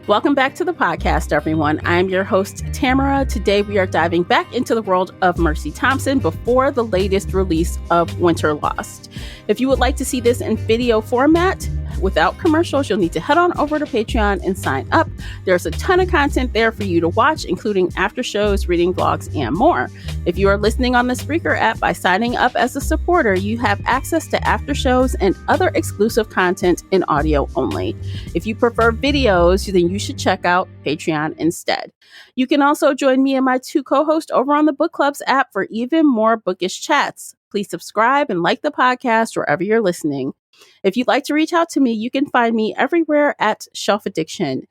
Welcome back to the podcast, everyone. I'm your host, Tamara. Today, we are diving back into the world of Mercy Thompson before the latest release of Winter Lost. If you would like to see this in video format, without commercials, you'll need to head on over to Patreon and sign up. There's a ton of content there for you to watch, including after shows, reading blogs, and more. If you are listening on the Spreaker app, by signing up as a supporter, you have access to after shows and other exclusive content in audio only. If you prefer videos, then you should check out Patreon instead. You can also join me and my two co-hosts over on the Book Clubs app for even more bookish chats. Please subscribe and like the podcast wherever you're listening. If you'd like to reach out to me, you can find me everywhere at Shelf Addiction.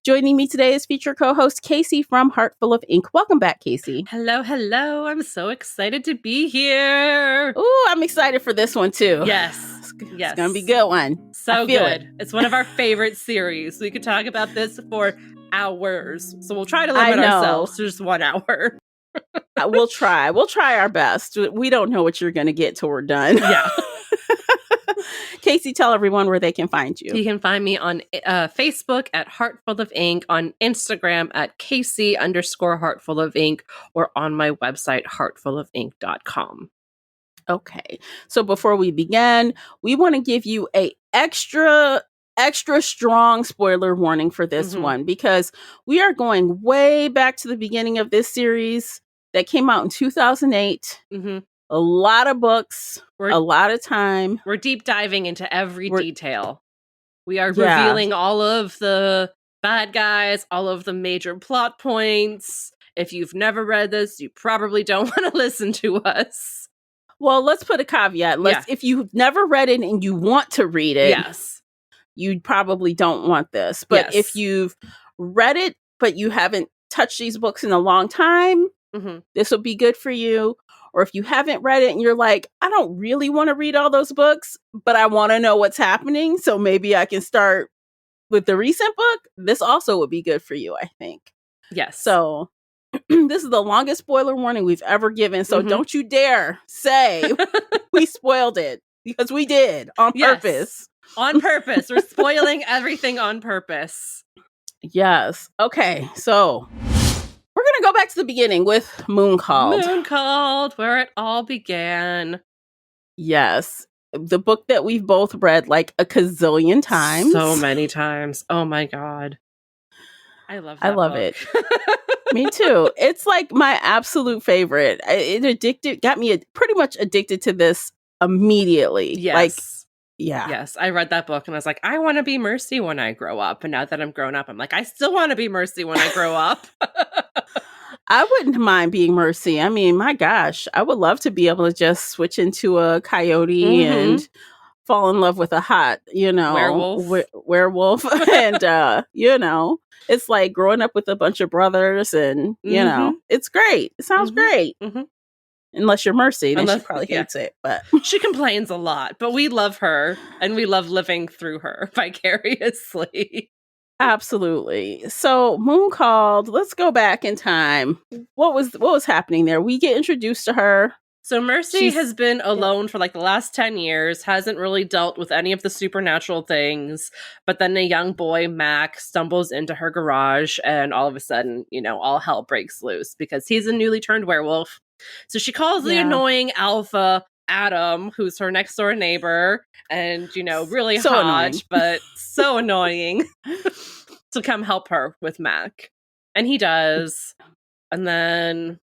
Joining me today is feature co-host Casey from Heartful of Ink. Welcome back, Casey. Hello, hello. I'm so excited to be here. Ooh, I'm excited for this one too. Yes. It's going to be a good one. So good. It's one of our favorite series. We could talk about this for hours. So we'll try to limit ourselves to just 1 hour. We'll try. We'll try our best. We don't know what you're going to get till we're done. Yeah. Casey, tell everyone where they can find you. You can find me on Facebook at Heartful of Ink, on Instagram at Casey_Heartful of Ink, or on my website, heartfulofink.com. Okay. So before we begin, we want to give you a extra strong spoiler warning for this one, because we are going way back to the beginning of this series that came out in 2008. A lot of books, a lot of time. We're deep diving into every detail. We are revealing all of the bad guys, all of the major plot points. If you've never read this, you probably don't want to listen to us. Well, let's put a caveat. If you've never read it and you want to read it, you probably don't want this. But if you've read it, but you haven't touched these books in a long time, this will be good for you. Or if you haven't read it and you're like, I don't really want to read all those books, but I want to know what's happening, so maybe I can start with the recent book, this also would be good for you, I think. Yes. So this is the longest spoiler warning we've ever given, so don't you dare say we spoiled it, because we did on purpose. On purpose. We're spoiling everything on purpose. Yes. Okay, so we're going to go back to the beginning with Moon Called. Moon Called, where it all began. Yes. The book that we've both read like a gazillion times. So many times. Oh my God. I love that book. It. Me too. It's like my absolute favorite. It got me pretty much addicted to this immediately. Yes. Yeah. Yes. I read that book and I was like, I want to be Mercy when I grow up. And now that I'm grown up, I'm like, I still want to be Mercy when I grow up. I wouldn't mind being Mercy. I mean, my gosh, I would love to be able to just switch into a coyote and fall in love with a hot, werewolf. And, it's like growing up with a bunch of brothers and, it's great. It sounds great. Unless you're Mercy, then she probably hates it. But she complains a lot, but we love her and we love living through her vicariously. Absolutely. So Moon Called, let's go back in time. What was happening there? We get introduced to her. So Mercy has been alone for like the last 10 years, hasn't really dealt with any of the supernatural things. But then a young boy, Mac, stumbles into her garage and all of a sudden, all hell breaks loose because he's a newly turned werewolf. So she calls the annoying alpha Adam, who's her next door neighbor, and really so hot, annoying. But so annoying, to come help her with Mac. And he does. And then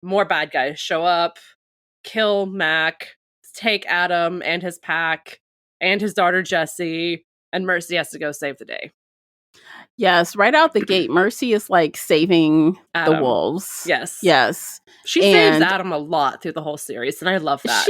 more bad guys show up, kill Mac, take Adam and his pack and his daughter Jessie, and Mercy has to go save the day. Yes, right out the gate, Mercy is like saving Adam. The wolves. Yes. She saves Adam a lot through the whole series, and I love that.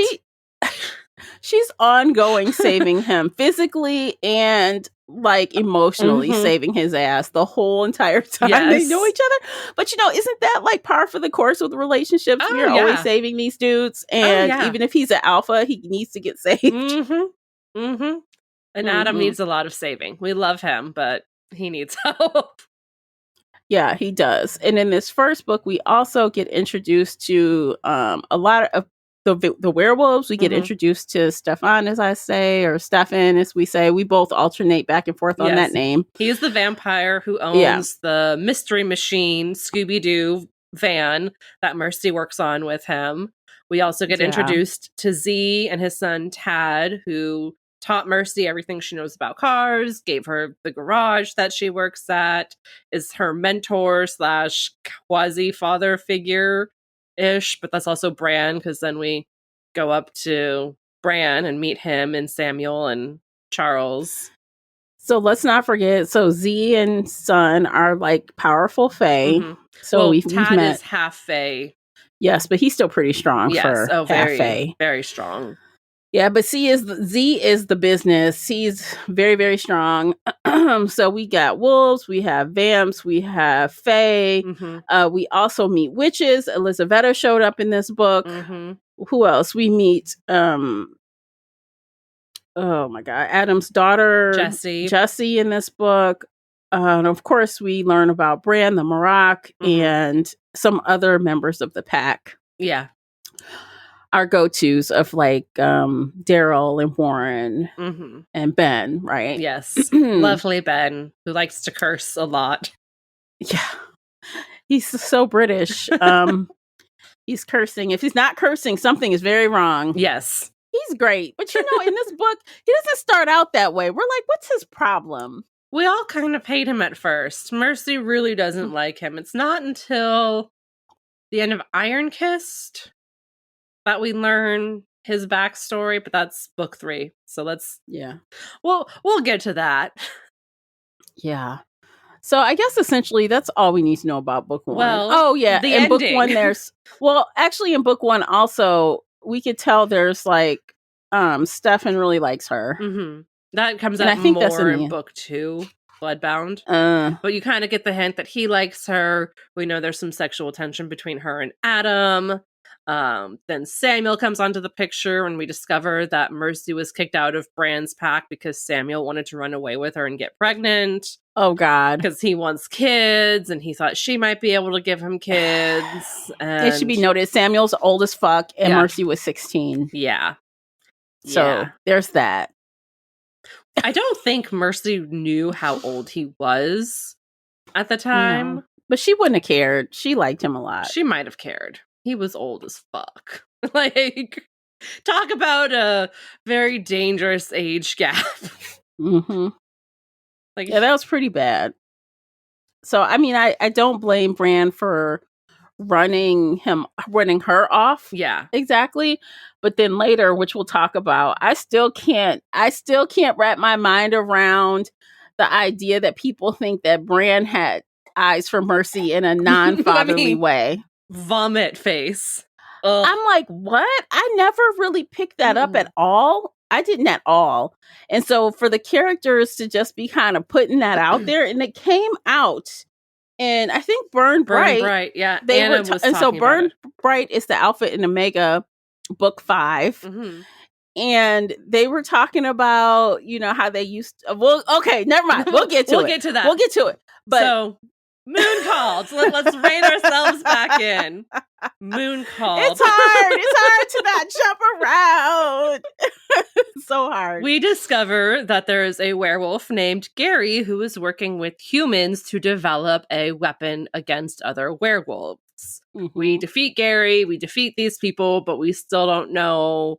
She's ongoing saving him physically and like emotionally saving his ass the whole entire time they know each other. But isn't that like par for the course with relationships? You're always saving these dudes, and even if he's an alpha, he needs to get saved. And Adam needs a lot of saving. We love him, but he needs help. Yeah, he does. And in this first book, we also get introduced to a lot of the werewolves. We get Mhm. introduced to Stefan, as I say, or Stefan, as we say. We both alternate back and forth on that name. He's the vampire who owns Yeah. the Mystery Machine Scooby-Doo van that Mercy works on with him. We also get Yeah. introduced to Z and his son Tad, who taught Mercy everything she knows about cars, gave her the garage that she works at, is her mentor / quasi father figure ish, but that's also Bran, because then we go up to Bran and meet him and Samuel and Charles. So let's not forget. So Z and Son are like powerful Fae. Mhm. So Well, we've Tad met. is half Fae. Yes, but he's still pretty strong for half very, Fae. very strong. Yeah, but Z is the business. He's very, very strong. So we got wolves, we have vamps, we have fae. Mhm. We also meet witches. Elizaveta showed up in this book. Mhm. Who else? We meet oh my god, Adam's daughter Jessie in this book. And of course, we learn about Bran the Marak and some other members of the pack. Yeah. Our go-tos of like Daryl and Warren and Ben, right? Yes. Lovely Ben, who likes to curse a lot. Yeah. He's so British. He's cursing. If he's not cursing, something is very wrong. Yes. He's great. But you know, in this book, he doesn't start out that way. We're like, what's his problem? We all kind of hate him at first. Mercy really doesn't like him. It's not until the end of Iron Kissed that we learn his backstory, but that's book 3. So let's we'll get to that. Yeah. So I guess essentially that's all we need to know about book 1. Well, in ending. Book 1 there's actually in book 1 also we could tell there's like Stefan really likes her. That comes out more in book 2, Bloodbound. But you kind of get the hint that he likes her. We know there's some sexual tension between her and Adam. Then Samuel comes onto the picture when we discover that Mercy was kicked out of Bran's pack because Samuel wanted to run away with her and get pregnant. Oh God. Because he wants kids and he thought she might be able to give him kids. And it should be noted Samuel's old as fuck and Mercy was 16. Yeah. So there's that. I don't think Mercy knew how old he was at the time. No. But she wouldn't have cared. She liked him a lot. She might have cared. He was old as fuck. Like, talk about a very dangerous age gap. Like, yeah, that was pretty bad. So, I mean, I don't blame Bran for running her off. Yeah. Exactly. But then later, which we'll talk about, I still can't wrap my mind around the idea that people think that Bran had eyes for Mercy in a non-fatherly way. Vomit face. Ugh. I'm like, what? I never really picked that up at all. I didn't at all. And so for the characters to just be kind of putting that out there, and it came out, and I think Burn Bright, yeah. They were and so Burn Bright is the Alpha and Omega book 5. And they were talking about, you know, how they used to, okay, never mind. We'll get to it. We'll get to that. We'll get to it. But so Moon called. Let's rein ourselves back in. Moon called. It's hard to not jump around. So hard. We discover that there is a werewolf named Gary who is working with humans to develop a weapon against other werewolves. We defeat Gary, we defeat these people, but we still don't know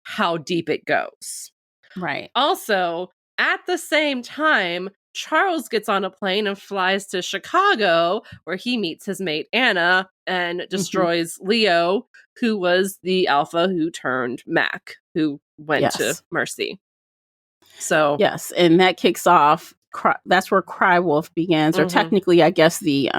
how deep it goes. Right. Also, at the same time, Charles gets on a plane and flies to Chicago, where he meets his mate Anna and destroys Leo, who was the alpha who turned Mac, who went to Mercy. So yes, and that kicks off. That's where Cry Wolf begins, or technically, I guess the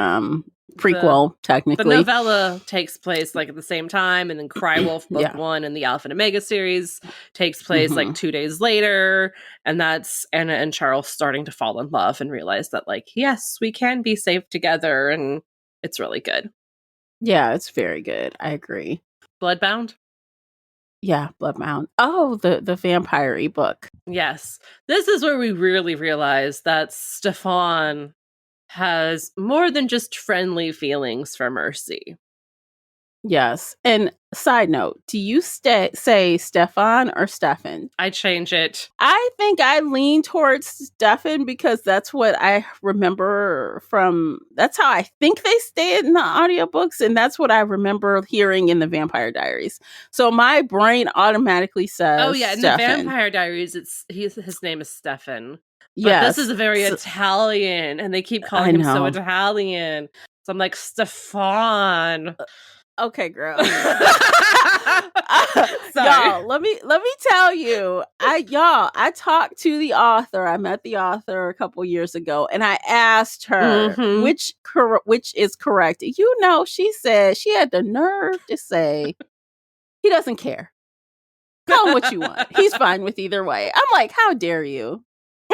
prequel. Technically, the novella takes place like at the same time, and then Cry Wolf book 1 and the Alpha and Omega series takes place like 2 days later, and that's Anna and Charles starting to fall in love and realize that, like, yes, we can be safe together, and it's really good. Yeah, it's very good. I agree. Bloodbound. Yeah, Bloodbound. Oh, the vampire-y book. Yes, this is where we really realize that Stefan has more than just friendly feelings for Mercy. Yes. And side note, do you say Stefan or Stefan? I change it. I think I lean towards Stefan because that's what I remember from. That's how I think they say it in the audiobooks, and that's what I remember hearing in the Vampire Diaries. So my brain automatically says, oh yeah, in Stefan. the Vampire Diaries, his name is Stefan. But Yes. this is very Italian, and they keep calling him so Italian. So I'm like, Stefan. Okay, girl. Sorry. Y'all, let me tell you. I talked to the author. I met the author a couple years ago, and I asked her which is correct. You know, she said she had the nerve to say he doesn't care. Call him what you want. He's fine with either way. I'm like, how dare you?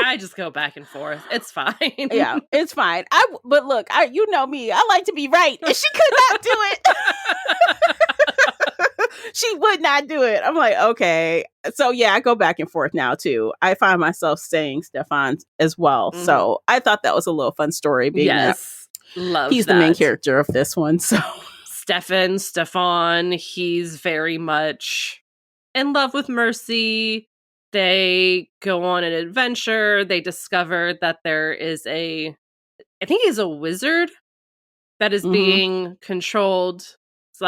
I just go back and forth. It's fine. Yeah, it's fine. But look, you know me. I like to be right, and she could not do it. She would not do it. I'm like, okay. So yeah, I go back and forth now too. I find myself saying Stefan as well. Mm-hmm. So I thought that was a little fun story. Being love he's the main character of this one. So Stefan, he's very much in love with Mercy. They go on an adventure. They discover that there is I think he's a wizard that is being controlled /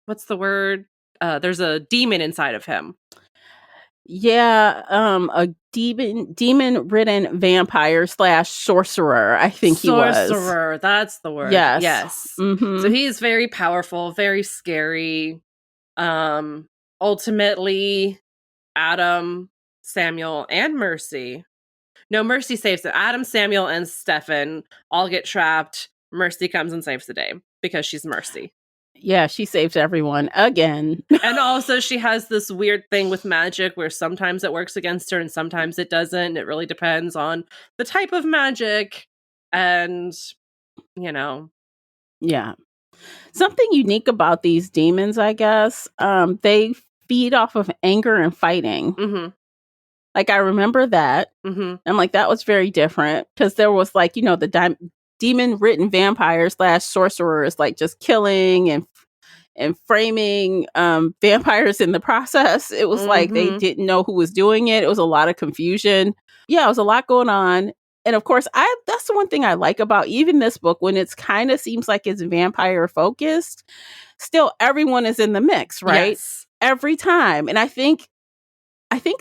what's the word? There's a demon inside of him. Yeah, a demon-ridden vampire / sorcerer. I think he was. Sorcerer, that's the word. Yes. Mm-hmm. So he's very powerful, very scary. Ultimately, Adam, Samuel, and Mercy. No, Mercy saves it. Adam, Samuel, and Stefan all get trapped. Mercy comes and saves the day because she's Mercy. Yeah, she saves everyone again. And also she has this weird thing with magic where sometimes it works against her and sometimes it doesn't. It really depends on the type of magic and, you know. Yeah. Something unique about these demons, I guess, they feed off of anger and fighting. Mm-hmm. Like, I remember that. Mm-hmm. I'm like, that was very different because there was like, you know, the demon-written vampires / sorcerers, like just killing and framing vampires in the process. It was like they didn't know who was doing it. It was a lot of confusion. Yeah, it was a lot going on. And of course, that's the one thing I like about even this book, when it's kind of seems like it's vampire focused, still everyone is in the mix, right? Yes. Every time. And I think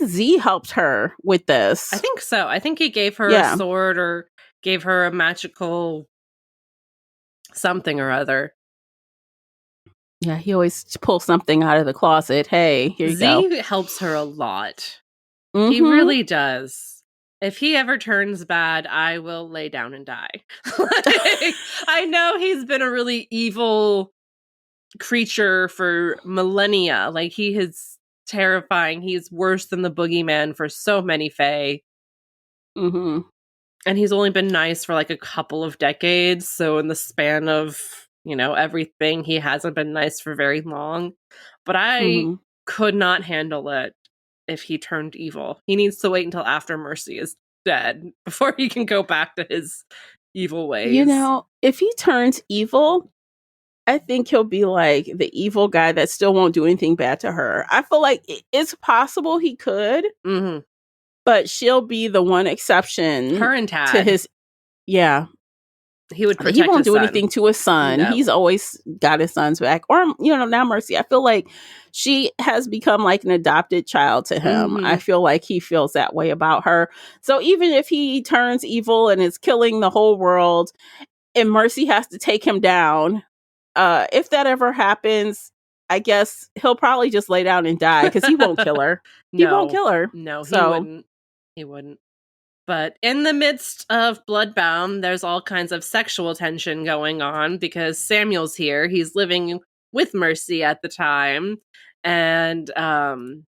Z helped her with this. I think so. I think he gave her a sword or gave her a magical something or other. Yeah, he always pulls something out of the closet. Hey, here you go. Z helps her a lot. Mm-hmm. He really does. If he ever turns bad, I will lay down and die. I know he's been a really evil creature for millennia. Like, he is terrifying. He's worse than the boogeyman for so many fae. Mm-hmm. And he's only been nice for like a couple of decades. So in the span of, you know, everything, he hasn't been nice for very long. But I could not handle it if he turned evil. He needs to wait until after Mercy is dead before he can go back to his evil ways. You know, if he turns evil, I think he'll be like the evil guy that still won't do anything bad to her. I feel like it's possible he could, but she'll be the one exception. Her and Tad. To his, yeah. He would protect He won't his do son. anything to his son. No. He's always got his son's back. Or, you know, now Mercy, I feel like she has become like an adopted child to him. I feel like he feels that way about her. So even if he turns evil and is killing the whole world and Mercy has to take him down, if that ever happens, I guess he'll probably just lay down and die because he won't kill her. He won't kill her. No, he wouldn't. But in the midst of Bloodbound, there's all kinds of sexual tension going on because Samuel's here. He's living with Mercy at the time. And and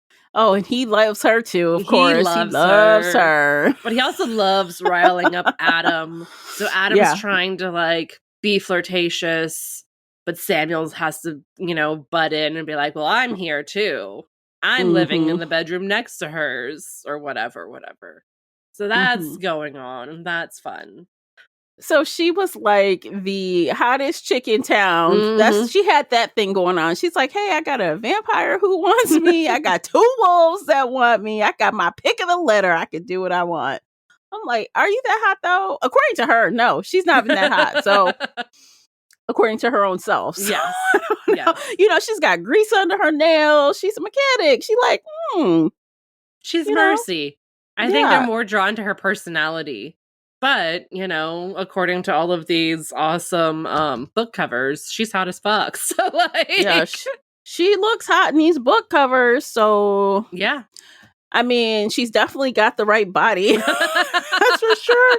he loves her too, of course. He loves her. But he also loves riling up Adam. So Adam's trying to like be flirtatious, but Samuel has to, you know, butt in and be like, well, I'm here too. I'm living in the bedroom next to hers or whatever. So that's going on, and that's fun. So she was like the hottest chick in town. Mhm. She had that thing going on. She's like, hey, I got a vampire who wants me. I got 2 wolves that want me. I got my pick of the litter. I can do what I want. I'm like, are you that hot though? According to her, no, she's not even that hot. So according to her own self. So, Yes. You know, she's got grease under her nails. She's a mechanic. She like, She's you know? Mercy. I think they're more drawn to her personality. But, you know, according to all of these awesome book covers, she's hot as fuck. So, like... Yeah, she looks hot in these book covers, so... Yeah. I mean, she's definitely got the right body. That's for sure.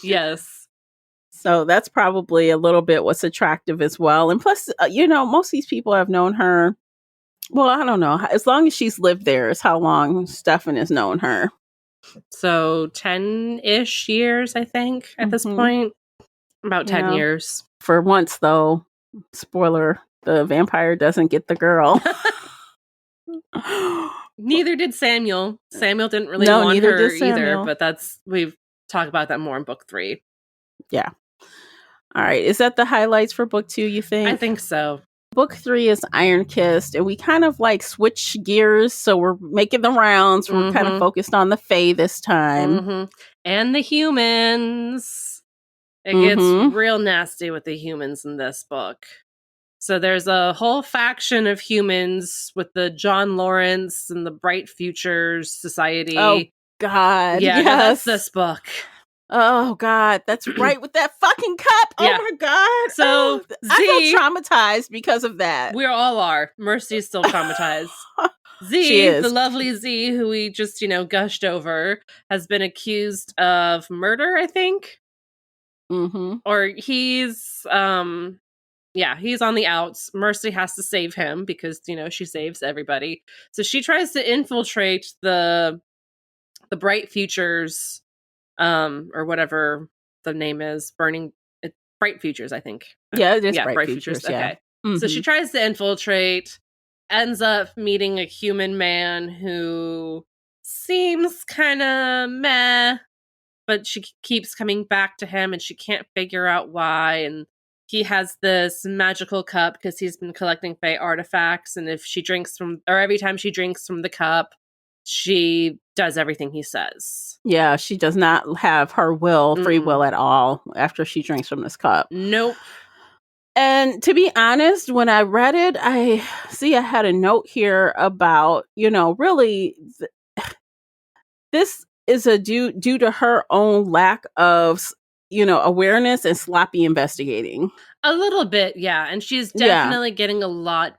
Yes. So that's probably a little bit what's attractive as well. And plus, you know, most of these people have known her... Well, I don't know. As long as she's lived there is how long Stefan has known her. So 10-ish years, I think, at this point. About 10 years. For once, though, spoiler, the vampire doesn't get the girl. Neither did Samuel. Samuel didn't really want her either, but we've talked about that more in book 3. Yeah. All right. Is that the highlights for book 2, you think? I think so. Book 3 is Iron Kissed, and we kind of like switch gears, so we're making the rounds. We're kind of focused on the Fae this time. And the humans. It gets real nasty with the humans in this book. So there's a whole faction of humans with the John Lawrence and the Bright Futures Society. Oh, God. Yeah, yes. No, that's this book. Oh, God. That's right, with that fucking cup. Yeah. Oh, my God. So, I feel traumatized because of that. We all are. Mercy's still traumatized. Z, the lovely Z, who we just, you know, gushed over, has been accused of murder, I think. Or he's, he's on the outs. Mercy has to save him because, you know, she saves everybody. So she tries to infiltrate the Bright Futures, or whatever the name is, Bright Futures, I think. Yeah, it is Bright Futures. Yeah. Okay. So she tries to infiltrate, ends up meeting a human man who seems kind of meh, but she keeps coming back to him and she can't figure out why. And he has this magical cup because he's been collecting Fae artifacts. And if she drinks every time she drinks from the cup, she does everything he says. Yeah, she does not have her free will at all after she drinks from this cup. Nope. And to be honest, when I read it, I had a note here about, you know, really, this is due to her own lack of, you know, awareness and sloppy investigating. A little bit, yeah. And she's definitely getting a lot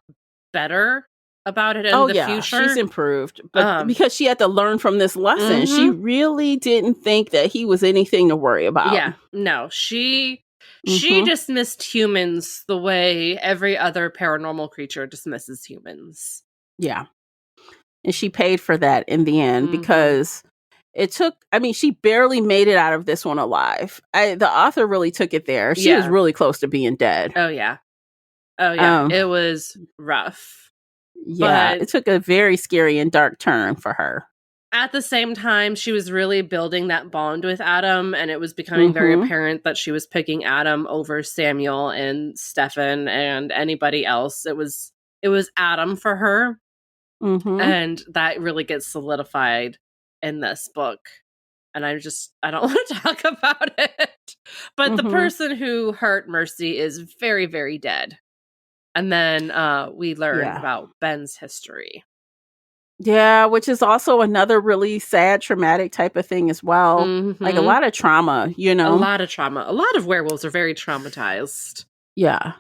better about it in the future. She's improved. But because she had to learn from this lesson, she really didn't think that he was anything to worry about. Yeah, no. She dismissed humans the way every other paranormal creature dismisses humans. Yeah. And she paid for that in the end because she barely made it out of this one alive. The author really took it there. She was really close to being dead. Oh, yeah. It was rough. Yeah, it took a very scary and dark turn for her. At the same time, she was really building that bond with Adam, and it was becoming very apparent that she was picking Adam over Samuel and Stefan and anybody else. It was Adam for her, and that really gets solidified in this book. And I don't want to talk about it. But the person who hurt Mercy is very, very dead. And then we learn about Ben's history. Yeah, which is also another really sad, traumatic type of thing as well. Like a lot of trauma, you know? A lot of trauma. A lot of werewolves are very traumatized. Yeah.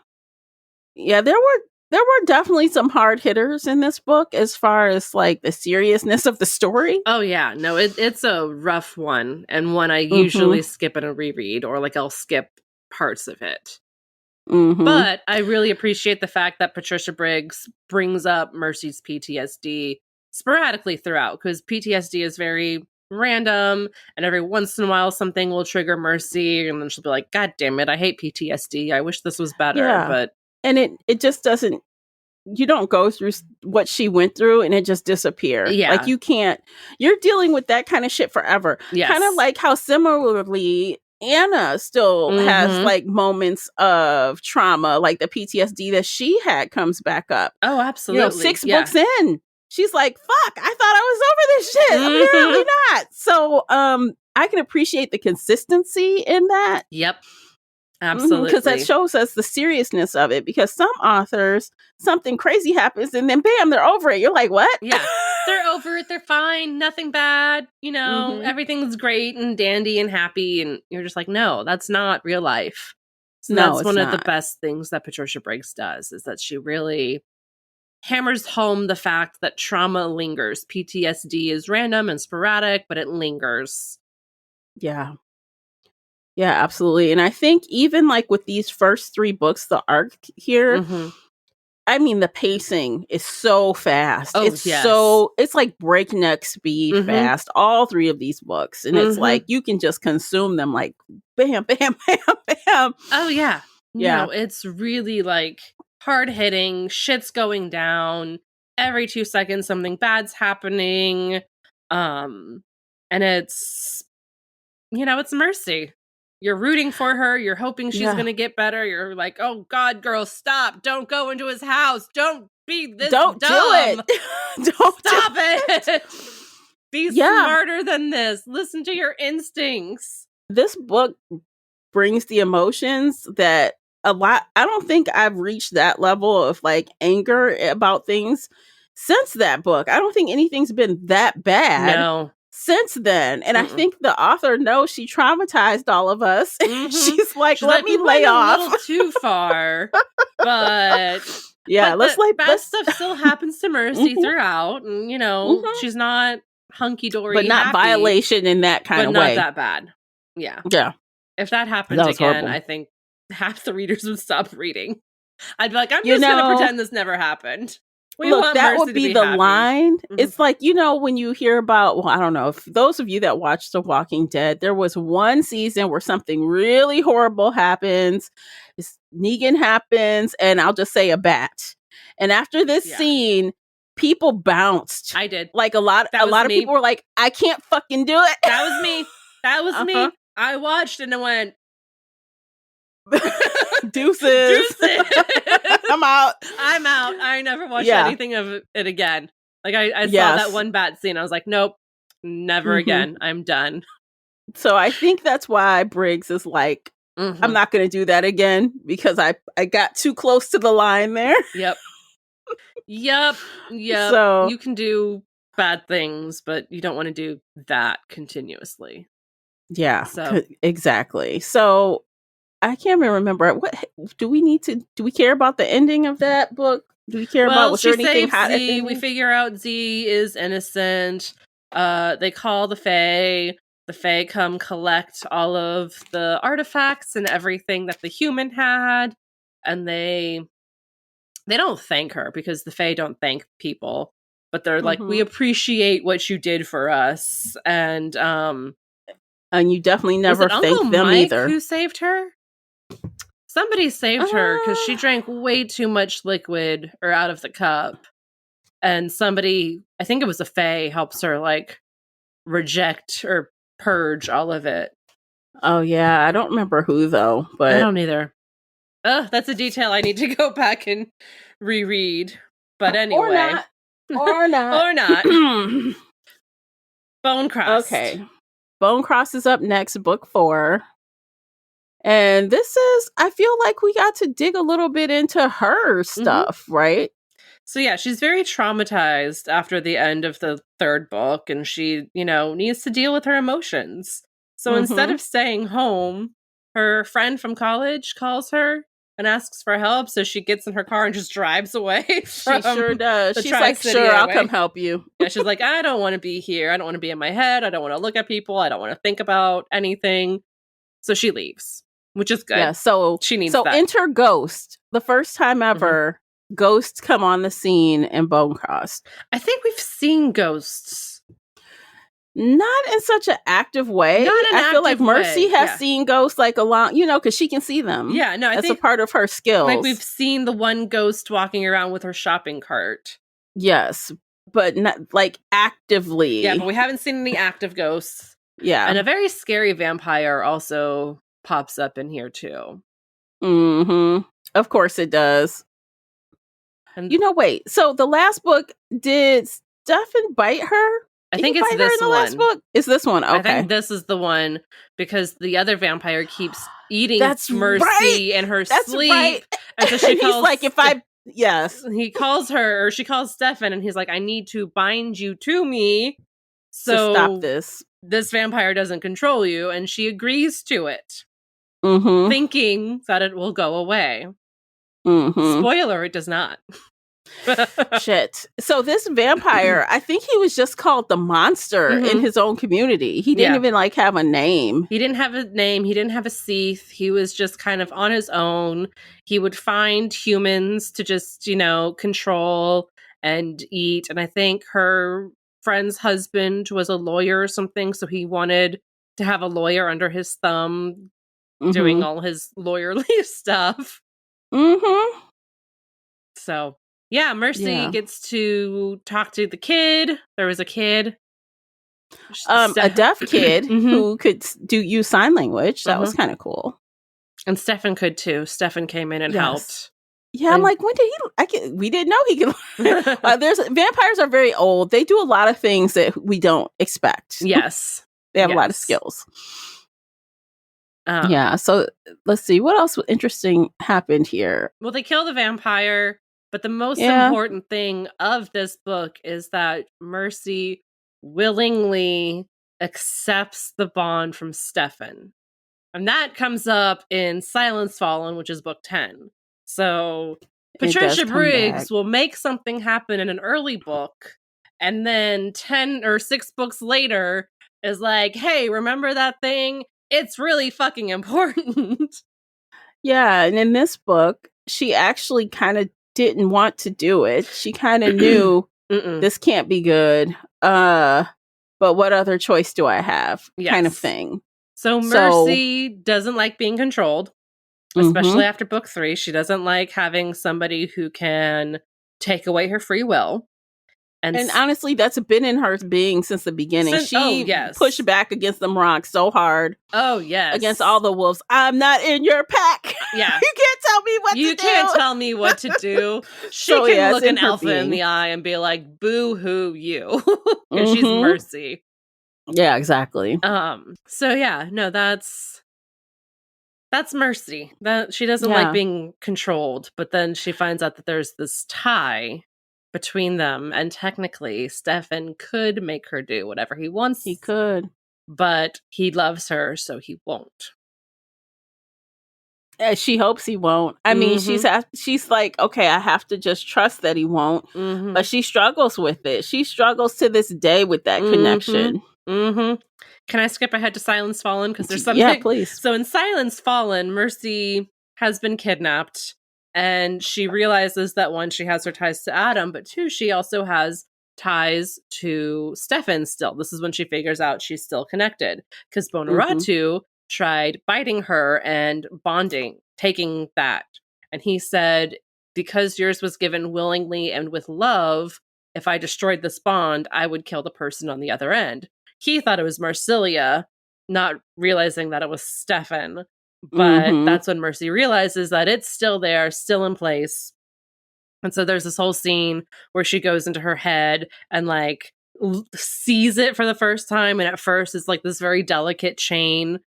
Yeah, there were definitely some hard hitters in this book as far as like the seriousness of the story. Oh yeah, no, it's a rough one, and one I usually skip in a reread, or like I'll skip parts of it. But I really appreciate the fact that Patricia Briggs brings up Mercy's PTSD sporadically throughout, because PTSD is very random, and every once in a while something will trigger Mercy, and then she'll be like, God damn it, I hate PTSD. I wish this was better. But and it just doesn't, you don't go through what she went through and it just disappear. Yeah. Like you're dealing with that kind of shit forever. Yes. Kind of like how similarly Anna still has like moments of trauma, like the PTSD that she had comes back up. Oh, absolutely. 6 books in, she's like, fuck, I thought I was over this shit. Apparently not. So I can appreciate the consistency in that. Yep. Absolutely. Because that shows us the seriousness of it. Because some authors, something crazy happens and then bam, they're over it. You're like, what? Yeah. They're over it. They're fine. Nothing bad. Everything's great and dandy and happy. And you're just like, no, that's not real life. So that's one of the best things that Patricia Briggs does, is that she really hammers home the fact that trauma lingers. PTSD is random and sporadic, but it lingers. Yeah. Yeah, absolutely. And I think even like with these first 3 books, the arc here, I mean, the pacing is so fast. Oh, it's like breakneck speed fast, all 3 of these books. And it's like, you can just consume them like bam, bam, bam, bam. Oh, yeah. Yeah. No, it's really like hard hitting, shit's going down. Every 2 seconds, something bad's happening. And it's, it's Mercy. You're rooting for her. You're hoping she's going to get better. You're like, oh, God, girl, stop. Don't go into his house. Don't be this Don't dumb. do it. Don't stop it. Be smarter than this. Listen to your instincts. This book brings the emotions that I don't think I've reached that level of like anger about things since that book. I don't think anything's been that bad. No. Since then. And I think the author knows she traumatized all of us. She's like, let me lay off. A little too far. But bad stuff still happens to Mercy throughout. And, she's not hunky-dory but not happy, violation in that kind of way. But not that bad. Yeah. Yeah. If that happened again, horrible. I think half the readers would stop reading. I'd be like, I'm just going to pretend this never happened. Look, that would be the line. It's like, when you hear about, well, I don't know, if those of you that watched The Walking Dead, there was one season where something really horrible happens. Negan happens, and I'll just say a bat. And after this scene, people bounced. I did. Like a lot of people were like, I can't fucking do it. That was me. That was me. I watched and I went, Deuces. I'm out. I never watched anything of it again. Like I saw that one bat scene. I was like, nope, never again. I'm done. So I think that's why Briggs is like, I'm not going to do that again because I got too close to the line there. Yep. So you can do bad things, but you don't want to do that continuously. Yeah, exactly. So I can't even remember. What do we care about the ending of that book? Do we care about, was there anything hot? We figure out Z is innocent. They call the Fae. The Fae come collect all of the artifacts and everything that the human had. And they don't thank her because the Fae don't thank people. But they're like, we appreciate what you did for us. And you definitely never thank them Mike either. Who saved her? Somebody saved her because she drank way too much liquid or out of the cup. And somebody, I think it was a Fae, helps her like reject or purge all of it. Oh yeah, I don't remember who though, but I don't either. That's a detail I need to go back and reread. But anyway. Or not. Bone Cross. Okay. Bone Cross is up next, book 4. And this is, I feel like we got to dig a little bit into her stuff, right? So yeah, she's very traumatized after the end of the 3rd book, and she, needs to deal with her emotions. So instead of staying home, her friend from college calls her and asks for help, so she gets in her car and just drives away. She sure does. She's like, sure, I'll come help you. Yeah, she's like, I don't want to be here. I don't want to be in my head. I don't want to look at people. I don't want to think about anything. So she leaves. Which is good. Yeah, so she needs that. Enter Ghost. The first time ever, ghosts come on the scene in Bone Cross. I think we've seen ghosts. Not in such an active way. I feel like Mercy has seen ghosts like a lot, because she can see them. Yeah, no, that's a part of her skills. Like we've seen the one ghost walking around with her shopping cart. Yes, but not like actively. Yeah, but we haven't seen any active ghosts. Yeah. And a very scary vampire also pops up in here too. Mm-hmm. Of course it does. And wait. So the last book, did Stefan bite her? I Did think he it's bite her this in the last one. book? It's this one. Okay. I think this is the one because the other vampire keeps eating That's Mercy in her sleep. Right. And so she calls, he's like, yes. He calls her, or she calls Stefan, and he's like, I need to bind you to me to stop this. This vampire doesn't control you. And she agrees to it, thinking that it will go away. Spoiler, it does not. Shit. So this vampire, I think he was just called the monster in his own community. He didn't even have a name. He didn't have a name. He didn't have a seath. He was just kind of on his own. He would find humans to just, control and eat. And I think her friend's husband was a lawyer or something. So he wanted to have a lawyer under his thumb doing all his lawyerly stuff. So... yeah, Mercy gets to talk to the kid. There was a kid. A deaf kid who could use sign language. That was kind of cool. And Stefan could too. Stefan came in and helped. Yeah, I'm like, when did we didn't know he could. Vampires are very old. They do a lot of things that we don't expect. Yes. They have a lot of skills. So let's see. What else interesting happened here? Well, they kill the vampire. But the most important thing of this book is that Mercy willingly accepts the bond from Stefan. And that comes up in Silence Fallen, which is book 10. So Patricia Briggs will make something happen in an early book. And then 10 or 6 books later is like, hey, remember that thing? It's really fucking important. Yeah. And in this book, she actually kind of didn't want to do it. She kind of knew this can't be good. But what other choice do I have? Kind of thing. So Mercy doesn't like being controlled, especially after book 3. She doesn't like having somebody who can take away her free will. And honestly, that's been in her being since the beginning. She pushed back against them rocks so hard. Oh, yes. Against all the wolves. I'm not in your pack. Yeah. You can't tell me what to do. You can't tell me what to do. She can look an alpha in the eye and be like, boo-hoo you. Because she's Mercy. Yeah, exactly. So yeah, no, that's Mercy. That she doesn't like being controlled, but then she finds out that there's this tie between them, and technically Stefan could make her do whatever he wants. He could. But he loves her, so he won't. She hopes he won't. I mean, she's like, okay, I have to just trust that he won't. But she struggles with it. She struggles to this day with that connection. Can I skip ahead to Silence Fallen? Because there's something. Yeah, please. So in Silence Fallen, Mercy has been kidnapped. And she realizes that one, she has her ties to Adam, but 2, she also has ties to Stefan still. This is when she figures out she's still connected. Because Bonaratu tried biting her and bonding, taking that. And he said, because yours was given willingly and with love, if I destroyed this bond, I would kill the person on the other end. He thought it was Marsilia, not realizing that it was Stefan. But that's when Mercy realizes that it's still there, still in place. And so there's this whole scene where she goes into her head and like sees it for the first time. And at first it's like this very delicate chain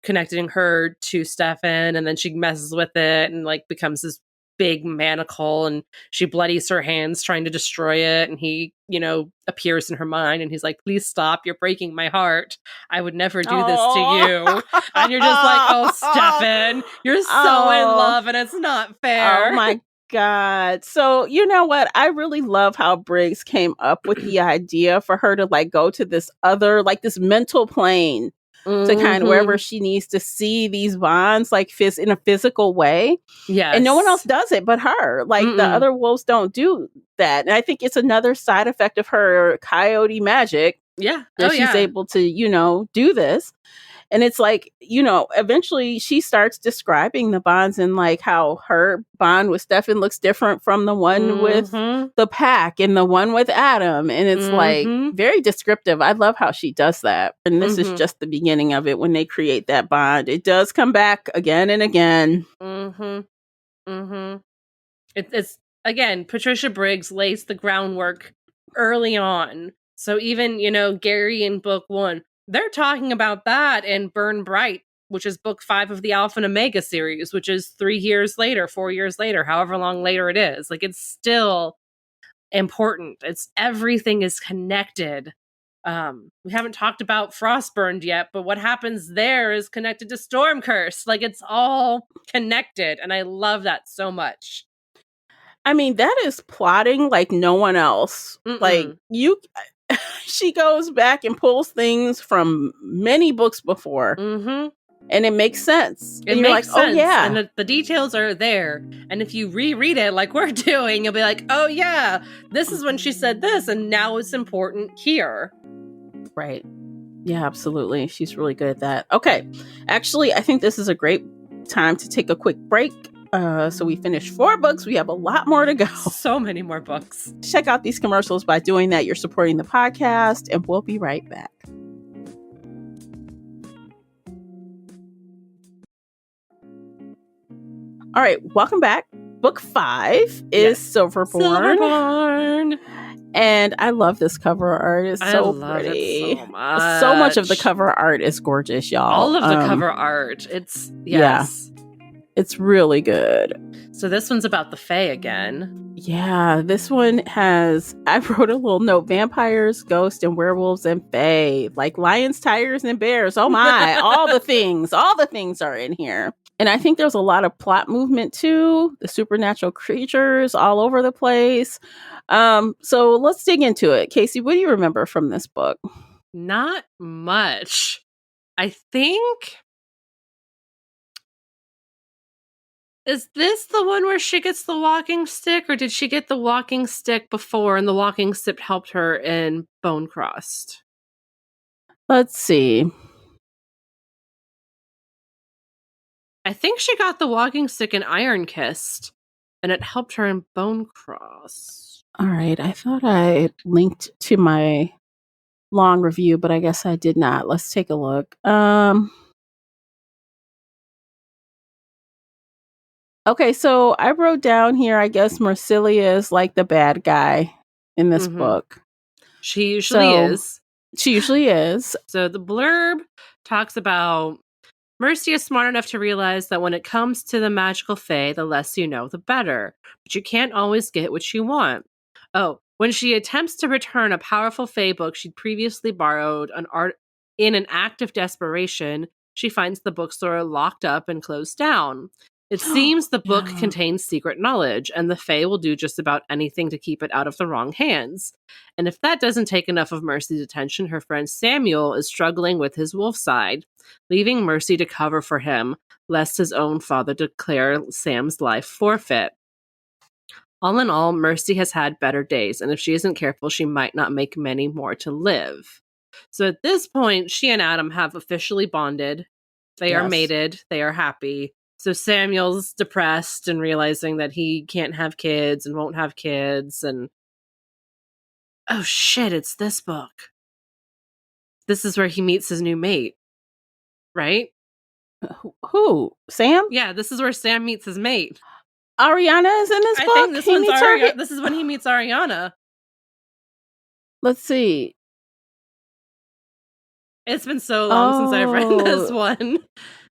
connecting her to Stefan. And then she messes with it and like becomes this big manacle, and she bloodies her hands trying to destroy it. And he, appears in her mind and he's like, please stop. You're breaking my heart. I would never do this to you. And you're just like, oh, Stefan, you're so in love and it's not fair. Oh my God. So you know what? I really love how Briggs came up with the idea for her to like go to this other, like this mental plane to kind of wherever she needs to see these bonds like in a physical way. Yeah. And no one else does it but her. Like the other wolves don't do that. And I think it's another side effect of her coyote magic Yeah. that she's yeah. able to, do this. And it's like, eventually she starts describing the bonds and like how her bond with Stefan looks different from the one with the pack and the one with Adam. And it's like very descriptive. I love how she does that. And this is just the beginning of it when they create that bond. It does come back again and again. It's again, Patricia Briggs lays the groundwork early on. So even, Gary in book 1, they're talking about that in Burn Bright, which is book 5 of the Alpha and Omega series, which is 3 years later, 4 years later, however long later it is. Like, it's still important. Everything is connected. We haven't talked about Frostburned yet, but what happens there is connected to Stormcurse. Like, it's all connected, and I love that so much. I mean, that is plotting like no one else. Like, she goes back and pulls things from many books before. And it makes sense. It makes sense. Oh, yeah. And the details are there. And if you reread it like we're doing, you'll be like, oh, yeah, this is when she said this, and now it's important here. Right. Yeah, absolutely. She's really good at that. Okay. Actually, I think this is a great time to take a quick break. So we finished 4 books. We have a lot more to go. So many more books. Check out these commercials. By doing that, you're supporting the podcast, and we'll be right back. All right, welcome back. Book 5 is Silverborn. And I love this cover art. It's so pretty. It so much. So much of the cover art is gorgeous, y'all. All of the cover art. It's, yes. Yeah, it's really good. So this one's about the Fae again. Yeah, this one I wrote a little note, vampires, ghosts, and werewolves and Fae. Like lions, tigers, and bears. Oh my, all the things are in here. And I think there's a lot of plot movement too. The supernatural creatures all over the place. So let's dig into it. Casey, what do you remember from this book? Not much. I think... Is this the one where she gets the walking stick, or did she get the walking stick before and the walking stick helped her in Bonecrossed? Let's see. I think she got the walking stick in Ironkist, and it helped her in Bonecross. All right, I thought I linked to my long review, but I guess I did not. Let's take a look. Okay, so I wrote down here, I guess Mercilia is like the bad guy in this book. She usually is. She usually is. So the blurb talks about Mercy is smart enough to realize that when it comes to the magical fae, the less you know, the better. But you can't always get what you want. Oh, when she attempts to return a powerful fae book she'd previously borrowed in an act of desperation, she finds the bookstore locked up and closed down. It seems the book contains secret knowledge, and the Fae will do just about anything to keep it out of the wrong hands. And if that doesn't take enough of Mercy's attention, her friend Samuel is struggling with his wolf side, leaving Mercy to cover for him, lest his own father declare Sam's life forfeit. All in all, Mercy has had better days, and if she isn't careful, she might not make many more to live. So at this point, she and Adam have officially bonded. They are mated. They are happy. So Samuel's depressed and realizing that he can't have kids and won't have kids. And oh shit, it's this book. This is where he meets his new mate, right? Who? Sam? Yeah, this is where Sam meets his mate. Ariana is in this book? I think this is when he meets Ariana. Let's see. It's been so long since I've read this one.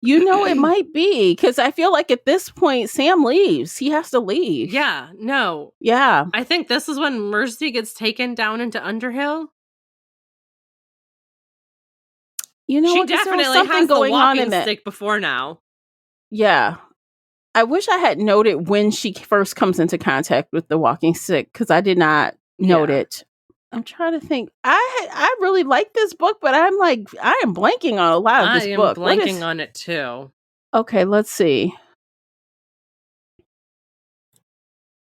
It might be, because I feel like at this point, Sam leaves. He has to leave. Yeah, no. Yeah. I think this is when Mercy gets taken down into Underhill. She definitely has the walking stick before now. Yeah. I wish I had noted when she first comes into contact with the walking stick, because I did not note it. I'm trying to think. I really like this book, but I'm like, I am blanking on a lot of this book. I am blanking on it too. Okay, let's see.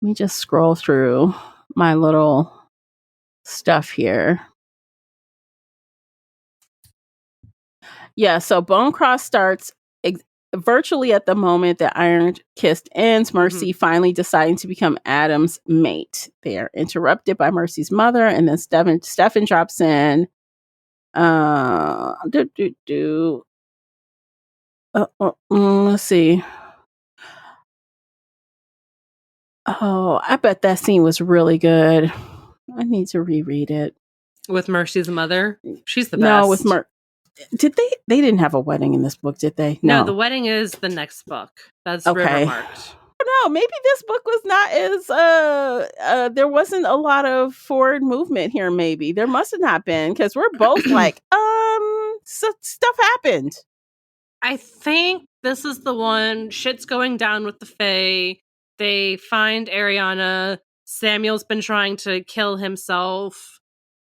Let me just scroll through my little stuff here. Yeah, so Bone Cross starts virtually at the moment that Iron Kist ends, Mercy finally deciding to become Adam's mate. They are interrupted by Mercy's mother, and then Stefan drops in. Let's see. Oh, I bet that scene was really good. I need to reread it. With Mercy's mother? She's the best. No, with Did they didn't have a wedding in this book, did they? No, the wedding is the next book. That's okay. Rivermarked. No, maybe this book was not as there wasn't a lot of forward movement here. Maybe there must have not been, because we're both like stuff happened. I think this is the one. Shit's going down with the Fae. They find Ariana. Samuel's been trying to kill himself.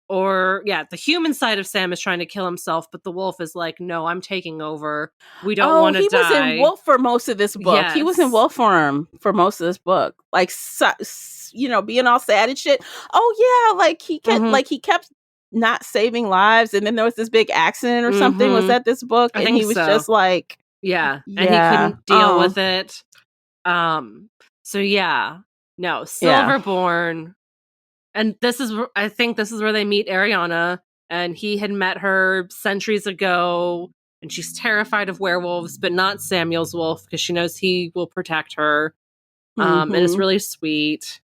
Or, yeah, the human side of Sam is trying to kill himself, but the wolf is like, no, I'm taking over. We don't want to die. He was in wolf for most of this book. Yes. He was in wolf form for most of this book. Like, being all sad and shit. Oh, yeah, like he kept not saving lives, and then there was this big accident or something. Was that this book? I think he was just like... Yeah, and he couldn't deal with it. So, yeah. No, Silverborn... Yeah. And I think this is where they meet Ariana, and he had met her centuries ago, and she's terrified of werewolves, but not Samuel's wolf, because she knows he will protect her. And it's really sweet.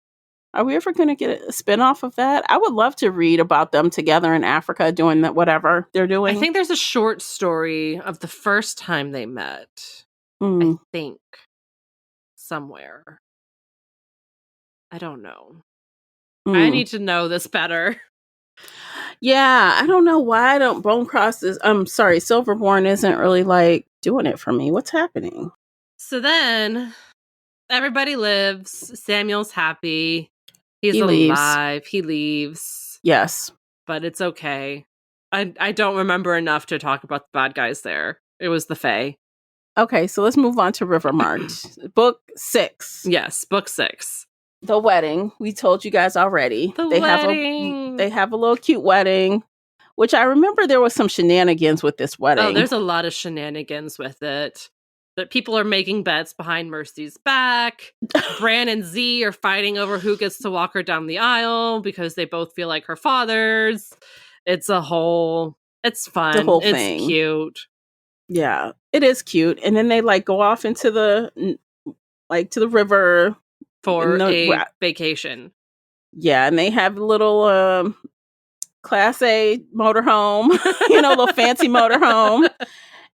Are we ever going to get a spinoff of that? I would love to read about them together in Africa doing that, whatever they're doing. I think there's a short story of the first time they met. I think. Somewhere. I don't know. I need to know this better. Yeah, I don't know why Silverborn isn't really like doing it for me. What's happening? So then everybody lives. Samuel's happy. He's alive. He leaves. Yes. But it's okay. I don't remember enough to talk about the bad guys there. It was the Fae. Okay, so let's move on to Rivermarked. Book 6. Yes, book 6. The wedding. We told you guys already. They have a little cute wedding, which I remember there was some shenanigans with this wedding. Oh, there's a lot of shenanigans with it. That people are making bets behind Mercy's back. Bran and Z are fighting over who gets to walk her down the aisle because they both feel like her fathers. It's fun. The whole thing. It's cute. Yeah, it is cute. And then they go off into to the river. For a vacation. Yeah, and they have a little Class A motorhome, little fancy motorhome.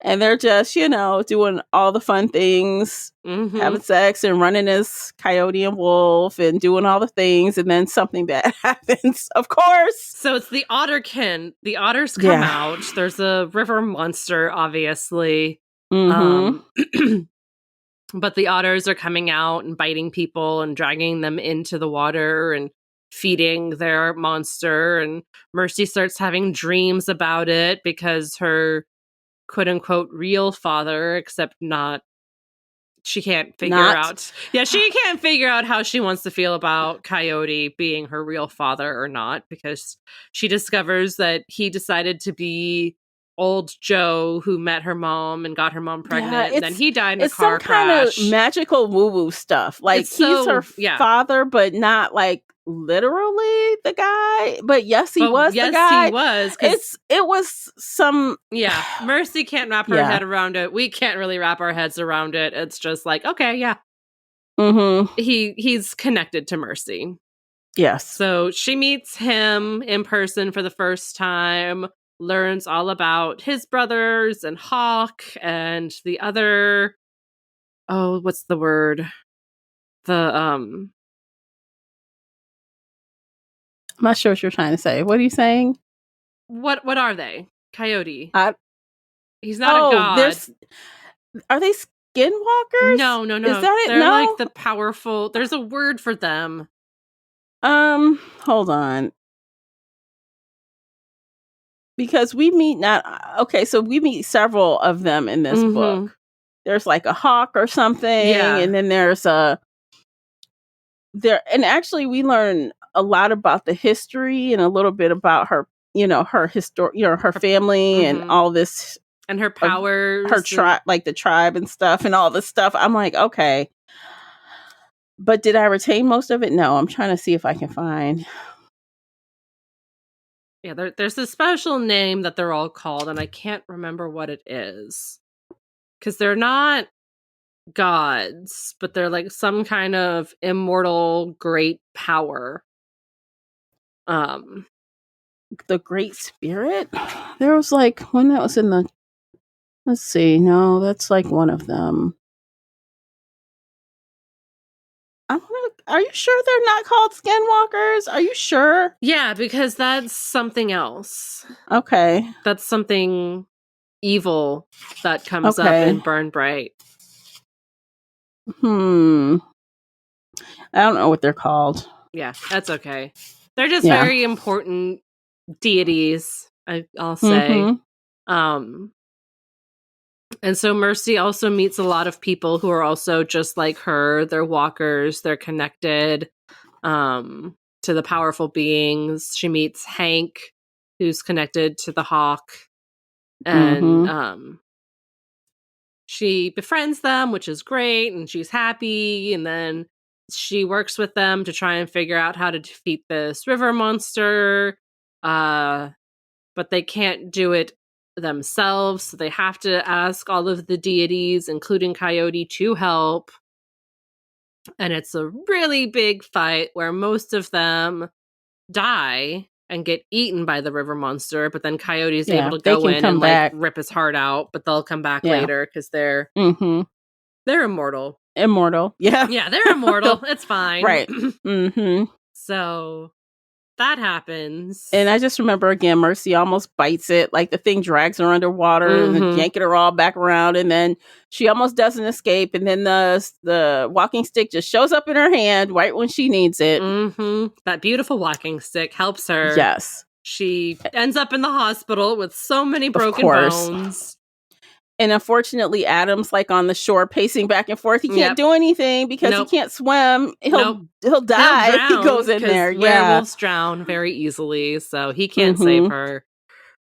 And they're just, doing all the fun things, having sex and running as Coyote and Wolf and doing all the things. And then something bad happens, of course. So it's the Otterkin. The otters come out. There's a river monster, obviously. But the otters are coming out and biting people and dragging them into the water and feeding their monster. And Mercy starts having dreams about it because her quote-unquote real father, except not, she can't figure out. Yeah, she can't figure out how she wants to feel about Coyote being her real father or not, because she discovers that he decided to be old Joe who met her mom and got her mom pregnant, and then he died in a car crash. It's some kind of magical woo-woo stuff. He's her father, but not literally the guy. But yes, he was the guy. Yes, he was. It was some... Yeah, Mercy can't wrap her head around it. We can't really wrap our heads around it. It's just okay, yeah. He's connected to Mercy. Yes. So she meets him in person for the first time, learns all about his brothers and Hawk and the other... Oh, what's the word? I'm not sure what you're trying to say. What are you saying? What are they? Coyote. He's not a god. Are they skinwalkers? No. Is that it? They're no? the powerful... There's a word for them. Hold on. Because we meet so we meet several of them in this book. There's a hawk or something, and then there's and actually we learn a lot about the history and a little bit about her, her family and all this And her powers. Her tribe, like the tribe and stuff and all this stuff. I'm like, okay. But did I retain most of it? No, I'm trying to see if I can find. Yeah, there's a special name that they're all called, and I can't remember what it is. Because they're not gods, but they're like some kind of immortal great power. The Great Spirit? There was like one that was in the... Let's see. No, that's like one of them. Are you sure they're not called skinwalkers? Are you sure? Yeah, because that's something else. Okay. That's something evil that comes up in Burn Bright. I don't know what they're called. Yeah, that's okay. They're just very important deities, I'll say. And so Mercy also meets a lot of people who are also just like her. They're walkers. They're connected to the powerful beings. She meets Hank, who's connected to the Hawk. And she befriends them, which is great. And she's happy. And then she works with them to try and figure out how to defeat this river monster. But they can't do it themselves, so they have to ask all of the deities, including Coyote, to help. And it's a really big fight where most of them die and get eaten by the river monster, but then Coyote's able to go in and like rip his heart out, but they'll come back later because they're immortal. Yeah, they're immortal. It's fine. Right. So that happens. And I just remember again, Mercy almost bites it. Like the thing drags her underwater and then yanking her all back around. And then she almost doesn't escape. And then the walking stick just shows up in her hand right when she needs it. That beautiful walking stick helps her. Yes. She ends up in the hospital with so many broken bones. And unfortunately, Adam's like on the shore pacing back and forth. He can't do anything because he can't swim. He'll die if he goes in there. Werewolves drown very easily, so he can't save her.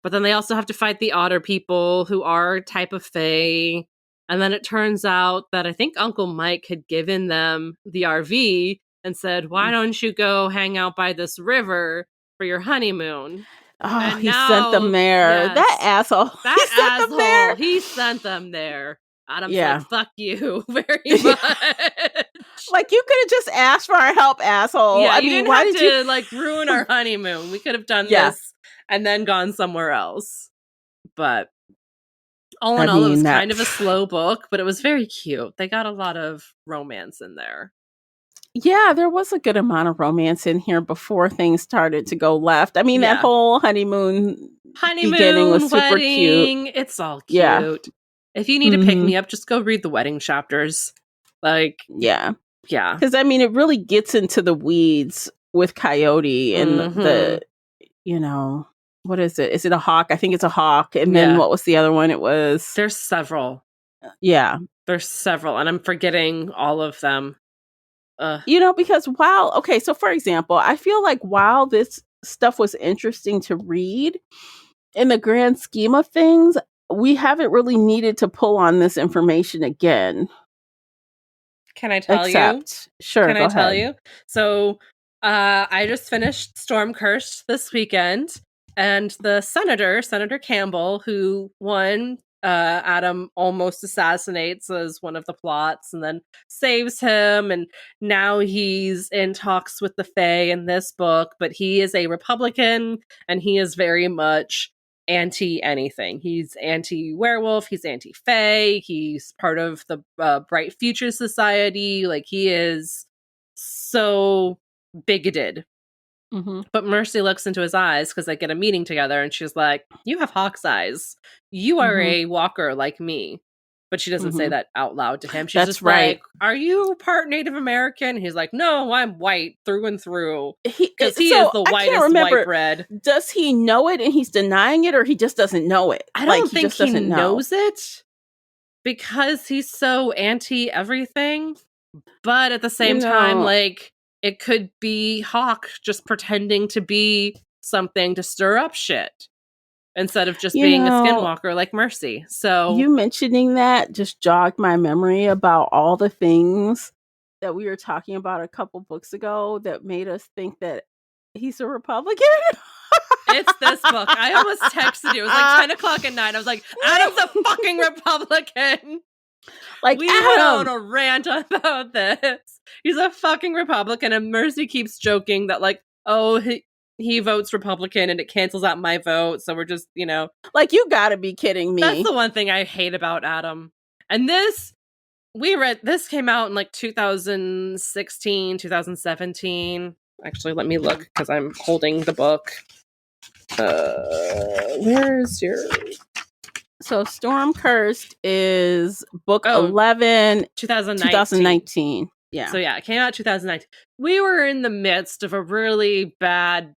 But then they also have to fight the otter people who are a type of fae. And then it turns out that I think Uncle Mike had given them the RV and said, why don't you go hang out by this river for your honeymoon? Oh, and he sent them there. Yes, that asshole. He sent them there. Adam's like, fuck you very much. Like, you could have just asked for our help, asshole. Yeah, you didn't have to like ruin our honeymoon. We could have done this and then gone somewhere else. But all in all, it was kind of a slow book, but it was very cute. They got a lot of romance in there. Yeah, there was a good amount of romance in here before things started to go left. I mean, that whole honeymoon beginning was super cute. It's all cute. Yeah. If you need to pick me up, just go read the wedding chapters. Like, yeah. Because, I mean, it really gets into the weeds with Coyote and the, what is it? Is it a hawk? I think it's a hawk. And then what was the other one? There's several. Yeah. There's several. And I'm forgetting all of them. Because so for example, I feel like while this stuff was interesting to read, in the grand scheme of things, we haven't really needed to pull on this information again. Can I tell you? Sure. Can I tell you? So I just finished Storm Cursed this weekend, and the Senator Campbell, who won, Adam almost assassinates as one of the plots and then saves him, and now he's in talks with the Fae in this book, but he is a Republican and he is very much anti-anything. He's anti-werewolf, he's anti-Fae, he's part of the Bright Future Society. Like, he is so bigoted. But Mercy looks into his eyes because they get a meeting together and she's like, you have hawk's eyes. You are a walker like me. But she doesn't say that out loud to him. She's just like, are you part Native American? He's like, no, I'm white through and through. Because he is the whitest white bread. Does he know it and he's denying it, or he just doesn't know it? I don't think he knows it because he's so anti everything. But at the same time, like, it could be Hawk just pretending to be something to stir up shit. instead of just You being a know, skinwalker like Mercy. So you mentioning that just jogged my memory about all the things that we were talking about a couple books ago that made us think that he's a Republican. it's this book. I almost texted you. It was like 10 o'clock at night. I was like, Adam's a fucking Republican. Like, we Adam. went on a rant about this. He's a fucking Republican, and Mercy keeps joking that, like, oh, he votes Republican and it cancels out my vote. So we're just, Like, you gotta be kidding me. That's the one thing I hate about Adam. And this came out in like 2016, 2017. Actually, let me look because I'm holding the book. Where's your... So Storm Cursed is book 11, 2019. Yeah. So yeah, it came out 2019. We were in the midst of a really bad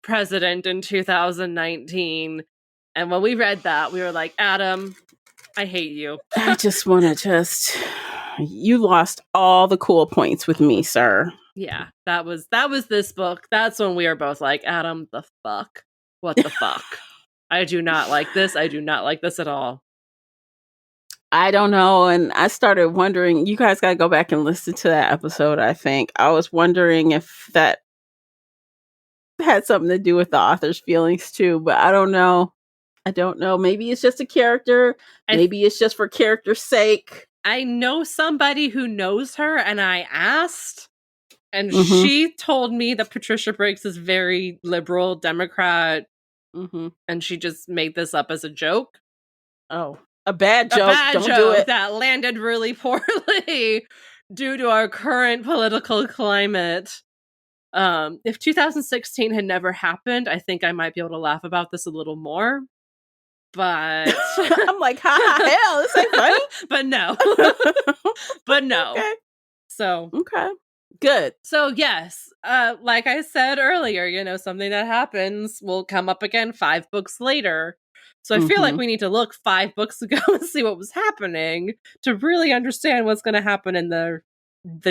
president in 2019. And when we read that, we were like, Adam, I hate you. I just want to you lost all the cool points with me, sir. Yeah, that was this book. That's when we were both like, Adam, the fuck? What the fuck? I do not like this. I do not like this at all. I don't know. And I started wondering, you guys got to go back and listen to that episode, I think. I was wondering if that had something to do with the author's feelings too, but I don't know. Maybe it's just a character. Maybe it's just for character's sake. I know somebody who knows her, and I asked, and she told me that Patricia Briggs is very liberal Democrat, and she just made this up as a joke. Oh, a bad joke. Don't do it. That landed really poorly due to our current political climate. If 2016 had never happened, I think I might be able to laugh about this a little more. But I'm like, hell, this ain't funny. But no. Okay. So okay, good. So yes, like I said earlier, something that happens will come up again 5 books later. So I feel like we need to look 5 books ago and see what was happening to really understand what's going to happen in the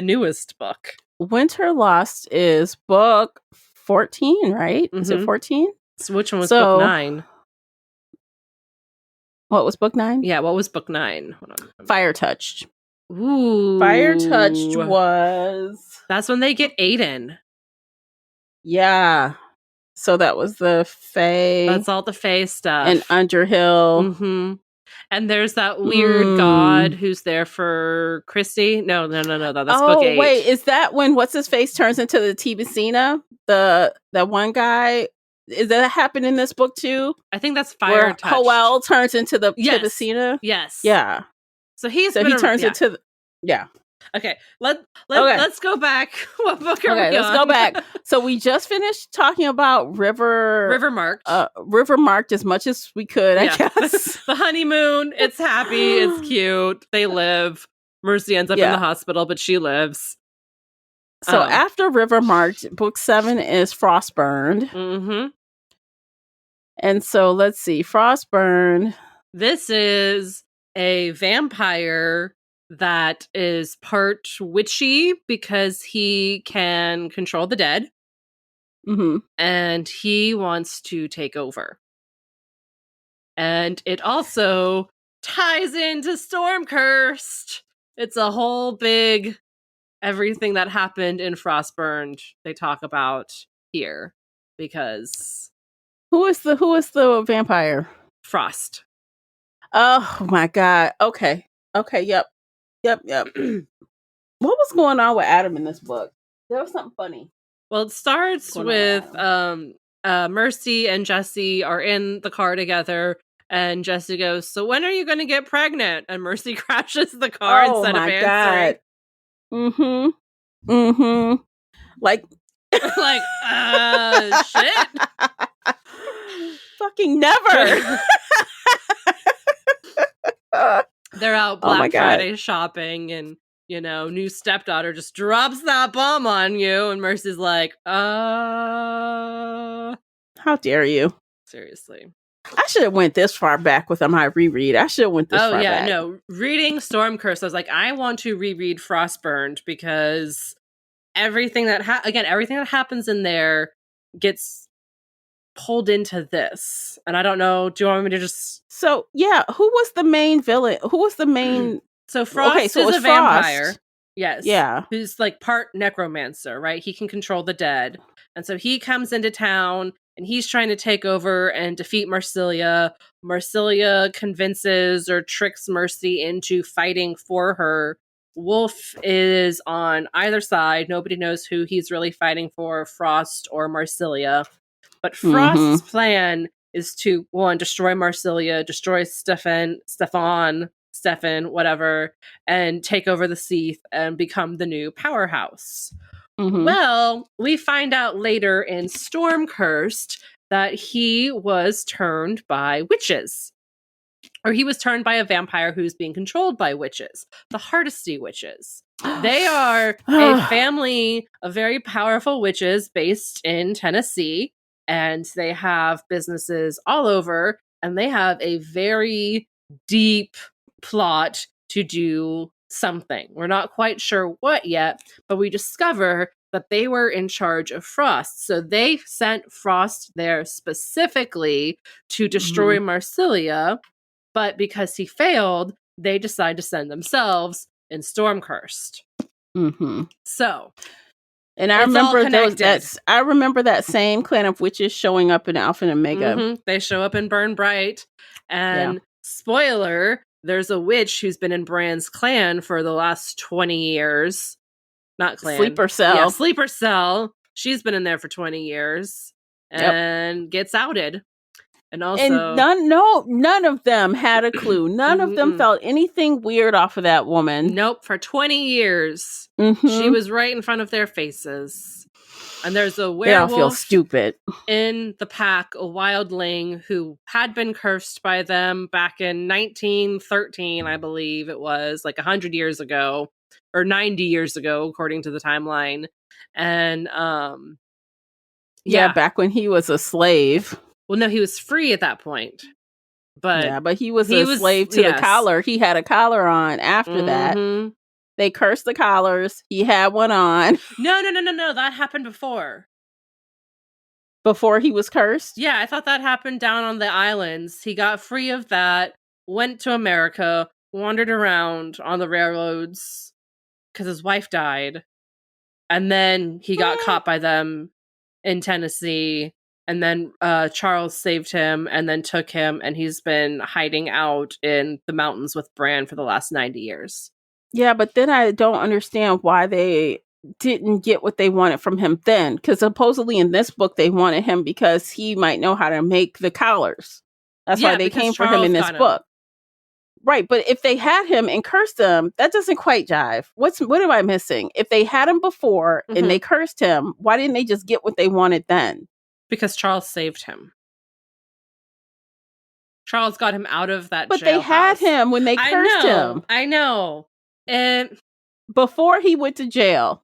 newest book. Winter Lost is book 14, right? Is it 14? So which one was book 9? What was book 9? Yeah, what was book 9? Hold on. Fire Touched. Ooh. Fire Touched was... That's when they get Aiden. Yeah. So that was the Fae. That's all the Fae stuff. And Underhill. Mm-hmm. And there's that weird god who's there for Christy. No. That's book 8. Oh, wait. Is that when What's-His-Face turns into the Tibicina? That one guy... Is that happen in this book too? I think that's Fire Touched. Hoel turns into the Tibicina. Yes. Yeah. So he turns into the, yeah. Okay. Let's go back. What book are we on? Let's go back. So we just finished talking about River Marked. River Marked as much as we could, I guess. The honeymoon. It's happy. It's cute. They live. Mercy ends up in the hospital, but she lives. So after River Marked, book 7 is Frostburned. Mm-hmm. And so let's see, Frostburned. This is a vampire that is part witchy because he can control the dead. Mm-hmm. And he wants to take over. And it also ties into Storm Cursed. It's a whole big everything that happened in Frostburned they talk about here because who is the vampire? Frost. Oh my god. Okay. Yep. What was going on with Adam in this book? There was something funny. Well, it starts with Mercy and Jesse are in the car together, and Jesse goes, "So when are you going to get pregnant?" And Mercy crashes the car instead of answering. God. Mm-hmm. Like shit. Fucking never. They're out Black Friday shopping, and new stepdaughter just drops that bomb on you, and Mercy's like, how dare you? Seriously. I should have went this far back with my reread. I should have went this far back. No. Reading Storm Curse, I was like, I want to reread Frostburned because everything that everything that happens in there gets pulled into this. And I don't know, do you want me to just... So, yeah, who was the main villain? Who was the main... So Frost so is a vampire. Yes. Yeah. Who's like part necromancer, right? He can control the dead. And so he comes into town and he's trying to take over and defeat Marsilia. Marsilia convinces or tricks Mercy into fighting for her. Wolf is on either side. Nobody knows who he's really fighting for, Frost or Marsilia. But Frost's plan is to, one, destroy Marsilia, destroy Stefan, whatever, and take over the Seath and become the new powerhouse. Well, we find out later in Stormcursed that he was turned by witches. Or he was turned by a vampire who's being controlled by witches. The Hardesty witches. They are a family of very powerful witches based in Tennessee. And they have businesses all over. And they have a very deep plot to do something. We're not quite sure what yet, but we discover that they were in charge of Frost. So they sent Frost there specifically to destroy Marsilia, but because he failed, they decide to send themselves in Stormcursed. So, and I remember that same clan of witches showing up in Alpha and Omega. They show up in Burn Bright, and spoiler, there's a witch who's been in Bran's clan for the last 20 years. Not clan. Sleeper Cell. Yeah, Sleeper Cell. She's been in there for 20 years and gets outed. And also, and none of them had a clue. None of them felt anything weird off of that woman. Nope, for 20 years. She was right in front of their faces. And there's a werewolf, they all feel stupid, in the pack, a wildling who had been cursed by them back in 1913, I believe it was, like 100 years ago, or 90 years ago, according to the timeline. And back when he was a slave. Well, no, he was free at that point. But he was a slave to the collar. He had a collar on after that. They cursed the collars. He had one on. No. That happened before. Before he was cursed? Yeah, I thought that happened down on the islands. He got free of that, went to America, wandered around on the railroads because his wife died. And then he got caught by them in Tennessee. And then Charles saved him and then took him. And he's been hiding out in the mountains with Bran for the last 90 years. Yeah, but then I don't understand why they didn't get what they wanted from him then. Because supposedly in this book, they wanted him because he might know how to make the collars. That's why they came for him in this book. Right, but if they had him and cursed him, that doesn't quite jive. What am I missing? If they had him before and they cursed him, why didn't they just get what they wanted then? Because Charles saved him. Charles got him out of that But they had him when they cursed him. I know. And before he went to jail.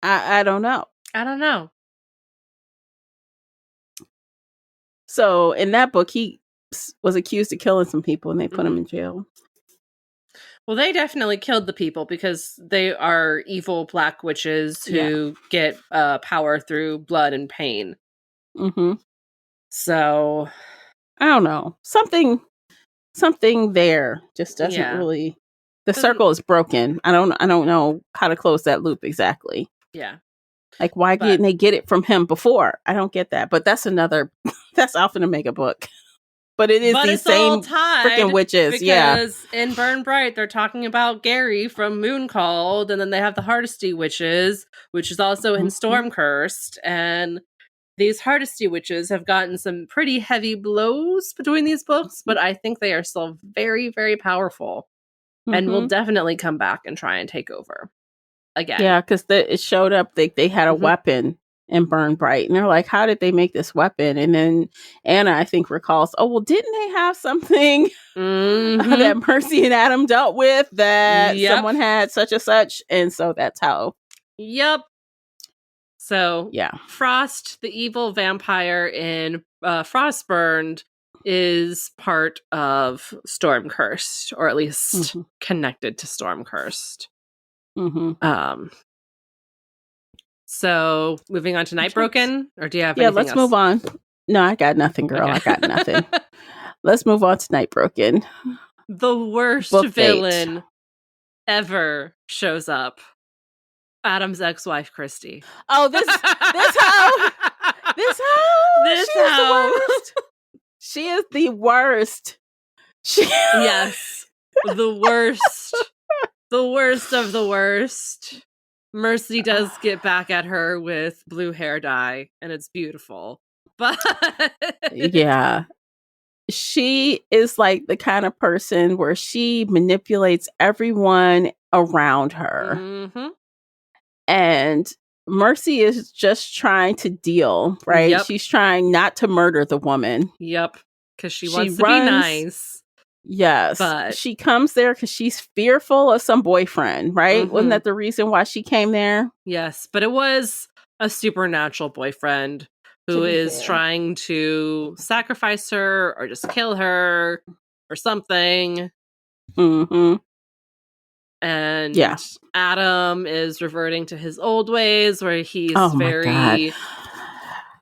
I don't know. I don't know. So in that book, he was accused of killing some people and they put him in jail. Well, they definitely killed the people because they are evil black witches who get power through blood and pain. So, I don't know. Something there just doesn't really. The circle is broken. I don't know how to close that loop exactly. Yeah. Like, why didn't they get it from him before? I don't get that. But that's that's Alpha and Omega book. But it is these same freaking witches. Because in Burn Bright, they're talking about Gary from Mooncalled, and then they have the Hardesty witches, which is also in Stormcursed. And these Hardesty witches have gotten some pretty heavy blows between these books, but I think they are still very, very powerful. And will definitely come back and try and take over again. Yeah, because it showed up, they had a weapon in Burn Bright. And they're like, how did they make this weapon? And then Anna, I think, recalls, oh, well, didn't they have something that Mercy and Adam dealt with that someone had such and such? And so that's how. Yep. So, Frost, the evil vampire in Frostburned, is part of Stormcursed, or at least connected to Stormcursed. So, moving on to Night Broken, or do you have anything let's else? move on. No, I got nothing, girl. Okay. I got nothing. Let's move on to Night Broken. The worst Book villain ever shows up. Adam's ex-wife, Christy. Oh, this hoe. This hoe. She is the worst. Yes. The worst. The worst of the worst. Mercy does get back at her with blue hair dye, and it's beautiful. But yeah. She is like the kind of person where she manipulates everyone around her. Mm-hmm. And Mercy is just trying to deal, right? Yep. She's trying not to murder the woman. Yep. Because she wants to be nice. Yes. But she comes there because she's fearful of some boyfriend, right? Mm-hmm. Wasn't that the reason why she came there? Yes. But it was a supernatural boyfriend who is trying to sacrifice her or just kill her or something. Mm-hmm. And Adam is reverting to his old ways where he's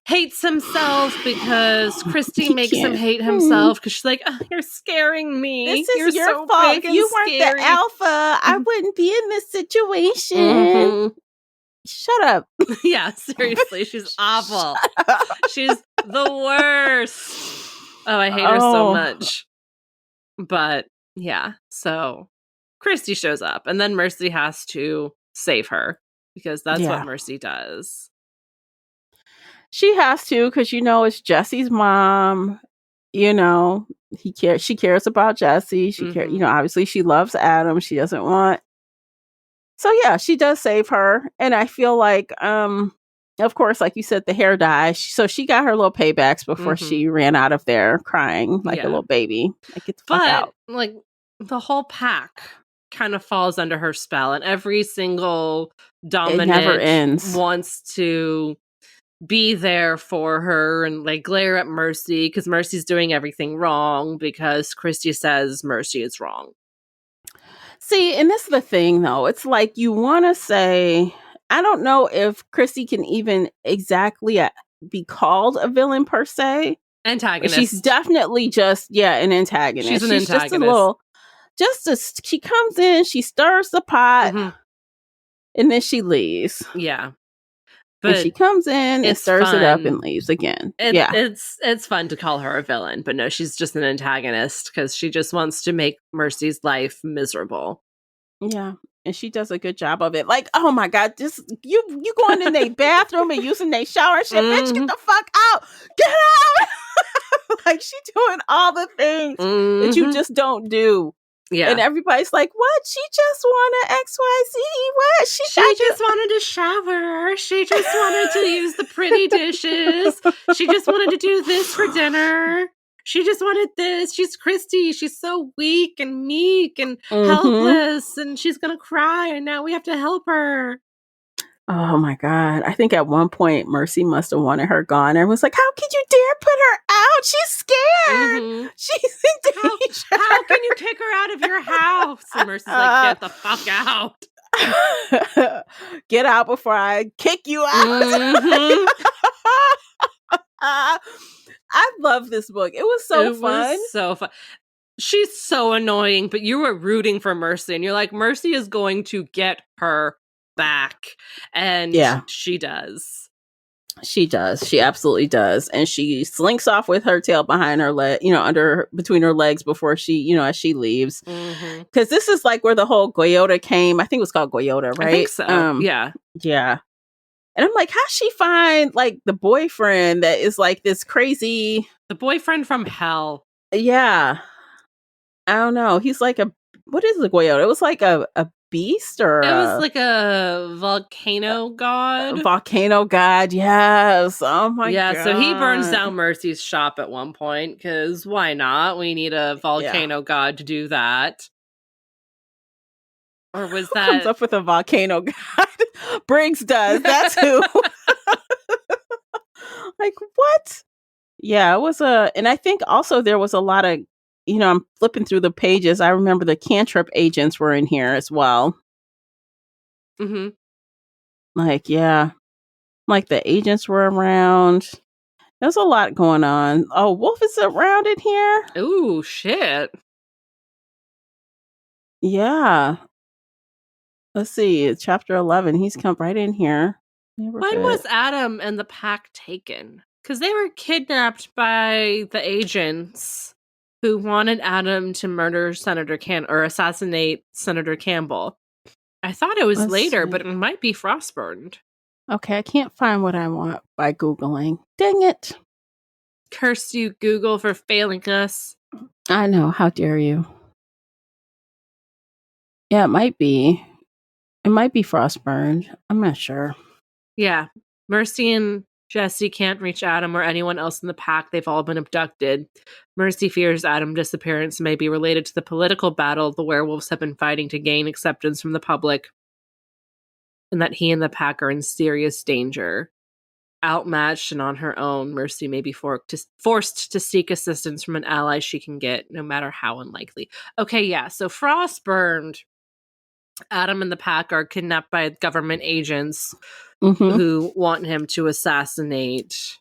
hates himself because Christy makes him hate himself because she's like, oh, you're scaring me. This is you're your so fault. Big If you and weren't the alpha, I wouldn't be in this situation. Mm-hmm. Shut up. Yeah, seriously. She's awful. She's the worst. Oh, I hate her so much. But yeah, so Christy shows up and then Mercy has to save her because that's what Mercy does. She has to because, it's Jesse's mom. She cares about Jesse. She cares, obviously she loves Adam. She doesn't want. So yeah, she does save her. And I feel like, of course, like you said, the hair dye. So she got her little paybacks before she ran out of there crying like a little baby. Like, get the fuck out. Like, the whole pack kind of falls under her spell, and every single dominant never ends. Wants to be there for her and like glare at Mercy because Mercy's doing everything wrong because Christy says Mercy is wrong. See, and this is the thing, though. It's like you want to say, I don't know if Christy can even exactly be called a villain per se. Antagonist. She's definitely just, an antagonist. She's antagonist. Just a little, she comes in, she stirs the pot, and then she leaves. Yeah. But she comes in and stirs it up and leaves again. It's fun to call her a villain, but no, she's just an antagonist because she just wants to make Mercy's life miserable. Yeah, and she does a good job of it. Like, oh my God, just you going in their bathroom and using their shower and shit. Bitch, get the fuck out! Get out! Like, she doing all the things that you just don't do. Yeah. And everybody's like, what? She just wanted XYZ. What? She just wanted to shower. She just wanted to use the pretty dishes. She just wanted to do this for dinner. She just wanted this. She's Christy. She's so weak and meek and helpless. And she's going to cry. And now we have to help her. Oh my God. I think at one point Mercy must have wanted her gone and was like, how could you dare put her out? She's scared. She's in danger. How can you kick her out of your house? And Mercy's like, get the fuck out. Get out before I kick you out. I love this book. It was so fun. Was so fun. She's so annoying, but you were rooting for Mercy and you're like, Mercy is going to get her back. And she does. She does. She absolutely does. And she slinks off with her tail behind her leg, between her legs before she, as she leaves. Because this is like where the whole Goyota came. I think it was called Goyota, right? I think so. Yeah. And I'm like, how'd she find like the boyfriend that is like this crazy? The boyfriend from hell. Yeah. I don't know. He's like what is the Goyota? It was like a beast or it was like a volcano god. Volcano god, yes. Oh my god. So he burns down Mercy's shop at one point because why not? We need a volcano god to do that. Or was that comes up with a volcano god? Briggs does. That's who. Like what? Yeah, it was and I think also there was a lot of, I'm flipping through the pages. I remember the cantrip agents were in here as well. Like, yeah. Like the agents were around. There's a lot going on. Oh, Wolf is around in here? Ooh, shit. Yeah. Let's see. Chapter 11. He's come right in here. When was Adam and the pack taken? Because they were kidnapped by the agents who wanted Adam to murder or assassinate Senator Campbell. I thought it was later, but it might be Frostburned. Okay, I can't find what I want by Googling. Dang it. Curse you, Google, for failing us. I know. How dare you? Yeah, it might be. It might be Frostburned. I'm not sure. Yeah. Mercy and Jesse can't reach Adam or anyone else in the pack. They've all been abducted. Mercy fears Adam's disappearance may be related to the political battle the werewolves have been fighting to gain acceptance from the public, and that he and the pack are in serious danger. Outmatched and on her own, Mercy may be forced to seek assistance from an ally she can get, no matter how unlikely. Okay, yeah, so Frostburned. Adam and the pack are kidnapped by government agents who want him to assassinate.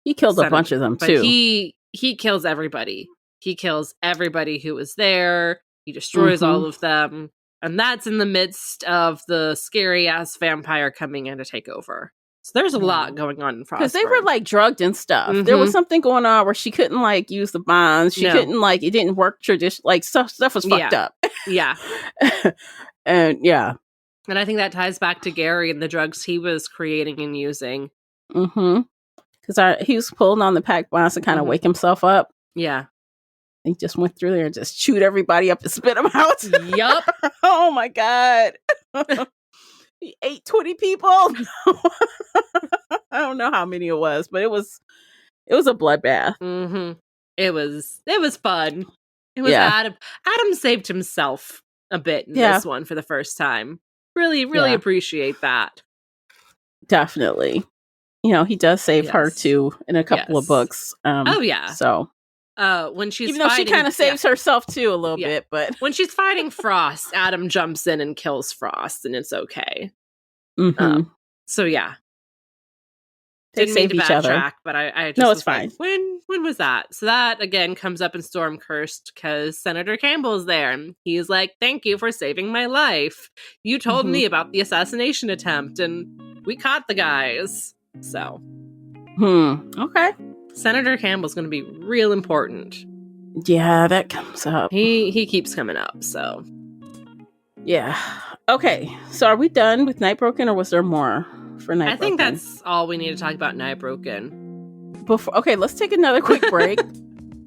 He killed a bunch of them, too. But he kills everybody. He kills everybody who was there. He destroys all of them. And that's in the midst of the scary-ass vampire coming in to take over. So there's a lot going on in Frostburn. Because they were, like, drugged and stuff. There was something going on where she couldn't, like, use the bonds. She couldn't, like, it didn't work tradition. Like, stuff was fucked up. Yeah. And, yeah. And I think that ties back to Gary and the drugs he was creating and using. Because he was pulling on the pack bonds to kind of wake himself up. Yeah. He just went through there and just chewed everybody up and spit them out. Yup. Oh, my God. He ate 20 people. I don't know how many it was, but it was a bloodbath. It was fun. It was Adam. Adam saved himself a bit in this one for the first time. Really appreciate that. Definitely. You know, he does save her too in a couple of books. So when she's even though she kind of saves herself too a little bit, but when she's fighting Frost, Adam jumps in and kills Frost, and it's okay. So yeah. They Didn't mean to save each other. backtrack, but I just no, it's was fine. Like, when was that? So that again comes up in Storm Cursed because Senator Campbell's there, and he's like, "Thank you for saving my life. You told me about the assassination attempt, and we caught the guys." So, okay. Senator Campbell's going to be real important. Yeah, that comes up. He keeps coming up. So, yeah. Okay. So, are we done with Nightbroken, or was there more? For Nightbroken. I think that's all we need to talk about Nightbroken. Okay, let's take another quick break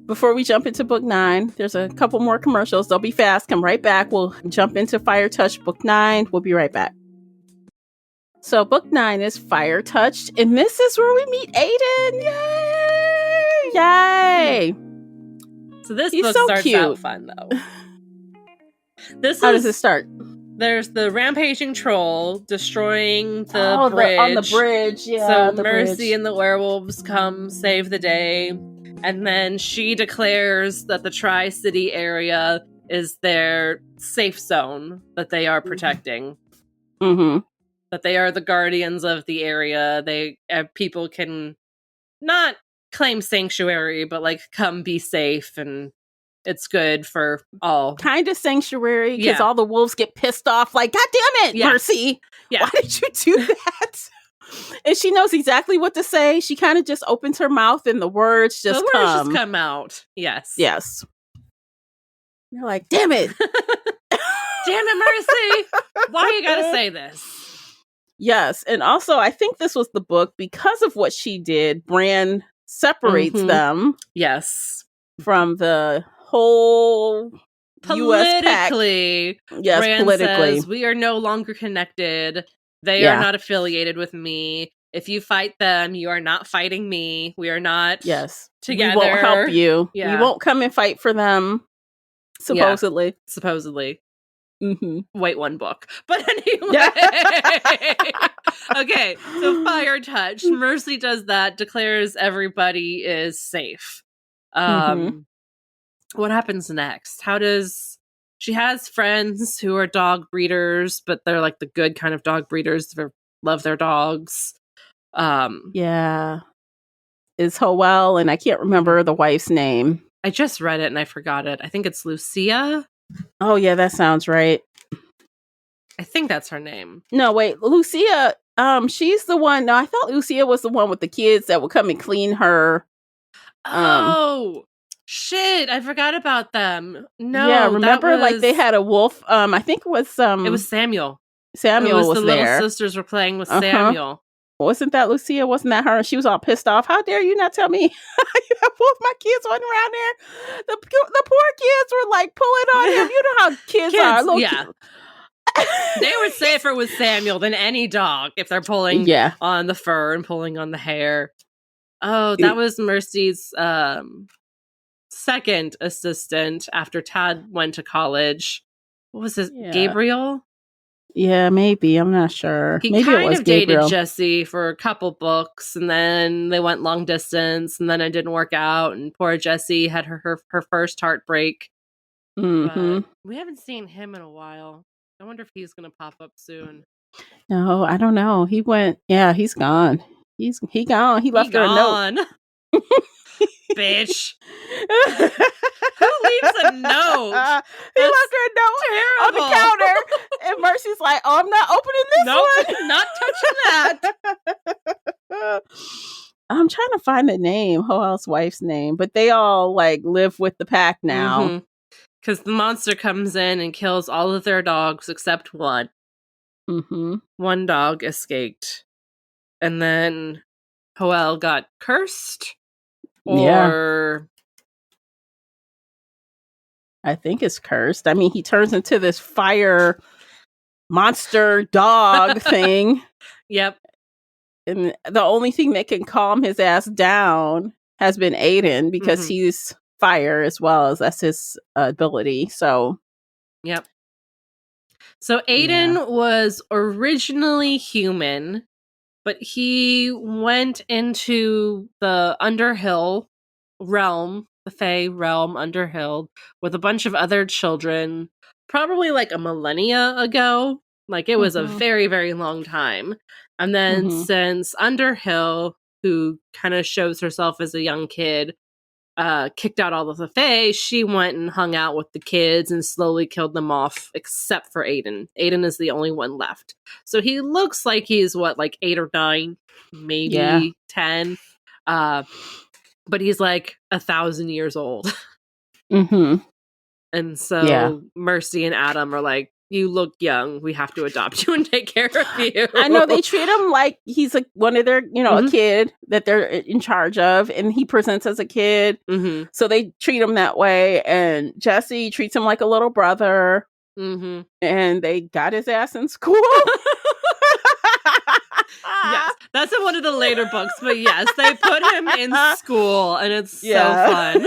before we jump into book 9. There's a couple more commercials. They'll be fast. Come right back. We'll jump into Fire Touched book 9. We'll be right back. So book 9 is Fire Touched, and this is where we meet Aiden. Yay! So this book starts out fun though. How does it start? There's the rampaging troll destroying the bridge. On the bridge, yeah. So Mercy and the werewolves come save the day. And then she declares that the Tri-City area is their safe zone that they are protecting. That they are the guardians of the area. People can not claim sanctuary, but like come be safe, and it's good for all. Kind of sanctuary, because all the wolves get pissed off, like, God damn it, Mercy! Why did you do that? And she knows exactly what to say. She kind of just opens her mouth and the words just come out. Yes. You're like, damn it! Damn it, Mercy! Why you gotta say this? Yes, and also I think this was the book, because of what she did, Bran separates them. Yes. From the whole U.S. pack. Yes, Bran politically. Says, we are no longer connected. They are not affiliated with me. If you fight them, you are not fighting me. We are not together. We won't help you. We won't come and fight for them. Supposedly. Wait, one book. But anyway. Okay, so Fire Touched. Mercy does that, declares everybody is safe. What happens next? She has friends who are dog breeders, but they're like the good kind of dog breeders that love their dogs. Yeah. Is Howell, and I can't remember the wife's name. I just read it and I forgot it. I think it's Lucia. Oh, yeah, that sounds right. I think that's her name. No, wait, Lucia, she's the one. No, I thought Lucia was the one with the kids that would come and clean her. Oh, shit, I forgot about them. No, yeah, remember, like they had a wolf. I think it was it was Samuel. Samuel was the there. Little sisters were playing with Samuel. Wasn't that Lucia? Wasn't that her? She was all pissed off. How dare you not tell me? You have both my kids running around there. The poor kids were like pulling on him. You know how kids are. Yeah. They were safer with Samuel than any dog if they're pulling on the fur and pulling on the hair. Oh, that was Mercy's second assistant after Tad went to college. What was his Gabriel? Yeah, maybe. I'm not sure. He maybe kind it was of Gabriel. dated Jessie for a couple books, and then they went long distance, and then it didn't work out, and poor Jessie had her first heartbreak. Mm-hmm. We haven't seen him in a while. I wonder if he's going to pop up soon. No, I don't know. He went. Yeah, he's gone. He gone. He left her a note. Bitch. Who leaves a note? He left her a note on the counter. And Mercy's like, oh, I'm not opening this one. Not touching that. I'm trying to find the name, Howell's wife's name, but they all like live with the pack now. Because the monster comes in and kills all of their dogs except one. Mm-hmm. One dog escaped. And then Howell got cursed. Or I think it's cursed. I mean, he turns into this fire monster dog thing. Yep. And the only thing that can calm his ass down has been Aiden, because he's fire as well, as that's his ability. So, yep. So Aiden was originally human, but he went into the Underhill realm, the Fae realm, Underhill, with a bunch of other children, probably like a millennia ago. Like it was a very, very long time. And then since Underhill, who kind of shows herself as a young kid, kicked out all of the Fae, she went and hung out with the kids and slowly killed them off, except for Aiden. Aiden is the only one left. So he looks like he's, like 8 or 9, maybe 10. But he's like 1,000 years old. And so Mercy and Adam are like, you look young. We have to adopt you and take care of you. I know they treat him like he's one of their, a kid that they're in charge of, and he presents as a kid. So they treat him that way. And Jessie treats him like a little brother. And they got his ass in school. Yes, that's in one of the later books. But yes, they put him in school, and it's so fun.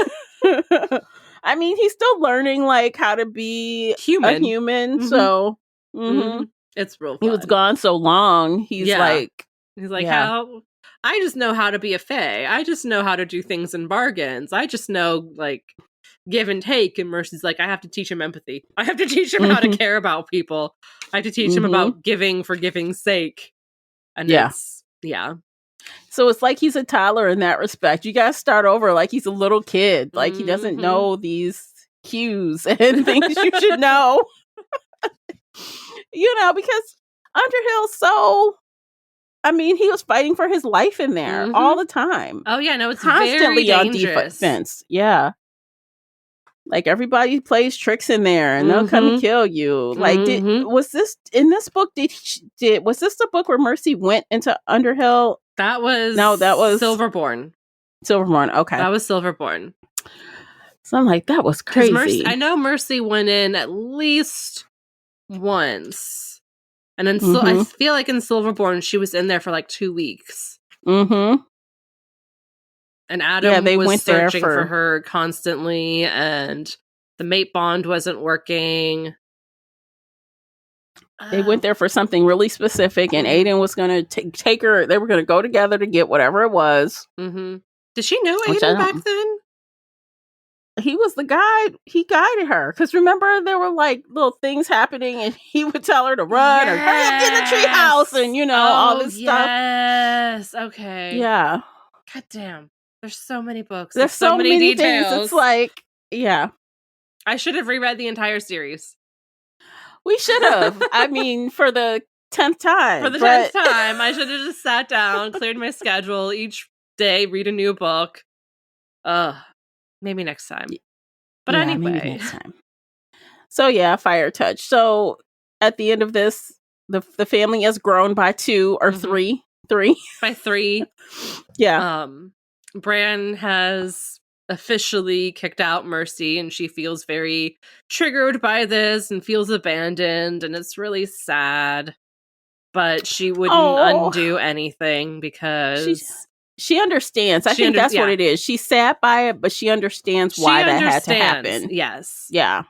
I mean, he's still learning like how to be a human. So it's real fun. He was gone so long. He's like how I just know how to be a fae. I just know how to do things in bargains. I just know like give and take. And Mercy's like, I have to teach him empathy. I have to teach him how to care about people. I have to teach him about giving for giving's sake. And so it's like he's a toddler in that respect. You guys start over like he's a little kid. Like he doesn't know these cues and things you should know. Because Underhill's he was fighting for his life in there all the time. Oh yeah, no, it's constantly very on defense. Yeah. Like everybody plays tricks in there and they'll come and kill you. Like was this in this book was this the book where Mercy went into Underhill? That was Silverborn. Silverborn, okay. That was Silverborn. So I'm like, that was crazy. I know Mercy went in at least once. And then I feel like in Silverborn she was in there for like 2 weeks. And Adam was searching for her constantly, and the mate bond wasn't working. They went there for something really specific, and Aiden was going to take her. They were going to go together to get whatever it was. Did she know Aiden back then? he was the guide. He guided her. Because remember, there were like little things happening and he would tell her to run or hurry up in the treehouse and, all this stuff. Yes. Okay. Yeah. God damn. There's so many books. There's so many details. things. It's like, yeah. I should have reread the entire series. We should have. I mean, for the 10th time. For the 10th time, I should have just sat down, cleared my schedule each day, read a new book. Maybe next time. But yeah, anyway. Maybe next time. So yeah, Fire Touch. So at the end of this, the family has grown by 2 or 3. By 3. Yeah. Bran has officially kicked out Mercy, and she feels very triggered by this and feels abandoned, and it's really sad. But she wouldn't undo anything because she understands. I think that's what it is. She's sad by it, but she understands why that had to happen. Yes. Yeah.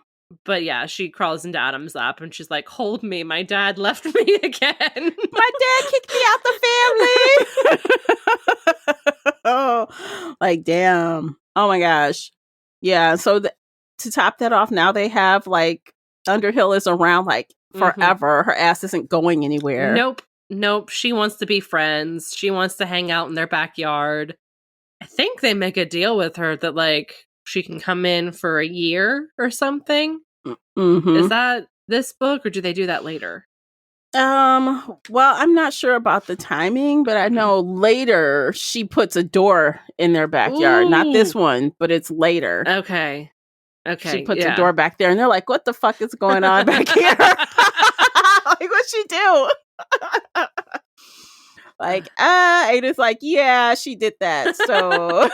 But yeah, she crawls into Adam's lap and she's like, hold me, my dad left me again. My dad kicked me out the family. Oh, like, damn. Oh my gosh. Yeah. So to top that off, now they have like Underhill is around like forever. Her ass isn't going anywhere. Nope. She wants to be friends. She wants to hang out in their backyard. I think they make a deal with her that like she can come in for a year or something. Is that this book or do they do that later? Well, I'm not sure about the timing, but I know later she puts a door in their backyard. Ooh. Not this one, but it's later. Okay. She puts a door back there and they're like, what the fuck is going on back here? Like, what'd she do? Like, Ada's like, yeah, she did that. So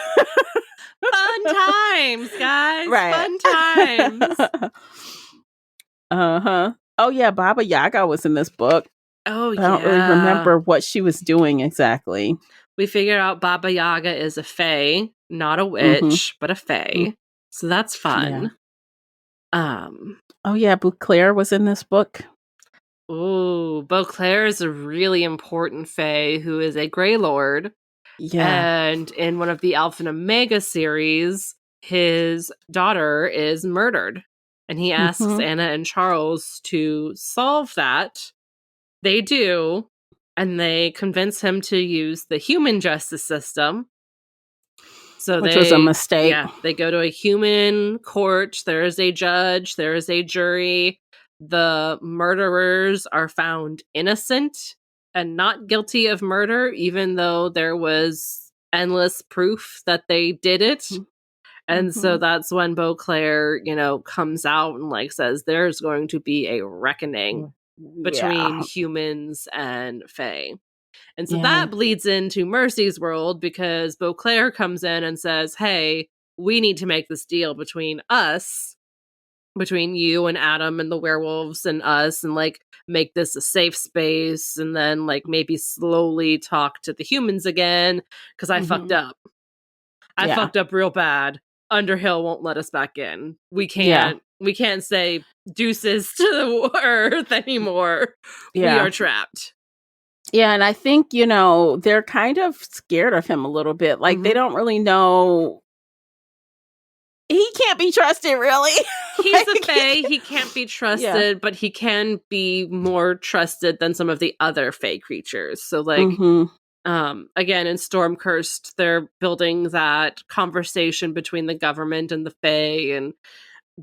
fun times, guys. Right. Fun times. Oh yeah, Baba Yaga was in this book. Oh yeah. I don't really remember what she was doing exactly. We figured out Baba Yaga is a fae, not a witch, but a fae. So that's fun. Yeah. Oh yeah, Beauclair was in this book. Ooh, Beauclair is a really important fae who is a Grey Lord. Yeah. And in one of the Alpha and Omega series, his daughter is murdered. And he asks Anna and Charles to solve that. They do. And they convince him to use the human justice system. Which was a mistake. Yeah, they go to a human court. There is a judge. There is a jury. The murderers are found innocent and not guilty of murder, even though there was endless proof that they did it. And so that's when Beauclair, comes out and like says there's going to be a reckoning between humans and fae. And so that bleeds into Mercy's world because Beauclair comes in and says, hey, we need to make this deal between us, between you and Adam and the werewolves and us, and like make this a safe space and then like maybe slowly talk to the humans again because I fucked up. I fucked up real bad. Underhill won't let us back in. We can't say deuces to the earth anymore. We are trapped. Yeah, and I think, they're kind of scared of him a little bit. Like, they don't really know. He can't be trusted, really. He's a fae. He can't be trusted, but he can be more trusted than some of the other fae creatures. So, like, again, in Stormcursed, they're building that conversation between the government and the fae, and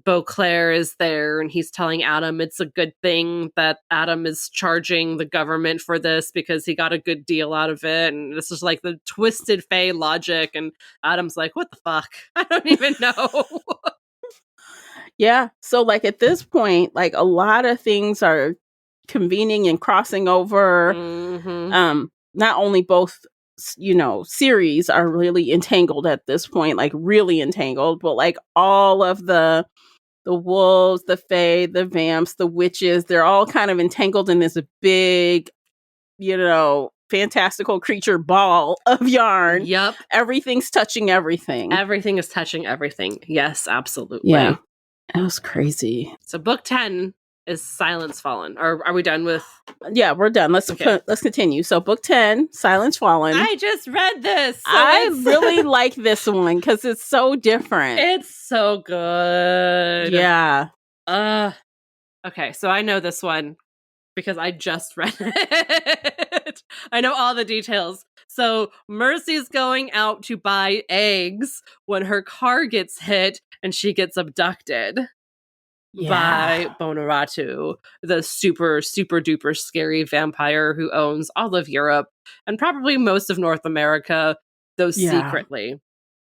Beauclair is there and he's telling Adam it's a good thing that Adam is charging the government for this because he got a good deal out of it. And this is like the twisted fae logic. And Adam's like, what the fuck? I don't even know. Yeah. So like at this point, like a lot of things are convening and crossing over. Not only both, series are really entangled at this point, like really entangled, but like all of the wolves, the fae, the vamps, the witches, they're all kind of entangled in this big, fantastical creature ball of yarn. Yep. Everything's touching everything. Everything is touching everything. Yes, absolutely. Yeah. It was crazy. So book 10 is Silence Fallen. Or are we done with? Yeah, we're done. Let's continue. So book 10, Silence Fallen. I just read this. So I really like this one because it's so different. It's so good. Yeah. Okay, so I know this one because I just read it. I know all the details. So Mercy's going out to buy eggs when her car gets hit and she gets abducted by Bonaratu, the super, super duper scary vampire who owns all of Europe and probably most of North America, though secretly.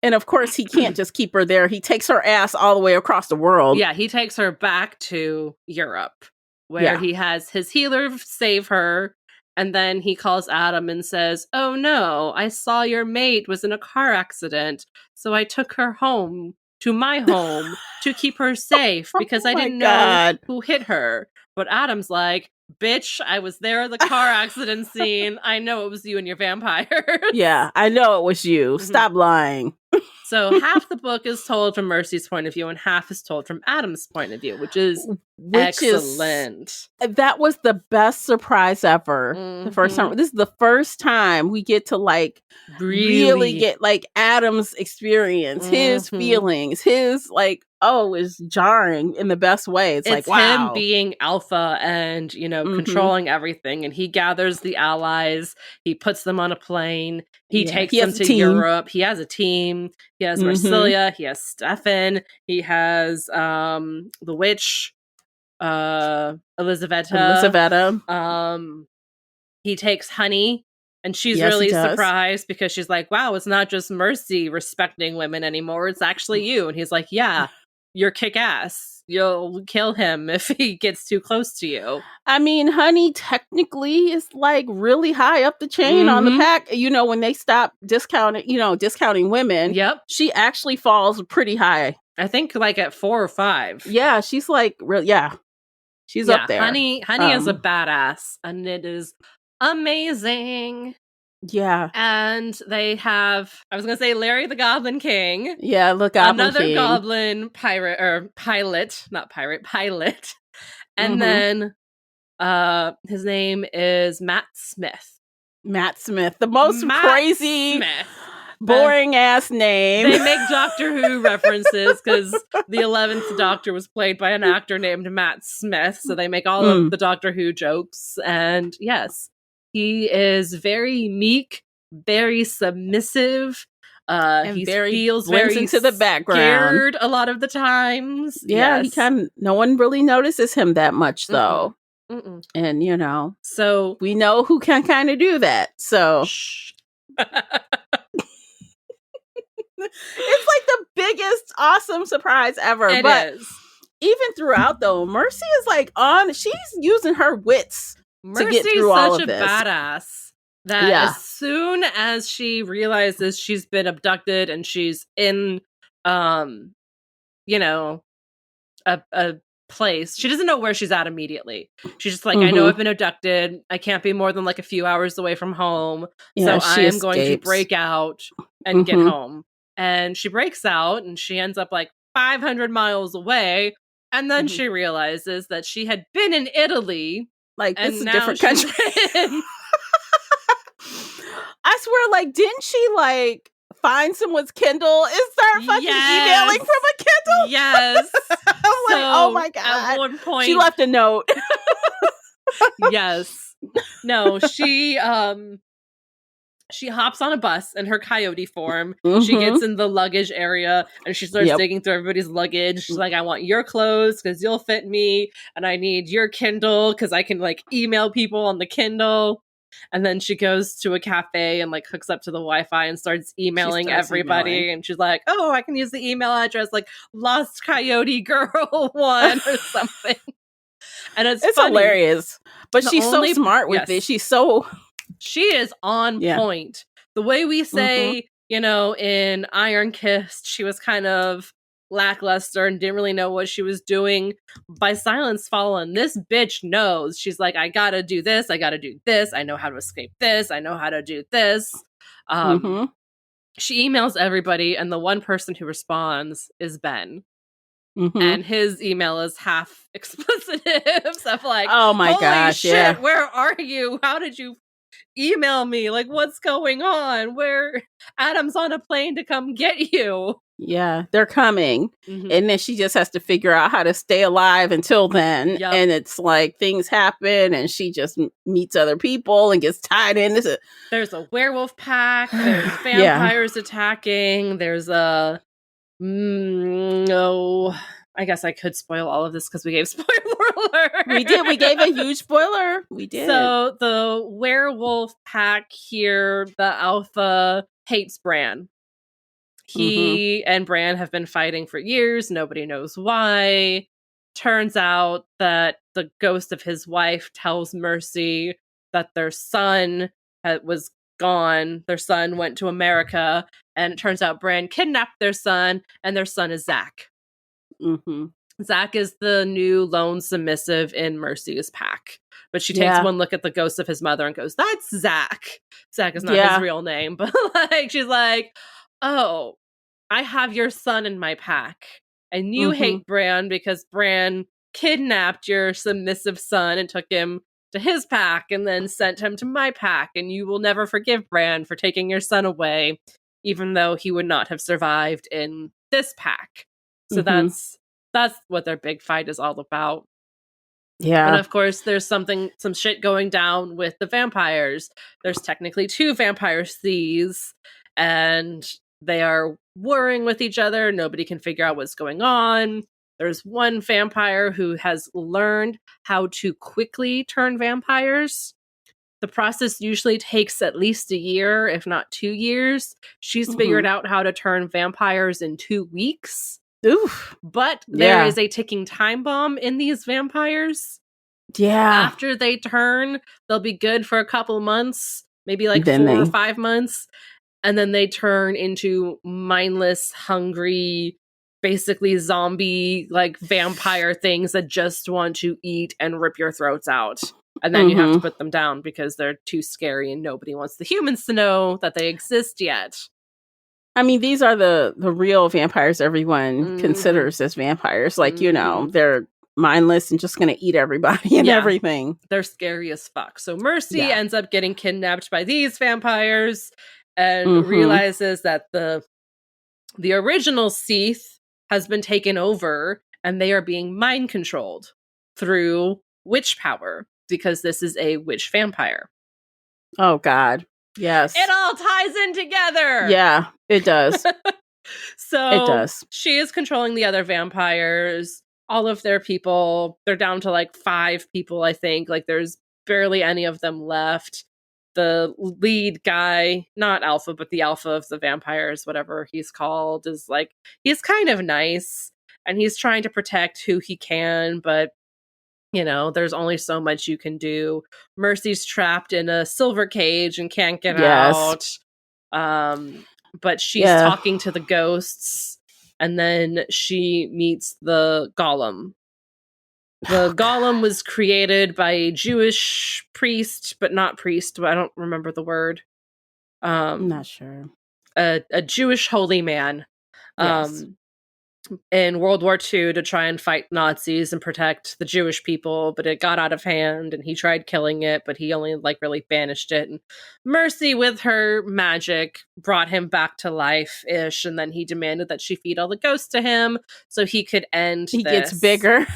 And of course, he can't just keep her there. He takes her ass all the way across the world. Yeah, he takes her back to Europe, where he has his healer save her. And then he calls Adam and says, "Oh no, I saw your mate was in a car accident. So I took her home to my home to keep her safe because I didn't know who hit her." But Adam's like, "Bitch, I was there at the car accident scene. I know it was you and your vampires." Yeah, I know it was you. Stop lying. So half the book is told from Mercy's point of view and half is told from Adam's point of view, which is excellent. That was the best surprise ever. The first time. This is the first time we get to like really get like Adam's experience, his feelings, his like, it's jarring in the best way. It's like, wow. Him being alpha and, controlling everything. And he gathers the allies. He puts them on a plane. He takes them to Europe. He has a team. He has Marsilia. He has Stefan. He has the witch, Elizaveta. He takes Honey. And she's really surprised because she's like, wow, it's not just Mercy respecting women anymore. It's actually you. And he's like, yeah, you're kick-ass. You'll kill him if he gets too close to you. I mean, Honey technically is like really high up the chain on the pack. When they stop discounting women, she actually falls pretty high. I think like at 4 or 5. Yeah, she's like, she's up there. Honey is a badass, and it is amazing. Yeah. And they have, I was going to say Larry the Goblin King. Yeah, the Goblin Another King. goblin pilot. And then his name is Matt Smith. The most crazy, boring ass name. They make Doctor Who references because the 11th Doctor was played by an actor named Matt Smith. So they make all of the Doctor Who jokes. And yes, he is very meek, very submissive. He feels very into the background, scared a lot of the times. Yeah, he no one really notices him that much though. And so we know who can kind of do that. So it's like the biggest awesome surprise ever. It is. Even throughout though, Mercy is like she's using her wits to get through all of this. Mercy's such a badass that as soon as she realizes she's been abducted and she's in a place, she doesn't know where she's at immediately. She's just like, I know I've been abducted. I can't be more than like a few hours away from home. So I am going to break out and get home. And she breaks out and she ends up like 500 miles away. And then she realizes that she had been in Italy. Like, this is a different country. I swear, like, didn't she, like, find someone's Kindle and start fucking emailing from a Kindle? Yes. I'm like, oh my God. At one point, she left a note. Yes. No, she hops on a bus in her coyote form. She gets in the luggage area and she starts digging through everybody's luggage. She's like, I want your clothes because you'll fit me. And I need your Kindle because I can like email people on the Kindle. And then she goes to a cafe and like hooks up to the Wi-Fi and starts emailing everybody. And she's like, oh, I can use the email address like Lost Coyote Girl 1 or something. And it's funny. Hilarious. But she's so smart with it. She is on point. The way we say, in Iron Kist, she was kind of lackluster and didn't really know what she was doing. By Silence Fallen, this bitch knows. She's like, I gotta do this. I gotta do this. I know how to escape this. I know how to do this. She emails everybody, and the one person who responds is Ben. And his email is half explicitives of like, oh my holy gosh, shit, yeah. where are you? How did you email me? Like, what's going on? Where Adam's on a plane to come get you. Yeah, they're coming. And then she just has to figure out how to stay alive until then. Yep. And it's like things happen and she just meets other people and gets tied in. There's a werewolf pack. There's vampires attacking. There's a... no, I guess I could spoil all of this because we gave spoiler alert. We did. We gave a huge spoiler. We did. So the werewolf pack here, the alpha hates Bran. He and Bran have been fighting for years. Nobody knows why. Turns out that the ghost of his wife tells Mercy that their son was gone. Their son went to America. And it turns out Bran kidnapped their son. And their son is Zach. Zach is the new lone submissive in Mercy's pack. But she takes one look at the ghost of his mother and goes, that's Zach. Zach is not his real name. But like, she's like, oh, I have your son in my pack. And you hate Bran because Bran kidnapped your submissive son and took him to his pack and then sent him to my pack. And you will never forgive Bran for taking your son away, even though he would not have survived in this pack. So that's what their big fight is all about. Yeah. And of course, there's some shit going down with the vampires. There's technically 2 vampire thieves, and they are warring with each other. Nobody can figure out what's going on. There's one vampire who has learned how to quickly turn vampires. The process usually takes at least a year, if not 2 years. She's figured out how to turn vampires in 2 weeks. Oof. But there is a ticking time bomb in these vampires. Yeah. After they turn, they'll be good for a couple months, maybe like 4 or 5 months. And then they turn into mindless, hungry, basically zombie, like vampire things that just want to eat and rip your throats out. And then you have to put them down because they're too scary and nobody wants the humans to know that they exist yet. I mean, these are the real vampires everyone considers as vampires. Like, you know, they're mindless and just going to eat everybody and everything. They're scary as fuck. So Mercy ends up getting kidnapped by these vampires and realizes that the original Seath has been taken over and they are being mind controlled through witch power because this is a witch vampire. Oh, God. Yes. It all ties in together. Yeah, it does. So it does. She is controlling the other vampires, all of their people. They're down to like 5 people, I think. Like there's barely any of them left. The lead guy, not alpha, but the alpha of the vampires, whatever he's called, is like, he's kind of nice and he's trying to protect who he can, but you know, there's only so much you can do. Mercy's trapped in a silver cage and can't get out. But she's talking to the ghosts, and then she meets the golem. The golem was created by a Jewish priest, but not priest. I don't remember the word. I'm not sure. A Jewish holy man. In World War II to try and fight Nazis and protect the Jewish people, but it got out of hand and he tried killing it, but he only like really banished it. And Mercy with her magic brought him back to life-ish, and then he demanded that she feed all the ghosts to him so he could end He gets bigger.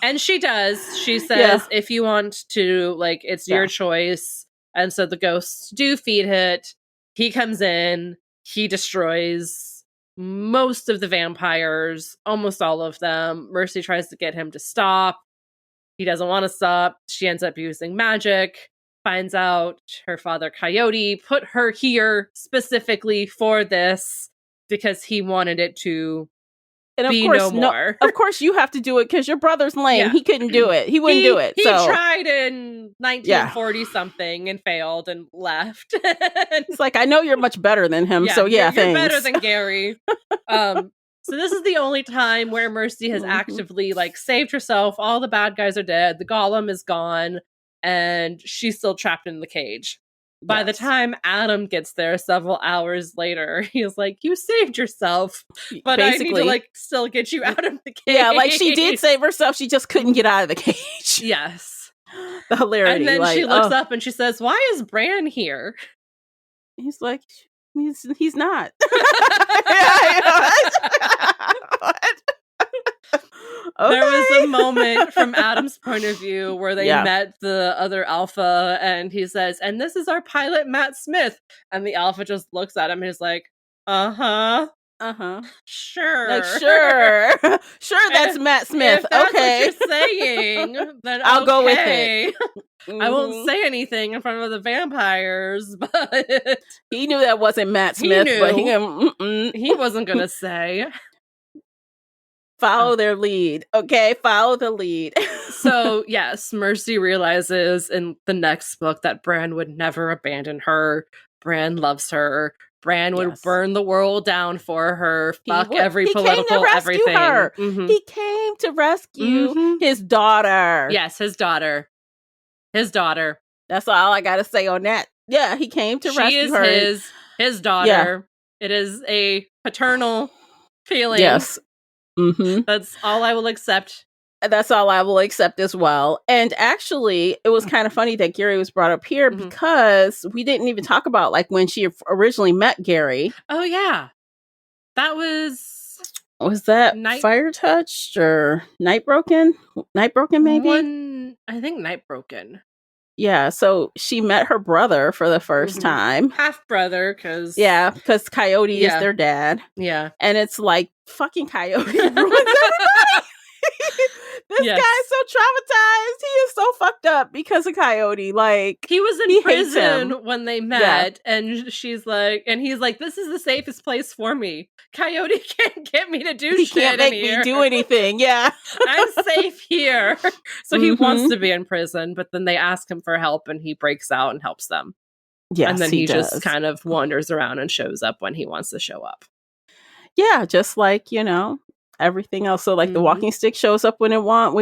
And she does. She says, if you want to, like, it's your choice. And so the ghosts do feed it. He comes in, he destroys most of the vampires, almost all of them. Mercy tries to get him to stop. He doesn't want to stop. She ends up using magic, finds out her father Coyote put her here specifically for this because he wanted it to be no more. Of course you have to do it because your brother's lame. He couldn't do it. He wouldn't do it. He tried in 1940 something and failed and left. It's like, I know you're much better than him. So you're thanks. better than Gary. So this is the only time where Mercy has actively like saved herself. All the bad guys are dead. The golem is gone. And she's still trapped in the cage. By the time Adam gets there several hours later, he's like, you saved yourself, but basically, I need to like still get you out of the cage. Yeah, like she did save herself. She just couldn't get out of the cage. Yes. The hilarity. And then like, she looks up and she says, why is Bran here? He's like, he's not. Okay. There was a moment from Adam's point of view where they met the other alpha and he says, and this is our pilot, Matt Smith. And the alpha just looks at him and is like, uh-huh. Sure. Like, sure. Sure, that's Matt Smith. If that's okay. what you're saying, then I'll go with it. I won't say anything in front of the vampires, but... He knew that wasn't Matt Smith, but he wasn't going to say... Follow their lead. Okay, follow the lead. So, yes, Mercy realizes in the next book that Bran would never abandon her. Bran loves her. Bran would burn the world down for her. Fuck every political everything. Her. He came to rescue his daughter. Yes, his daughter. His daughter. That's all I got to say on that. Yeah, he came to rescue her. She is his daughter. Yeah. It is a paternal feeling. Yes. That's all I will accept. That's all I will accept as well. And actually, it was kind of funny that Gary was brought up here because we didn't even talk about like when she originally met Gary. Oh yeah, that was that Fire Touched or Night Broken? Night Broken, maybe. I think Night Broken. Yeah, so she met her brother for the first time. Half brother, because Coyote is their dad. Yeah, and it's like fucking Coyote ruins everybody. This guy's so traumatized. He is so fucked up because of Coyote. Like he was in prison when they met, and she's like, and he's like, "This is the safest place for me. Coyote can't get me to do shit. He can't make me do anything. Yeah, I'm safe here." So he wants to be in prison, but then they ask him for help, and he breaks out and helps them. Yeah, and then he just kind of wanders around and shows up when he wants to show up. Yeah, just like everything else. So like the walking stick shows up when it wants.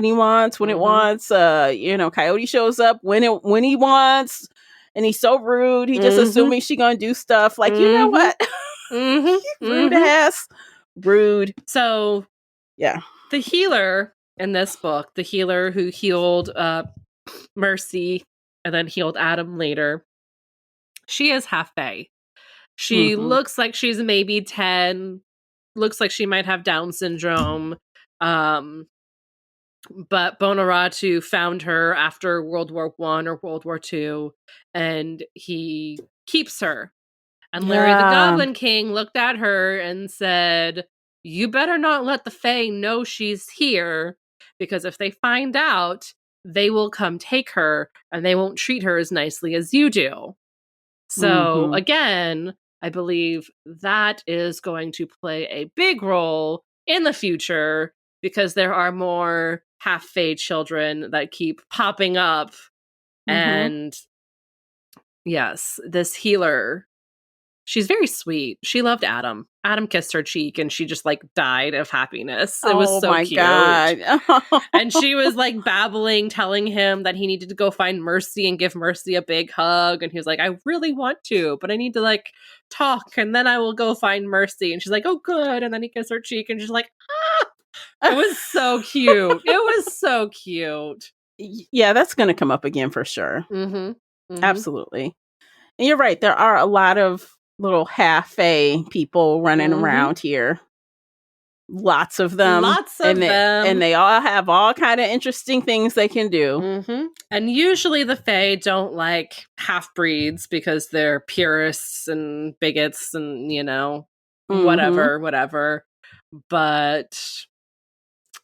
Coyote shows up when he wants, and he's so rude. He just assuming she gonna do stuff. Like, you know what? Rude ass. Rude. So yeah. The healer in this book, the healer who healed Mercy and then healed Adam later, she is half fae. She looks like she's maybe 10. Looks like she might have Down syndrome. But Bonaratu found her after World War I or World War II, and he keeps her. And Larry the Goblin King looked at her and said, you better not let the Fae know she's here, because if they find out, they will come take her, and they won't treat her as nicely as you do. So, again, I believe that is going to play a big role in the future because there are more half-fae children that keep popping up. And yes, this healer, she's very sweet. She loved Adam. Adam kissed her cheek and she just like died of happiness. It was so cute. God. And she was like babbling, telling him that he needed to go find Mercy and give Mercy a big hug. And he was like, I really want to, but I need to like talk and then I will go find Mercy. And she's like, oh, good. And then he kissed her cheek and she's like, ah. It was so cute. It was so cute. Yeah, that's going to come up again for sure. Absolutely. And you're right. There are a lot of little half-fae people running around here. Lots of them. And they all have all kind of interesting things they can do. And usually the fae don't like half-breeds because they're purists and bigots and, whatever. But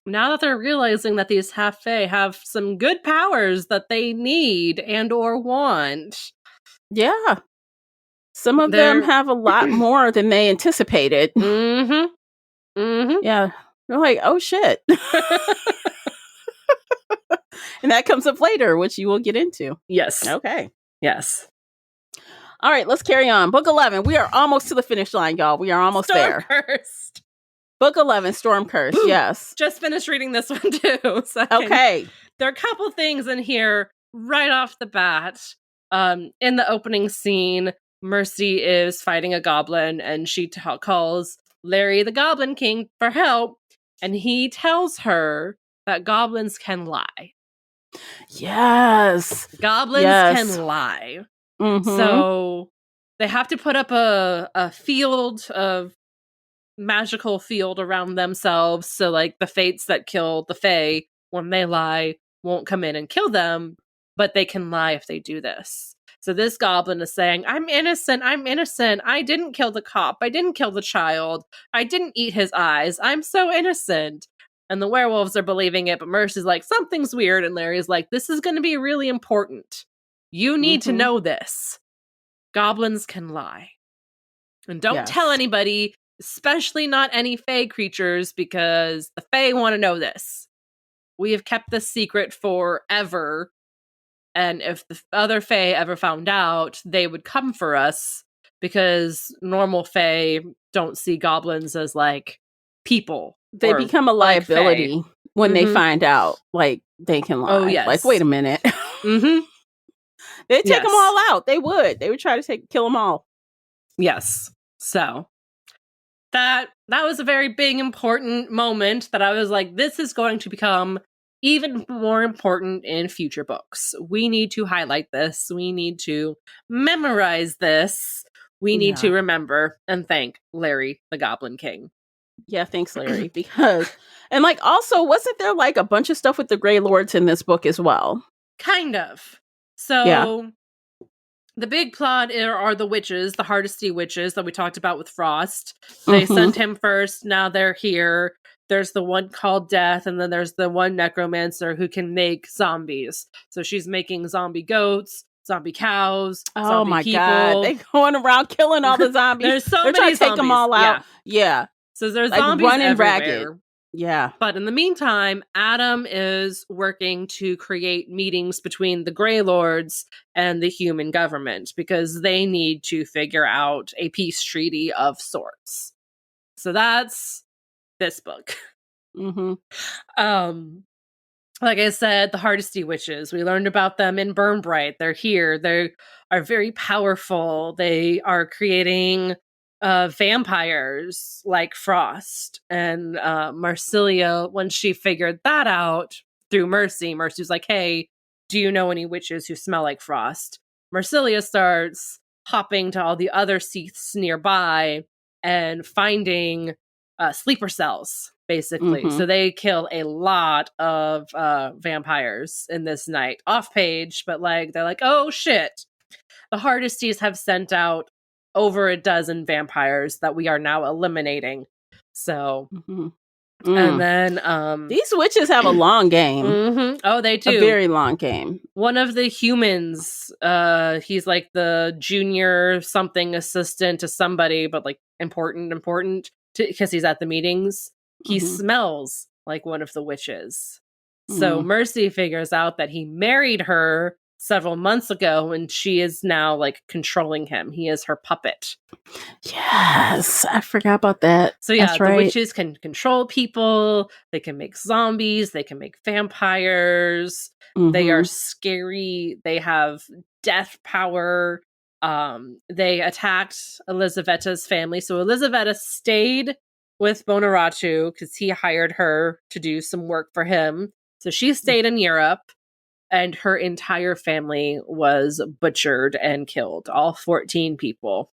now that they're realizing that these half-fae have some good powers that they need and or want. Yeah. Some of them have a lot more than they anticipated. Yeah. They're like, oh, shit. And that comes up later, which you will get into. Yes. Okay. Yes. All right, let's carry on. Book 11. We are almost to the finish line, y'all. We are almost there. Cursed. Book 11, Storm Curse. Yes. Just finished reading this one, too. So okay. There are a couple things in here right off the bat In the opening scene, Mercy is fighting a goblin, and she calls Larry the Goblin King for help, and he tells her that goblins can lie. Yes. Goblins can lie. So they have to put up a field of magical field around themselves, so like the fates that kill the Fae when they lie won't come in and kill them, but they can lie if they do this. So this goblin is saying, I'm innocent, I didn't kill the cop, I didn't kill the child, I didn't eat his eyes, I'm so innocent. And the werewolves are believing it, but Mercy's like, something's weird, and Larry's like, this is going to be really important. You need to know this. Goblins can lie. And don't tell anybody, especially not any Fae creatures, because the Fae want to know this. We have kept this secret forever, and if the other Fae ever found out, they would come for us, because normal Fae don't see goblins as, like, people. They become a liability like when they find out, like, they can lie. Oh, yes. Like, wait a minute. They'd take them all out. They would try to kill them all. Yes. So that was a very big, important moment that I was like, this is going to become even more important in future books. We need to highlight this. We need to memorize this. We need to remember and thank Larry the Goblin King. Yeah, thanks, Larry. Because, and like, also, wasn't there like a bunch of stuff with the Grey Lords in this book as well? Kind of. So the big plot are the witches, the Hardesty witches that we talked about with Frost. They sent him first. Now they're here. There's the one called Death, and then there's the one necromancer who can make zombies. So she's making zombie goats, zombie cows, zombie people. God. They're going around killing all the zombies. There's so They're many trying to zombies. take them all out. Yeah. So there's like zombies running everywhere. Ragged. Yeah. But in the meantime, Adam is working to create meetings between the Grey Lords and the human government, because they need to figure out a peace treaty of sorts. So that's this book. Like I said, the Hardesty witches, we learned about them in Burn Bright. They're here. They are very powerful. They are creating vampires like Frost. And Marsilia, when she figured that out through Mercy, Mercy's like, hey, do you know any witches who smell like Frost? Marsilia starts hopping to all the other seats nearby and finding sleeper cells, basically. So they kill a lot of vampires in this night. Off page, but like they're like, oh shit. The Hardesties have sent out over a dozen vampires that we are now eliminating. So and then these witches have a long game. Oh, they do. A very long game. One of the humans, he's like the junior something assistant to somebody, but like important because he's at the meetings. He smells like one of the witches. So Mercy figures out that he married her several months ago, and she is now like controlling him. He is her puppet. Yes, I forgot about that. So yeah, the witches can control people. They can make zombies. They can make vampires. They are scary. They have death power. They attacked Elizavetta's family. So Elizaveta stayed with Bonaratu because he hired her to do some work for him. So she stayed in Europe, and her entire family was butchered and killed. All 14 people.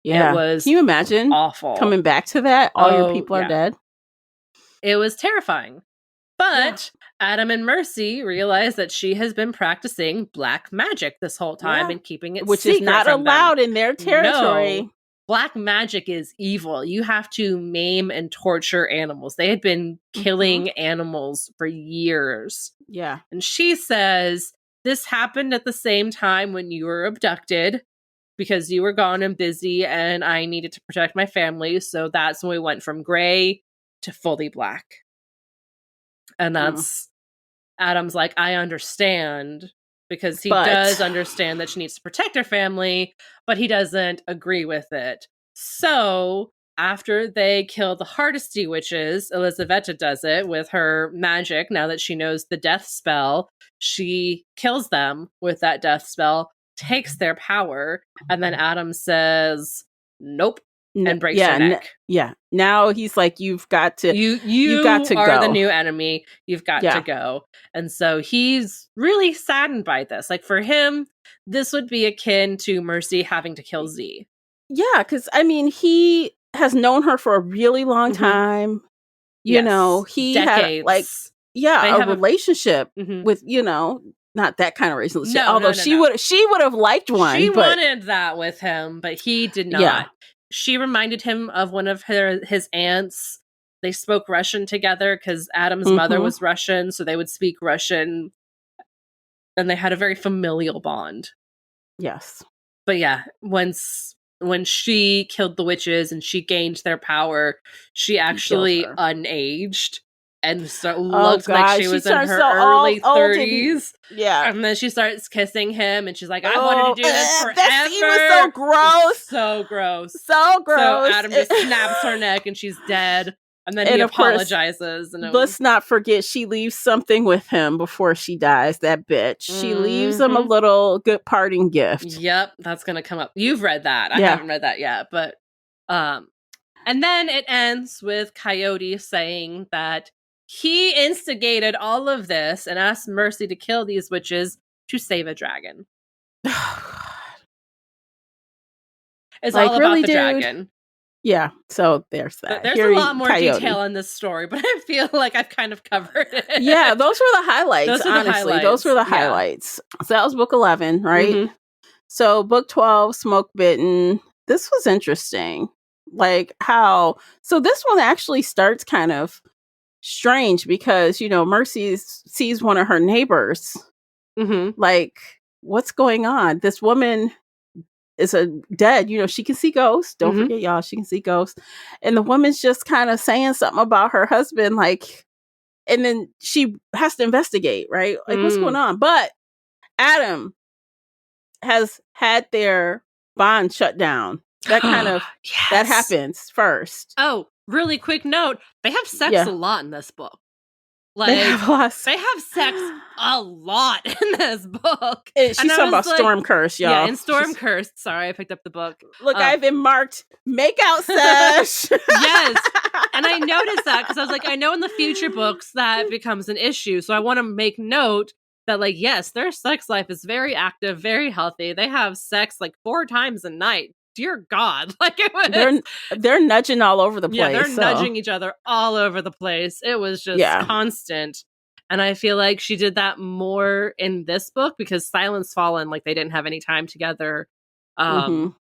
Yeah. It was Can you imagine awful. Coming back to that? All your people are dead. It was terrifying. But Adam and Mercy realized that she has been practicing black magic this whole time and keeping it which secret is not allowed in their territory. No. Black magic is evil. You have to maim and torture animals. They had been killing animals for years. Yeah. And she says, this happened at the same time when you were abducted because you were gone and busy and I needed to protect my family. So that's when we went from gray to fully black. And that's Adam's like, I understand, because he does understand that she needs to protect her family, but he doesn't agree with it. So after they kill the Hardesty witches, Elizaveta does it with her magic. Now that she knows the death spell, she kills them with that death spell. takes their power, and then Adam says, nope, and breaks their neck. Now he's like, you've got to are go. The new enemy. You've got to go. And so he's really saddened by this. Like, for him, this would be akin to Mercy having to kill Z. Yeah, because I mean, he has known her for a really long time. You know, he decades. had like a relationship with, you know, not that kind of relationship. Although she would have liked one. She wanted that with him, but he did not. Yeah. She reminded him of one of his aunts. They spoke Russian together because Adam's mother was Russian, so they would speak Russian, and they had a very familial bond. Yes. But yeah, when she killed the witches and she gained their power, she actually unaged and looked like she was in her early 30s. Yeah. And then she starts kissing him and she's like, I wanted to do this forever. That scene was so gross. So gross. So gross. So Adam just snaps her neck and she's dead. And then he apologizes. And let's not forget, she leaves something with him before she dies, that bitch. She leaves him a little good parting gift. Yep, that's going to come up. You've read that. I haven't read that yet. But, and then it ends with Coyote saying that he instigated all of this and asked Mercy to kill these witches to save a dragon. It's like, all about really, the dragon. Yeah, so there's that. There's a lot more detail in this story, but I feel like I've kind of covered it. Yeah, those were the highlights, honestly. Those were the highlights. So that was book 11, right? Mm-hmm. So book 12, Smoke Bitten. This was interesting. Like so this one actually starts kind of strange because, you know, Mercy sees one of her neighbors. Mm-hmm. Like, what's going on? This woman is dead, you know, she can see ghosts. Don't forget, y'all, she can see ghosts. And the woman's just kind of saying something about her husband, like, and then she has to investigate, right? Like, what's going on? But Adam has had their bond shut down. That kind of, that happens first. Oh, really quick note. They have sex a lot in this book. Like, they have sex a lot in this book. She's talking about like, Storm Curse, y'all. Yeah, in Storm Curse. Sorry, I picked up the book. Look, I've been marked make out sesh. Yes. And I noticed that because I was like, I know in the future books that becomes an issue. So I want to make note that, like, yes, their sex life is very active, very healthy. They have sex like 4 times a night. Dear God, like it was, they're nudging all over the place. Yeah, they're nudging each other all over the place. It was just constant. And I feel like she did that more in this book because Silence Fallen, like they didn't have any time together. But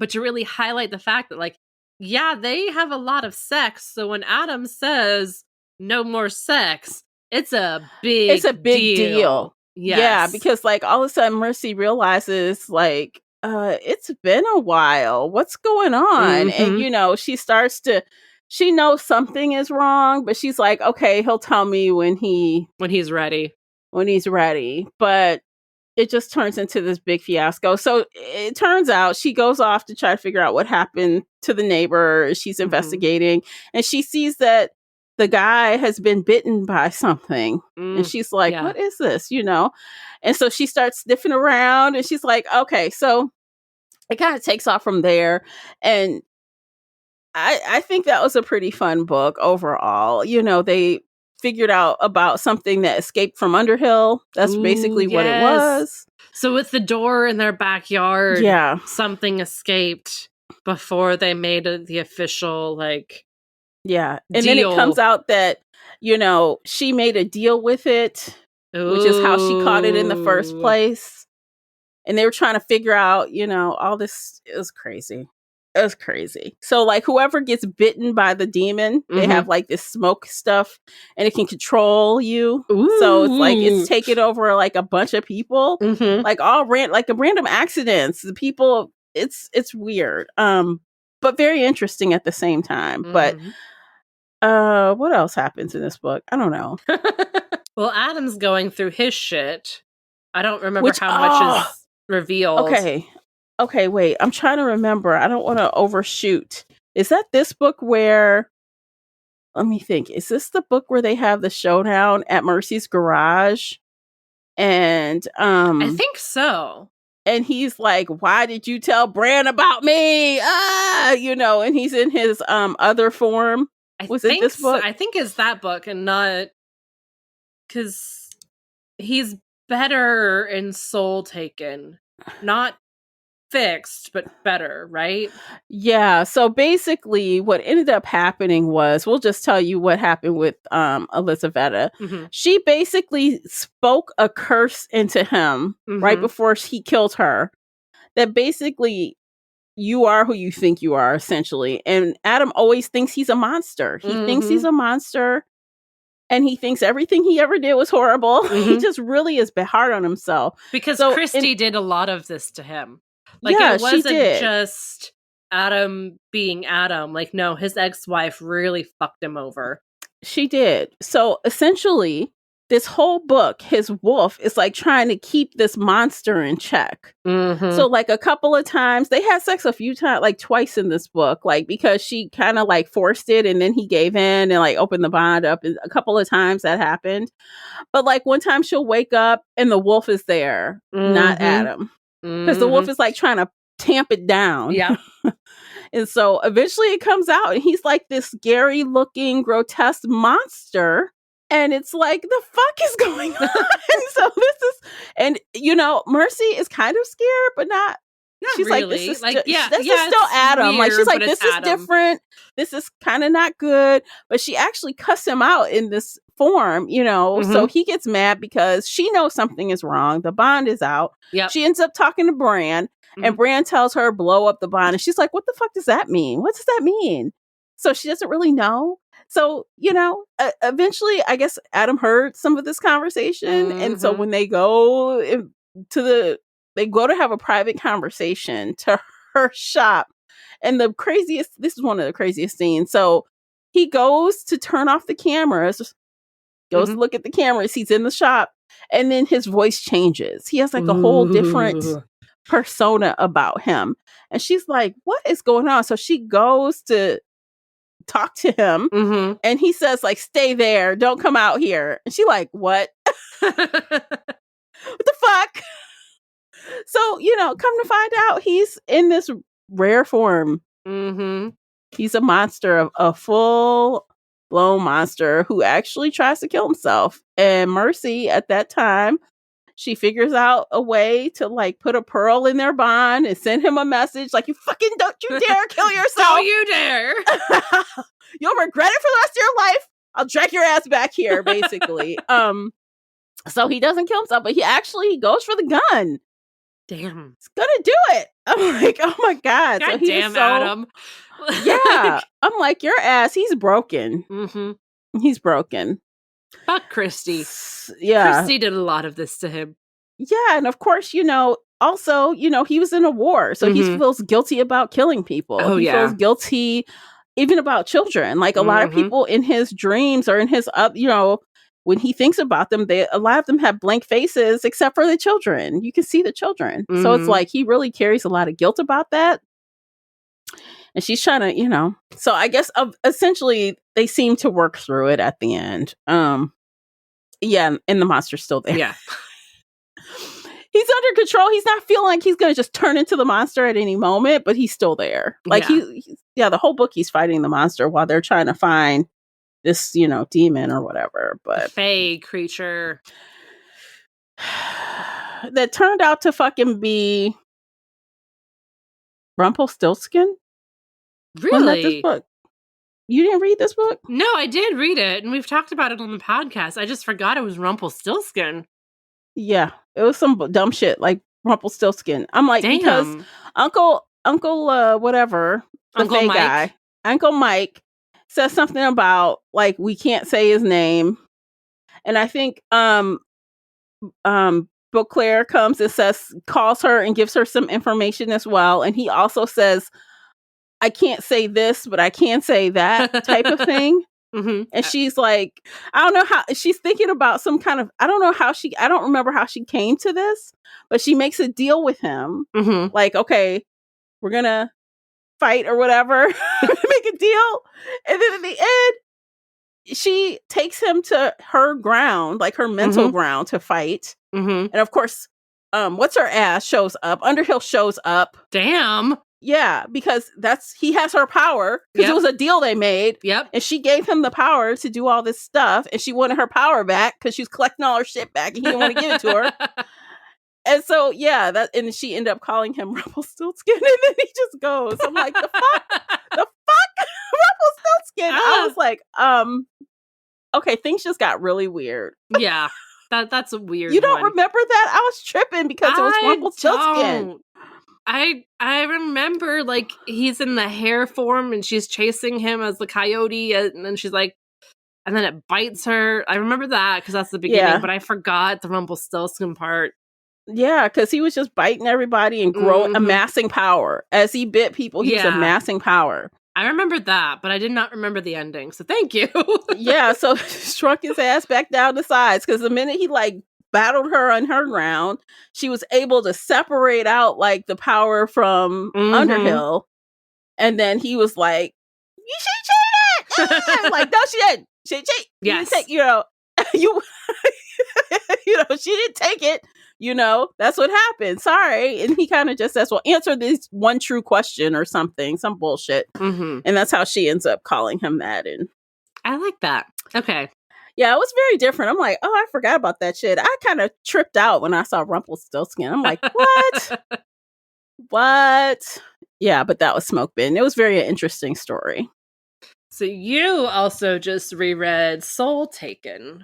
to really highlight the fact that, like, yeah, they have a lot of sex. So when Adam says no more sex, it's a big deal. Yes. Yeah, because like all of a sudden Mercy realizes like, it's been a while. What's going on? And, you know, she knows something is wrong, but she's like, okay, he'll tell me when he's ready. But it just turns into this big fiasco. So it turns out she goes off to try to figure out what happened to the neighbor. She's investigating and she sees that the guy has been bitten by something. And she's like, what is this? You know? And so she starts sniffing around and she's like, okay, so it kind of takes off from there. And I think that was a pretty fun book overall. You know, they figured out about something that escaped from Underhill. That's basically what it was. So with the door in their backyard, something escaped before they made the official, like, and then it comes out that, you know, she made a deal with it, which is how she caught it in the first place. And they were trying to figure out, you know, all this. It was crazy. So like whoever gets bitten by the demon, they have like this smoke stuff and it can control you. So it's like it's taking over like a bunch of people, like all random accidents. The people, it's weird, but very interesting at the same time. But what else happens in this book? I don't know. Well, Adam's going through his shit. I don't remember how much is revealed. Okay, wait. I'm trying to remember. I don't want to overshoot. Is that this book where... Let me think. Is this the book where they have the showdown at Mercy's garage? And I think so. And he's like, why did you tell Bran about me? And he's in his other form. Was it this book? I think it's that book and not, because he's better in Soul Taken. Not fixed, but better, right? Yeah. So basically what ended up happening was, we'll just tell you what happened with Elizaveta. Mm-hmm. She basically spoke a curse into him right before he killed her. That basically, you are who you think you are, essentially. And Adam always thinks he's a monster. He thinks he's a monster. And he thinks everything he ever did was horrible. He just really is hard on himself. Because Christy did a lot of this to him. Like, yeah, it wasn't she did. just Adam being Adam. Like, no, his ex-wife really fucked him over. She did. So essentially, this whole book, his wolf is like trying to keep this monster in check. So like a couple of times, they had sex a few times, like twice in this book, like because she kind of like forced it and then he gave in and like opened the bond up. And a couple of times that happened. But like one time she'll wake up and the wolf is there, not Adam. Because the wolf is like trying to tamp it down. Yeah. And so eventually it comes out and he's like this scary looking, grotesque monster. And it's like, the fuck is going on? And Mercy is kind of scared, but not she's really. Like, this is like, this is still Adam. Weird, like, she's like, this is Adam. different. This is kind of not good. But she actually cussed him out in this form, So he gets mad because she knows something is wrong. The bond is out. Yep. She ends up talking to Bran, and Bran tells her, blow up the bond. And she's like, what the fuck does that mean? What does that mean? So she doesn't really know. So, eventually, I guess Adam heard some of this conversation. And so when they go to have a private conversation to her shop. And this is one of the craziest scenes. So he goes to turn off the cameras, goes to look at the cameras. He's in the shop. And then his voice changes. He has like a whole different persona about him. And she's like, what is going on? So she goes to talk to him and he says like, stay there, don't come out here. And she like, what? What the fuck? So come to find out, he's in this rare form. He's a monster, a full blown monster who actually tries to kill himself. And Mercy at that time, she figures out a way to like put a pearl in their bond and send him a message like, you fucking don't you dare kill yourself. Don't you dare. You'll regret it for the rest of your life. I'll drag your ass back here, basically. So he doesn't kill himself, but he goes for the gun. Damn. He's gonna do it. I'm like, oh my God. God so damn, Adam. Yeah. I'm like, your ass, he's broken. He's broken. Fuck Christy. Yeah. Christy did a lot of this to him. Yeah. And of course, also, he was in a war. So he feels guilty about killing people. Oh, he feels guilty even about children. Like a lot of people in his dreams or in his, when he thinks about them, a lot of them have blank faces except for the children. You can see the children. So it's like he really carries a lot of guilt about that. And she's trying to, so I guess essentially they seem to work through it at the end. Yeah, and the monster's still there. Yeah. He's under control. He's not feeling like he's going to just turn into the monster at any moment, but he's still there. Like the whole book he's fighting the monster while they're trying to find this, demon or whatever. But a fae creature that turned out to fucking be Rumpelstiltskin. Really? This book? You didn't read this book? No, I did read it, and we've talked about it on the podcast. I just forgot it was Rumpelstiltskin. Yeah, it was some dumb shit like Rumpelstiltskin. I'm like, damn. Because Uncle whatever, the Uncle Fae Mike. guy, Uncle Mike says something about like we can't say his name, and I think Beauclair comes and calls her and gives her some information as well, and he also says, I can't say this, but I can say that type of thing. And she's like, I don't know how she's thinking about some kind of, I don't remember how she came to this, but she makes a deal with him. Like, okay, we're going to fight or whatever, make a deal. And then at the end, she takes him to her ground, like her mental ground to fight. And of course, what's her ass shows up. Underhill shows up. Damn. Yeah, because he has her power because it was a deal they made. Yep. And she gave him the power to do all this stuff, and she wanted her power back because she was collecting all her shit back, and he didn't want to give it to her. And so, yeah, and she ended up calling him Rumpelstiltskin, and then he just goes. I'm like, the fuck, Rumpelstiltskin. I was like, okay, things just got really weird. Yeah, that's a weird. You don't remember that? I was tripping because it was Rumpelstiltskin. Don't. I remember, like, he's in the hare form and she's chasing him as the coyote, and then she's like, and then it bites her. I remember that because that's the beginning, but I forgot the Rumpelstiltskin part. Yeah, because he was just biting everybody and amassing power. As he bit people, he was amassing power. I remember that, but I did not remember the ending, so thank you. Yeah, so shrunk his ass back down to size, because the minute he, like, battled her on her ground, she was able to separate out, like, the power from Underhill. And then he was like, she cheated! Like, no, she didn't. She cheated. Yes. She didn't take it. That's what happened. Sorry. And he kind of just says, well, answer this one true question or something, some bullshit. And that's how she ends up calling him that. And I like that. Okay. Yeah, it was very different. I'm like, oh, I forgot about that shit. I kind of tripped out when I saw Rumpelstiltskin. I'm like, what? What? Yeah, but that was Smoke Bin. It was very interesting story. So you also just reread Soul Taken.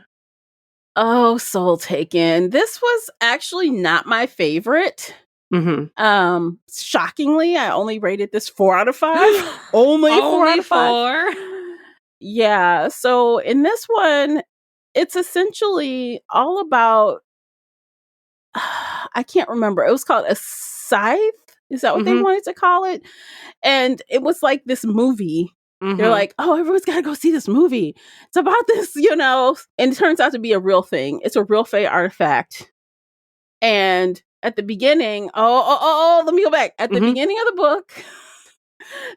Oh, Soul Taken. This was actually not my favorite. Shockingly, I only rated this 4 out of 5. Only 4 out of 5. Yeah. So in this one, it's essentially all about, I can't remember. It was called a scythe. Is that what they wanted to call it? And it was like this movie. They're like, oh, everyone's got to go see this movie. It's about this, and it turns out to be a real thing. It's a real Fae artifact. And at the beginning, let me go back. At the beginning of the book,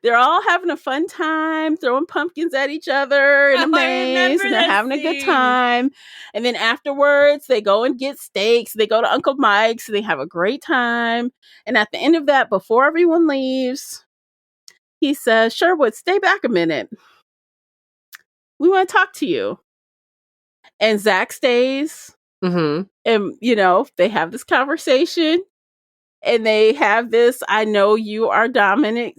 they're all having a fun time, throwing pumpkins at each other in a maze, and they're having a good time. And then afterwards, they go and get steaks. They go to Uncle Mike's, and they have a great time. And at the end of that, before everyone leaves, he says, Sherwood, stay back a minute. We want to talk to you. And Zach stays. And, they have this conversation. And they have this, I know you are dominant,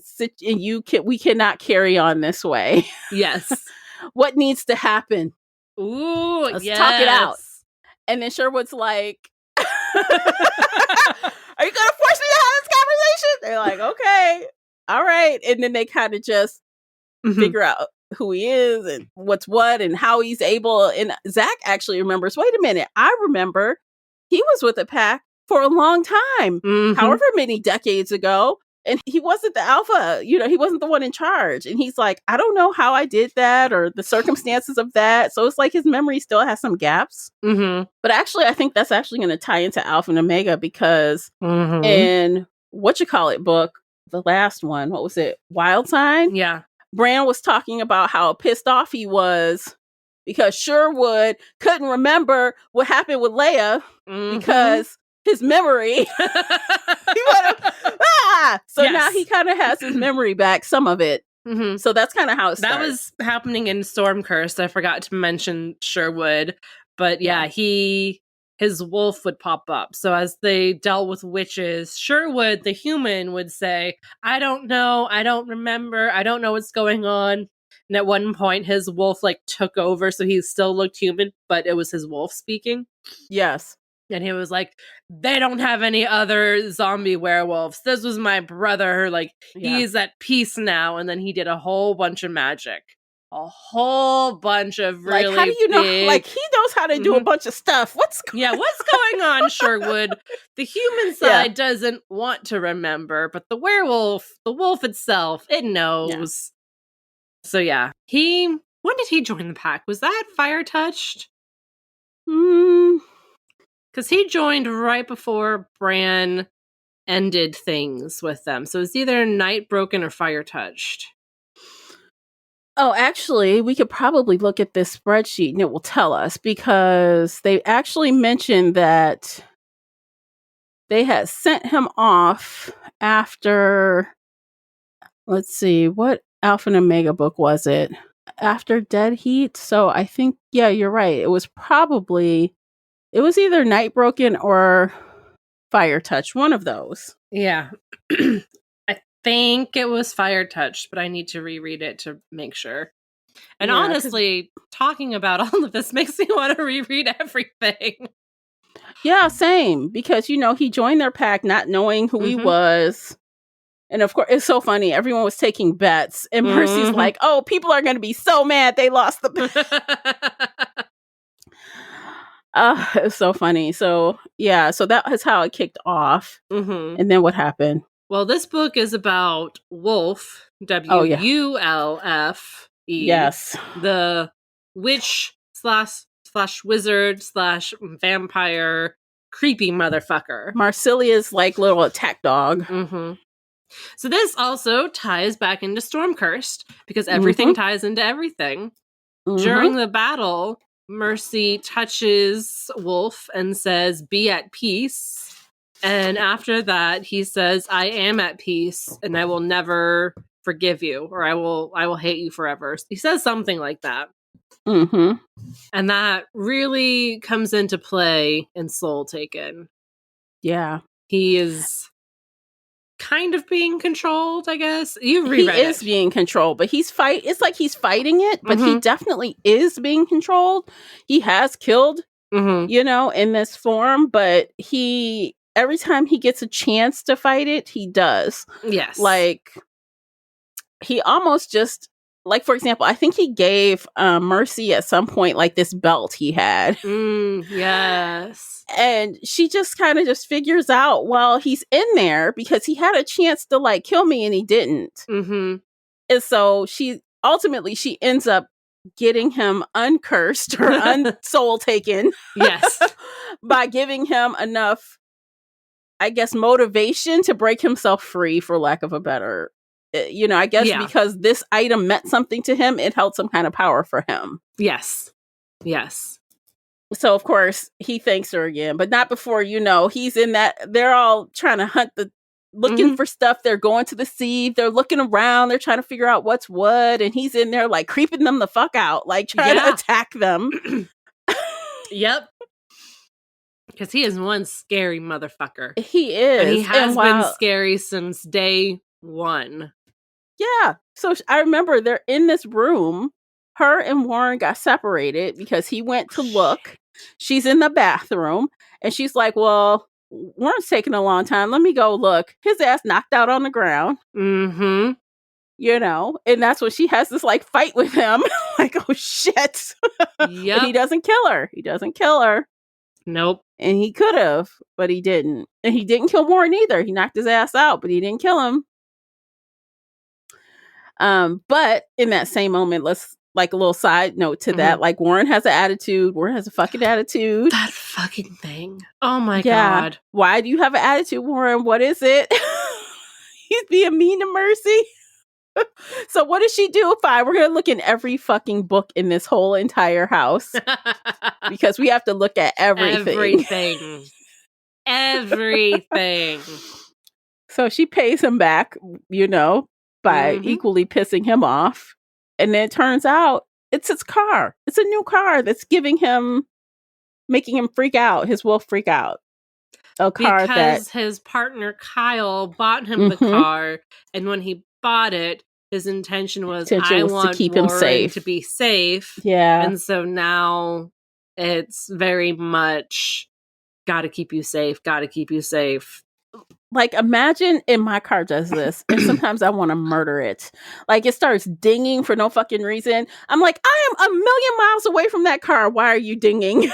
and we cannot carry on this way. Yes. What needs to happen? Ooh, let's talk it out. And then Sherwood's like, are you going to force me to have this conversation? They're like, okay. All right. And then they kind of just figure out who he is and what's what and how he's able. And Zach actually remembers, wait a minute, I remember he was with a pack for a long time, however many decades ago. And he wasn't the alpha, he wasn't the one in charge. And he's like, I don't know how I did that or the circumstances of that. So it's like his memory still has some gaps. But actually, I think that's actually going to tie into Alpha and Omega, because in book, the last one, what was it? Wild Sign? Yeah. Bran was talking about how pissed off he was because Sherwood couldn't remember what happened with Leia because his memory. So now he kind of has his memory back, some of it. So that's kind of how it starts. That was happening in Stormcurse. I forgot to mention Sherwood. But yeah, his wolf would pop up. So as they dealt with witches, Sherwood, the human, would say, I don't know, I don't remember, I don't know what's going on. And at one point, his wolf took over, so he still looked human, but it was his wolf speaking. Yes. And he was like, they don't have any other zombie werewolves. This was my brother. He's at peace now. And then he did a whole bunch of magic. A whole bunch of really how do you know? He knows how to do a bunch of stuff. What's going on, Sherwood? The human side doesn't want to remember, but the wolf itself, it knows. Yeah. So yeah, when did he join the pack? Was that Fire Touched? Because he joined right before Bran ended things with them. So it's either Night Broken or Fire Touched. Oh, actually, we could probably look at this spreadsheet and it will tell us, because they actually mentioned that they had sent him off after, let's see, what Alpha and Omega book was it? After Dead Heat. So I think, yeah, you're right. It was either Night Broken or Fire Touch, one of those. Yeah. I think it was Fire Touch, but I need to reread it to make sure. And Yeah, honestly, talking about all of this makes me want to reread everything. Yeah, same. Because, he joined their pack not knowing who he was. And of course, it's so funny. Everyone was taking bets. And Mercy's like, oh, people are going to be so mad they lost the bet. It's so funny. So, yeah. So that is how it kicked off. And then what happened? Well, this book is about Wolf, WULF. Yes. The witch slash wizard slash vampire creepy motherfucker. Marsilia's like little attack dog. So this also ties back into Stormcursed because everything ties into everything. During the battle, Mercy touches Wolf and says, "Be at peace." And after that, he says, "I am at peace and I will never forgive you, or I will hate you forever." He says something like that. And that really comes into play in Soul Taken. Yeah. He is kind of being controlled, I guess. You reread it. He is being controlled, but it's like he's fighting it, but he definitely is being controlled. He has killed, in this form, but every time he gets a chance to fight it, he does. Yes. Like, he almost just, like, for example, I think he gave Mercy at some point, like, this belt he had. Yes. And she just kind of just figures out, well, he's in there because he had a chance to, like, kill me and he didn't. And so she ends up getting him uncursed or unsoul taken. Yes. By giving him enough, I guess, motivation to break himself free, for lack of a better, I guess because this item meant something to him, it held some kind of power for him. Yes. Yes. So, of course, he thanks her again, but not before, he's in that, they're all trying to hunt looking for stuff. They're going to the sea. They're looking around. They're trying to figure out what's what. And he's in there, like, creeping them the fuck out, like, trying to attack them. Yep. Because he is one scary motherfucker. He is. And he has been scary since day one. Yeah. So I remember they're in this room. Her and Warren got separated because he went to look. She's in the bathroom. And she's like, well, Warren's taking a long time. Let me go look. His ass knocked out on the ground. And that's when she has this, like, fight with him. Like, oh, shit. Yep. But he doesn't kill her. Nope. And he could have, but he didn't. And he didn't kill Warren either. He knocked his ass out, but he didn't kill him. But in that same moment, let's, like, a little side note to that, like, Warren has an attitude. Warren has a fucking attitude. That fucking thing. Oh my God. Why do you have an attitude, Warren? What is it? He's being mean to Mercy. So what does she do? Fine, we're gonna look in every fucking book in this whole entire house because we have to look at everything. Everything. So she pays him back, by equally pissing him off. And then it turns out it's his car. It's a new car that's making him freak out. His wolf freak out. A car because his partner Kyle bought him the car, and when he bought it, his intention was I want to keep him safe, to be safe. Yeah, and so now it's very much gotta keep you safe. Gotta keep you safe. Like, imagine if my car does this, and sometimes I want to murder it. Like, it starts dinging for no fucking reason. I'm like, I am 1,000,000 miles away from that car. Why are you dinging?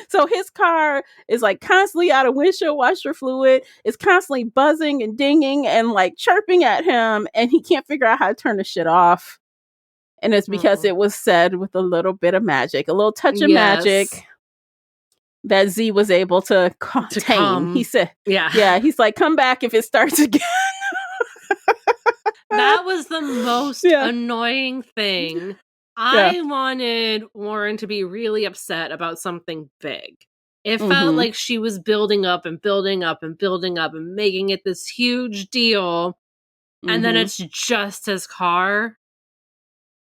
So his car is, like, constantly out of windshield washer fluid. It's constantly buzzing and dinging and, like, chirping at him, and he can't figure out how to turn the shit off. And it's because it was said with a little bit of magic, a little touch of magic that Z was able to contain. He said, he's like, come back if it starts again. That was the most annoying thing. I wanted Warren to be really upset about something big. It felt like she was building up and building up and building up and making it this huge deal. And then it's just his car.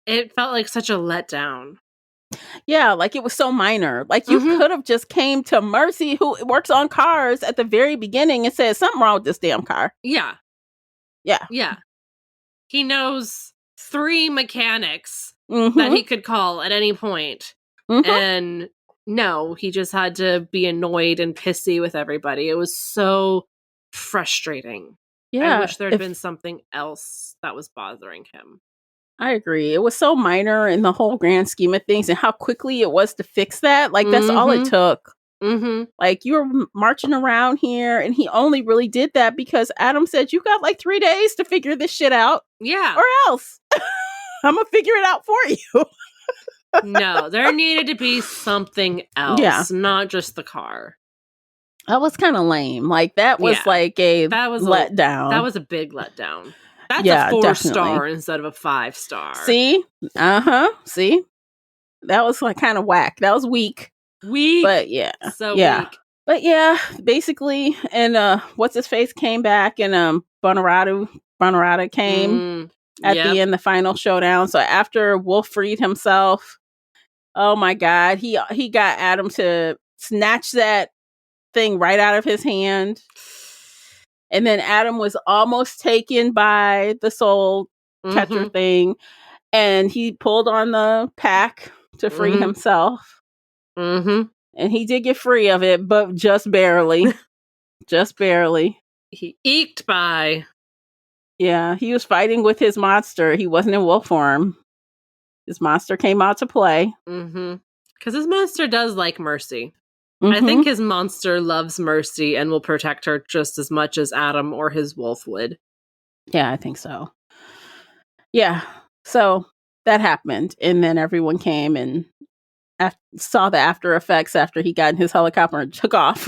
It felt like such a letdown. Yeah, like it was so minor. Like you could have just came to Mercy, who works on cars, at the very beginning and said something wrong with this damn car. Yeah. Yeah. Yeah. He knows 3 mechanics that he could call at any point. And no, he just had to be annoyed and pissy with everybody. It was so frustrating. Yeah. I wish there had been something else that was bothering him. I agree. It was so minor in the whole grand scheme of things, and how quickly it was to fix that. Like, that's all it took. Like, you were marching around here, and he only really did that because Adam said, you got like 3 days to figure this shit out. Yeah. Or else I'm going to figure it out for you. No, there needed to be something else, not just the car. That was kind of lame. Like, that was like a letdown. That was a big letdown. That's a 4-star instead of a 5-star. See? See? That was like kind of whack. That was weak. But yeah. So weak. But yeah, basically, and what's his face came back, and Bonorata came at the end, the final showdown. So after Wolf freed himself, oh my God, he got Adam to snatch that thing right out of his hand. And then Adam was almost taken by the soul catcher thing. And he pulled on the pack to free himself. And he did get free of it, but just barely. Just barely. He eked by. Yeah, he was fighting with his monster. He wasn't in wolf form. His monster came out to play. Because his monster does like Mercy. I think his monster loves Mercy and will protect her just as much as Adam or his wolf would. Yeah, I think so. Yeah, so that happened. And then everyone came and saw the after effects after he got in his helicopter and took off.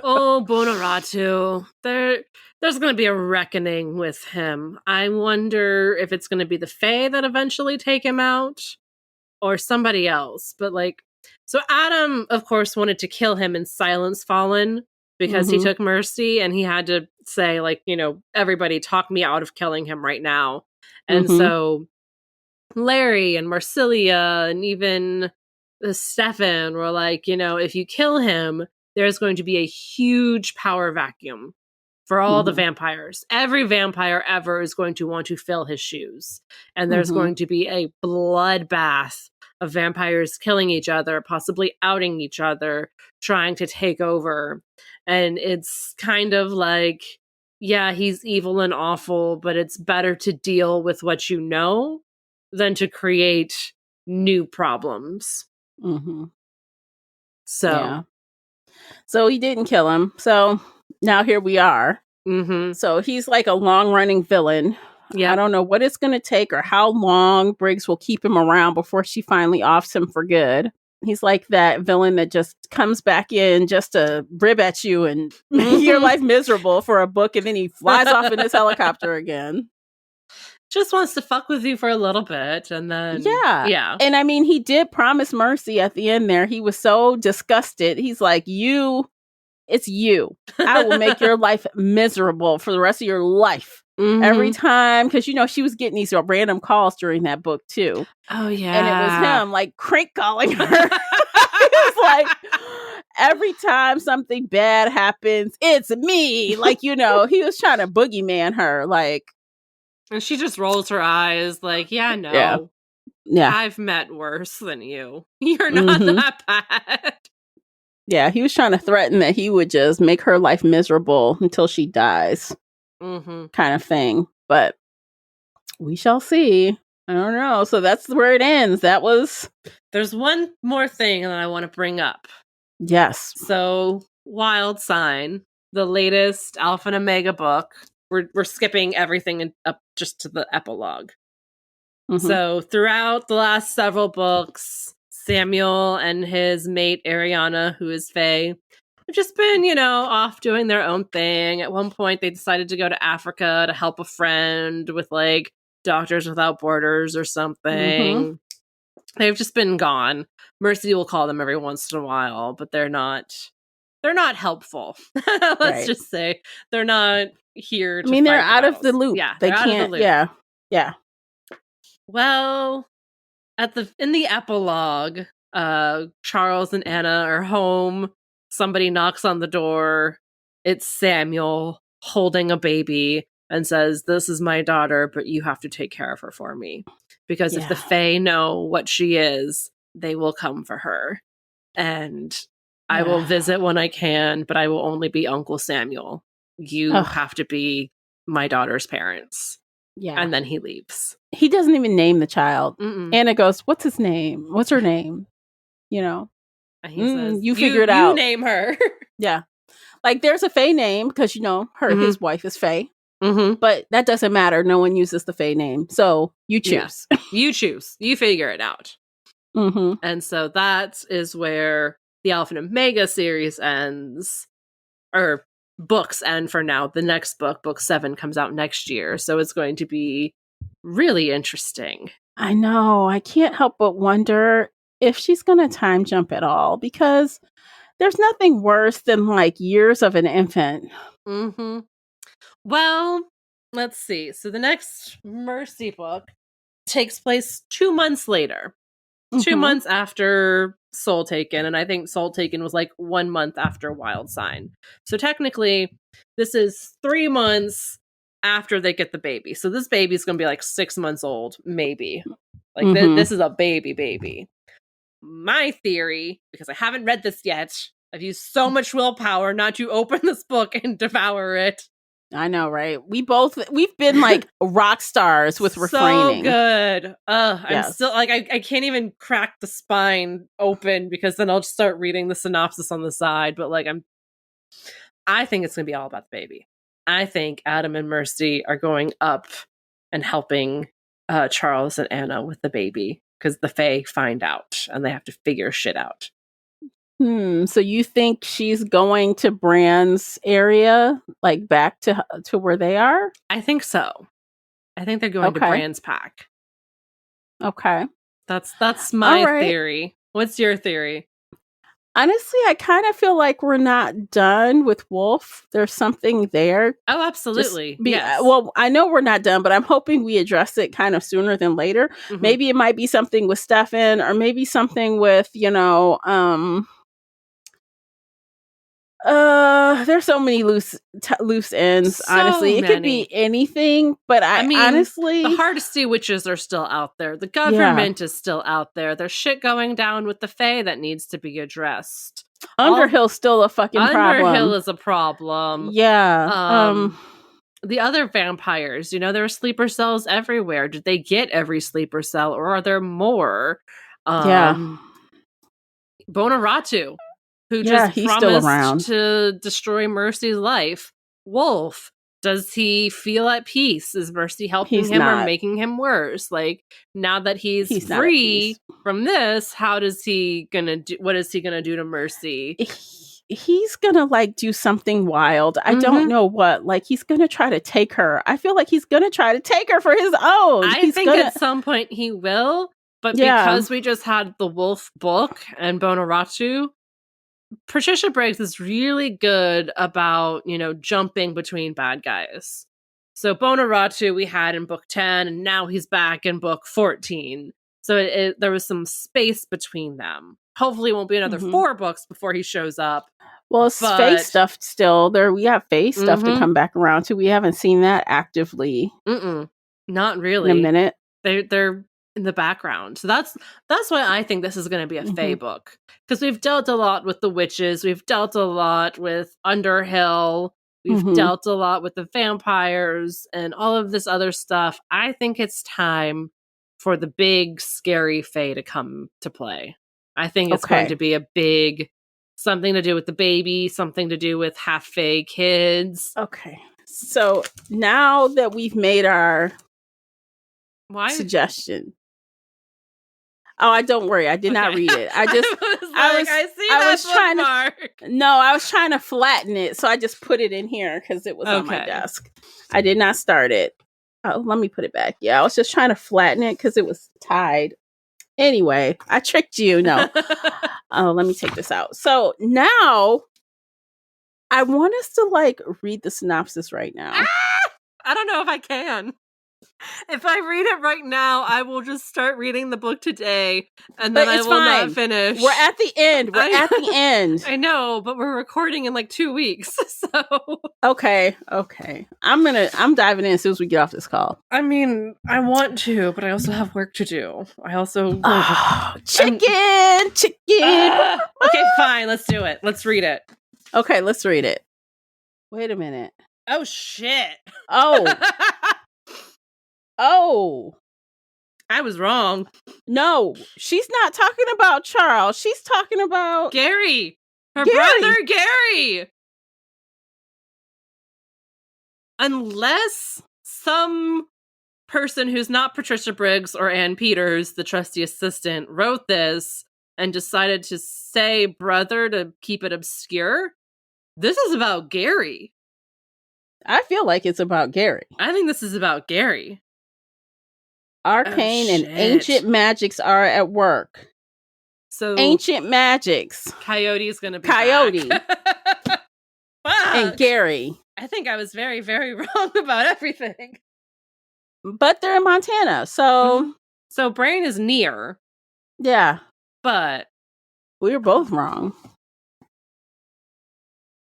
Oh, Bonoratu. There's going to be a reckoning with him. I wonder if it's going to be the Fae that eventually take him out or somebody else. But so Adam, of course, wanted to kill him and silence Fallen because he took Mercy, and he had to say, everybody talk me out of killing him right now. And so Larry and Marsilia and even Stefan were like, if you kill him, there's going to be a huge power vacuum for all the vampires. Every vampire ever is going to want to fill his shoes. And there's going to be a bloodbath of vampires killing each other, possibly outing each other, trying to take over. And it's kind of like, yeah, he's evil and awful, but it's better to deal with what you know than to create new problems. So he didn't kill him. So now here we are. So he's like a long-running villain. I don't know what it's going to take or how long Briggs will keep him around before she finally offs him for good. He's like that villain that just comes back in just to rib at you and make your life miserable for a book, and then he flies off in his helicopter again. Just wants to fuck with you for a little bit, and then... Yeah. And I mean, he did promise Mercy at the end there. He was so disgusted. He's like, it's you. I will make your life miserable for the rest of your life. Every time, because she was getting these random calls during that book too. Oh yeah, and it was him like crank calling her. It was like every time something bad happens, it's me. Like he was trying to boogeyman her. Like, and she just rolls her eyes. Like, yeah, I've met worse than you. You're not that bad. Yeah, he was trying to threaten that he would just make her life miserable until she dies. Kind of thing, but we shall see. I don't know. So that's where it ends. There's one more thing that I want to bring up. Yes. So Wild Sign, the latest Alpha and Omega book. We're skipping everything up just to the epilogue. So throughout the last several books, Samuel and his mate Ariana, who is Faye, have just been, off doing their own thing. At one point, they decided to go to Africa to help a friend with Doctors Without Borders or something. They've just been gone Mercy will call them every once in a while, but they're not helpful. Let's just say they're not here to I mean, they're fight out battles. of the loop. Yeah, They they're can't. out of the loop. Yeah. Well, in the epilogue, Charles and Anna are home. Somebody knocks on the door. It's Samuel holding a baby and says, "This is my daughter, but you have to take care of her for me. Because if the Fae know what she is, they will come for her. And I will visit when I can, but I will only be Uncle Samuel. You have to be my daughter's parents." Yeah. And then he leaves. He doesn't even name the child. Mm-mm. Anna goes, "What's his name? What's her name?" You know? And he says, you figure it out. You name her. Yeah. Like, there's a Fae name because, his wife is Fae. Mm-hmm. But that doesn't matter. No one uses the Fae name. So you choose. Yeah. You choose. You figure it out. Mm-hmm. And so that is where the Alpha and Omega series ends. Or books end for now. The next book 7, comes out next year. So it's going to be really interesting. I know. I can't help but wonder if she's going to time jump at all. Because there's nothing worse than years of an infant. Mm-hmm. Well, let's see. So the next Mercy book takes place 2 months later. Mm-hmm. 2 months after Soul Taken, and I think Soul Taken was 1 month after Wild Sign. So technically, this is 3 months after they get the baby. So this baby's going to be 6 months old, maybe. This is a baby. My theory, because I haven't read this yet, I've used so much willpower not to open this book and devour it. I know, right? We've been rock stars with refraining. So good. I'm still I can't even crack the spine open because then I'll just start reading the synopsis on the side. But I think it's gonna be all about the baby. I think Adam and Mercy are going up and helping Charles and Anna with the baby because the Fae find out and they have to figure shit out. So you think she's going to Bran's area, back to where they are? I think so. I think they're going to Bran's pack. Okay. That's my theory. What's your theory? Honestly, I kind of feel like we're not done with Wolf. There's something there. Oh, absolutely. Yes. Well, I know we're not done, but I'm hoping we address it kind of sooner than later. Mm-hmm. Maybe it might be something with Stefan, or maybe something with, there's so many loose ends. Honestly, it could be anything. But I mean, honestly, the Hardesty witches are still out there. The government is still out there. There's shit going down with the Fae that needs to be addressed. Underhill's still a fucking problem. Underhill is a problem. Yeah. The other vampires, there are sleeper cells everywhere. Did they get every sleeper cell, or are there more? Bonaratu, who just promised to destroy Mercy's life. Wolf, does he feel at peace? Is Mercy helping him or making him worse? Now that he's free from this, what is he gonna do to Mercy? He's gonna do something wild. I don't know what. He's gonna try to take her. I feel like he's gonna try to take her for his own. I think at some point he will, but because we just had the Wolf book and Bonaratu, Patricia Briggs is really good about, jumping between bad guys. So Bonaratu we had in book 10, and now he's back in book 14. So there was some space between them. Hopefully it won't be another 4 books before he shows up. Well, it's Fae stuff still. We have Fae stuff to come back around to. We haven't seen that actively. Not really. In a minute. They're in the background. So that's why I think this is going to be a Fae book. Because we've dealt a lot with the witches. We've dealt a lot with Underhill. We've dealt a lot with the vampires and all of this other stuff. I think it's time for the big, scary Fae to come to play. I think it's going to be a big, something to do with the baby, something to do with half Fae kids. Okay. So now that we've made our suggestion. Oh, don't worry. I did not read it. I just, I was trying to flatten it. So I just put it in here because it was on my desk. I did not start it. Oh, let me put it back. Yeah, I was just trying to flatten it because it was tied. Anyway, I tricked you. No. Oh, let me take this out. So now I want us to like read the synopsis right now. I don't know if I can. If I read it right now, I will just start reading the book today, and then I will not finish. We're at the end. At the end. I know, but we're recording in like 2 weeks, so okay. I'm diving in as soon as we get off this call. I mean, I want to, but I also have work to do. I also chicken. Okay, fine. Let's do it. Let's read it. Okay, let's read it. Wait a minute. Oh shit. Oh, I was wrong. No, she's not talking about Charles. She's talking about Gary. Her brother, Gary. Unless some person who's not Patricia Briggs or Ann Peters, the trusty assistant, wrote this and decided to say brother to keep it obscure, this is about Gary. I feel like it's about Gary. I think this is about Gary. Arcane and ancient magics are at work. So ancient magics. Coyote's gonna be Coyote. Fuck. And Gary. I think I was very, very wrong about everything. But they're in Montana, so Brain is near. Yeah. But we were both wrong.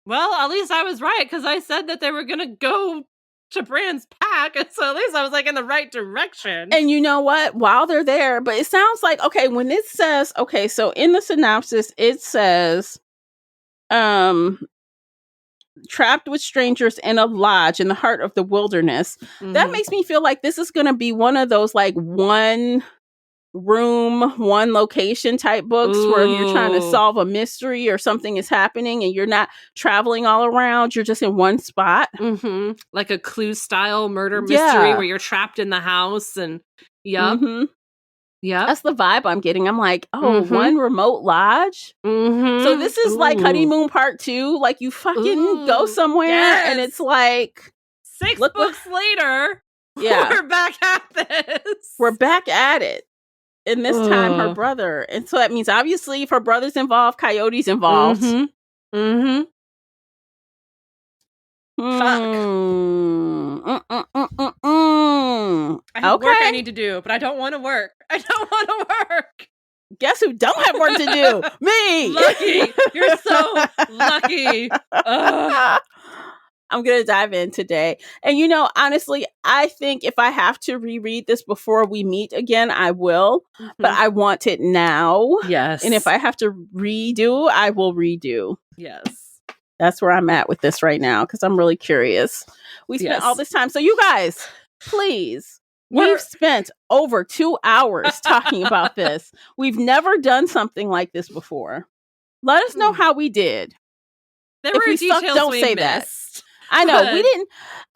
Well, at least I was right, because I said that they were gonna go to Bran's pack, and so at least I was like in the right direction. And you know what? While they're there, but it sounds like, okay, when it says, okay, so in the synopsis, it says, trapped with strangers in a lodge in the heart of the wilderness. Mm-hmm. That makes me feel like this is going to be one of those like one room, one location type books. Ooh. Where you're trying to solve a mystery or something is happening and you're not traveling all around. You're just in one spot. Mm-hmm. Like a Clue style murder mystery where you're trapped in the house and Mm-hmm. Yeah, that's the vibe I'm getting. I'm like, one remote lodge. Mm-hmm. So this is like Honeymoon Part 2. Like you fucking go somewhere and it's like 6 books later. Yeah, we're back at this. We're back at it. And this time her brother. And so that means obviously if her brother's involved, Coyote's involved. Mm-hmm. Mm-hmm. Fuck. I have work I need to do, but I don't want to work. I don't want to work. Guess who don't have work to do? Me! Lucky. You're so lucky. I'm going to dive in today. And you know, honestly, I think if I have to reread this before we meet again, I will. Mm-hmm. But I want it now. Yes. And if I have to redo, I will redo. Yes. That's where I'm at with this right now because I'm really curious. We spent all this time. So you guys, please, we've spent over 2 hours talking about this. We've never done something like this before. Let us know how we did. There were details don't say missed. That. I know. We didn't.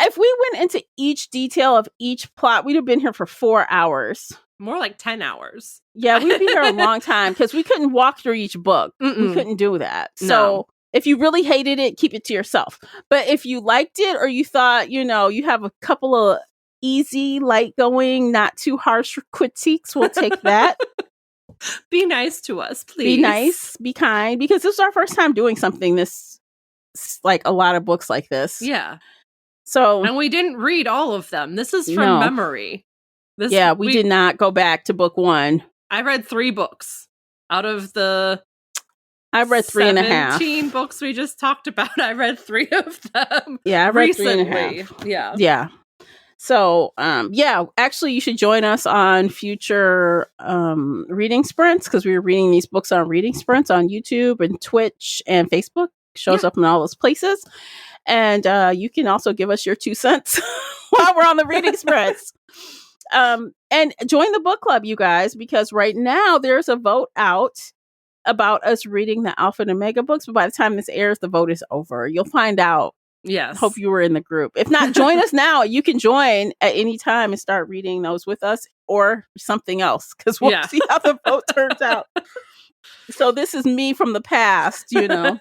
If we went into each detail of each plot, we'd have been here for 4 hours. More like 10 hours. Yeah, we'd be here a long time because we couldn't walk through each book. Mm-mm. We couldn't do that. No. So if you really hated it, keep it to yourself. But if you liked it or you thought, you know, you have a couple of easy, light going, not too harsh critiques, we'll take that. Be nice to us, please. Be nice, be kind, because this is our first time doing something this, like a lot of books like this. Yeah. So, and we didn't read all of them. This is from memory. We did not go back to book 1. I read 3 books out of the I read 3.5. 17 books we just talked about. I read 3 of them. Yeah, I read recently. 3.5. Yeah. Yeah. So, actually you should join us on future reading sprints because we were reading these books on reading sprints on YouTube and Twitch and Facebook. Shows up in all those places. And you can also give us your 2 cents while we're on the reading sprints. And join the book club, you guys, because right now there's a vote out about us reading the Alpha and Omega books. But by the time this airs, the vote is over. You'll find out. Yes. Hope you were in the group. If not, join us now. You can join at any time and start reading those with us or something else because we'll see how the vote turns out. So this is me from the past, you know.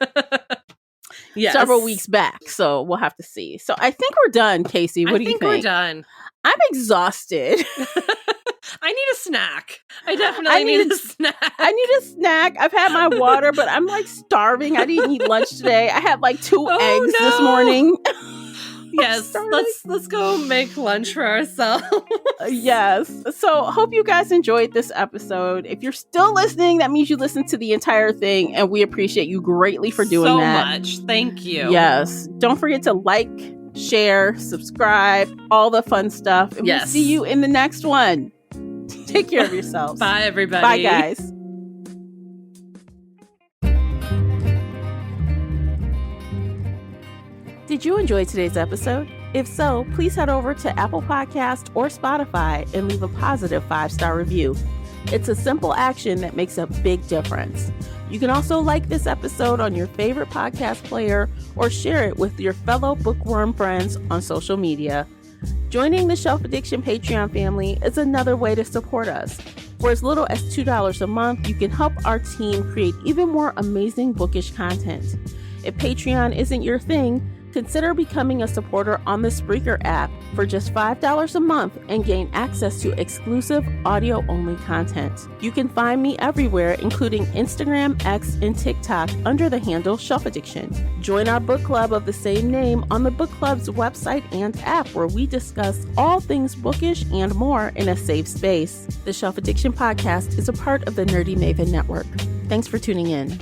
Yes. Several weeks back. So we'll have to see. So I think we're done, Casey. What do you think? We're done. I'm exhausted. I need a snack. I definitely need a snack. I need a snack. I've had my water, but I'm like starving. I didn't eat lunch today. I had like 2 eggs this morning. Yes, let's go make lunch for ourselves. Yes. So hope you guys enjoyed this episode. If you're still listening, that means you listened to the entire thing, and we appreciate you greatly for doing that. So much. Thank you. Yes. Don't forget to like, share, subscribe, all the fun stuff. And we'll see you in the next one. Take care of yourselves. Bye, everybody. Bye, guys. Did you enjoy today's episode? If so, please head over to Apple Podcast or Spotify and leave a positive 5-star review. It's a simple action that makes a big difference. You can also like this episode on your favorite podcast player or share it with your fellow bookworm friends on social media. Joining the Shelf Addiction Patreon family is another way to support us. For as little as $2 a month, you can help our team create even more amazing bookish content. If Patreon isn't your thing, consider becoming a supporter on the Spreaker app for just $5 a month and gain access to exclusive audio-only content. You can find me everywhere, including Instagram, X, and TikTok under the handle Shelf Addiction. Join our book club of the same name on the book club's website and app, where we discuss all things bookish and more in a safe space. The Shelf Addiction podcast is a part of the Nerdy Maven Network. Thanks for tuning in.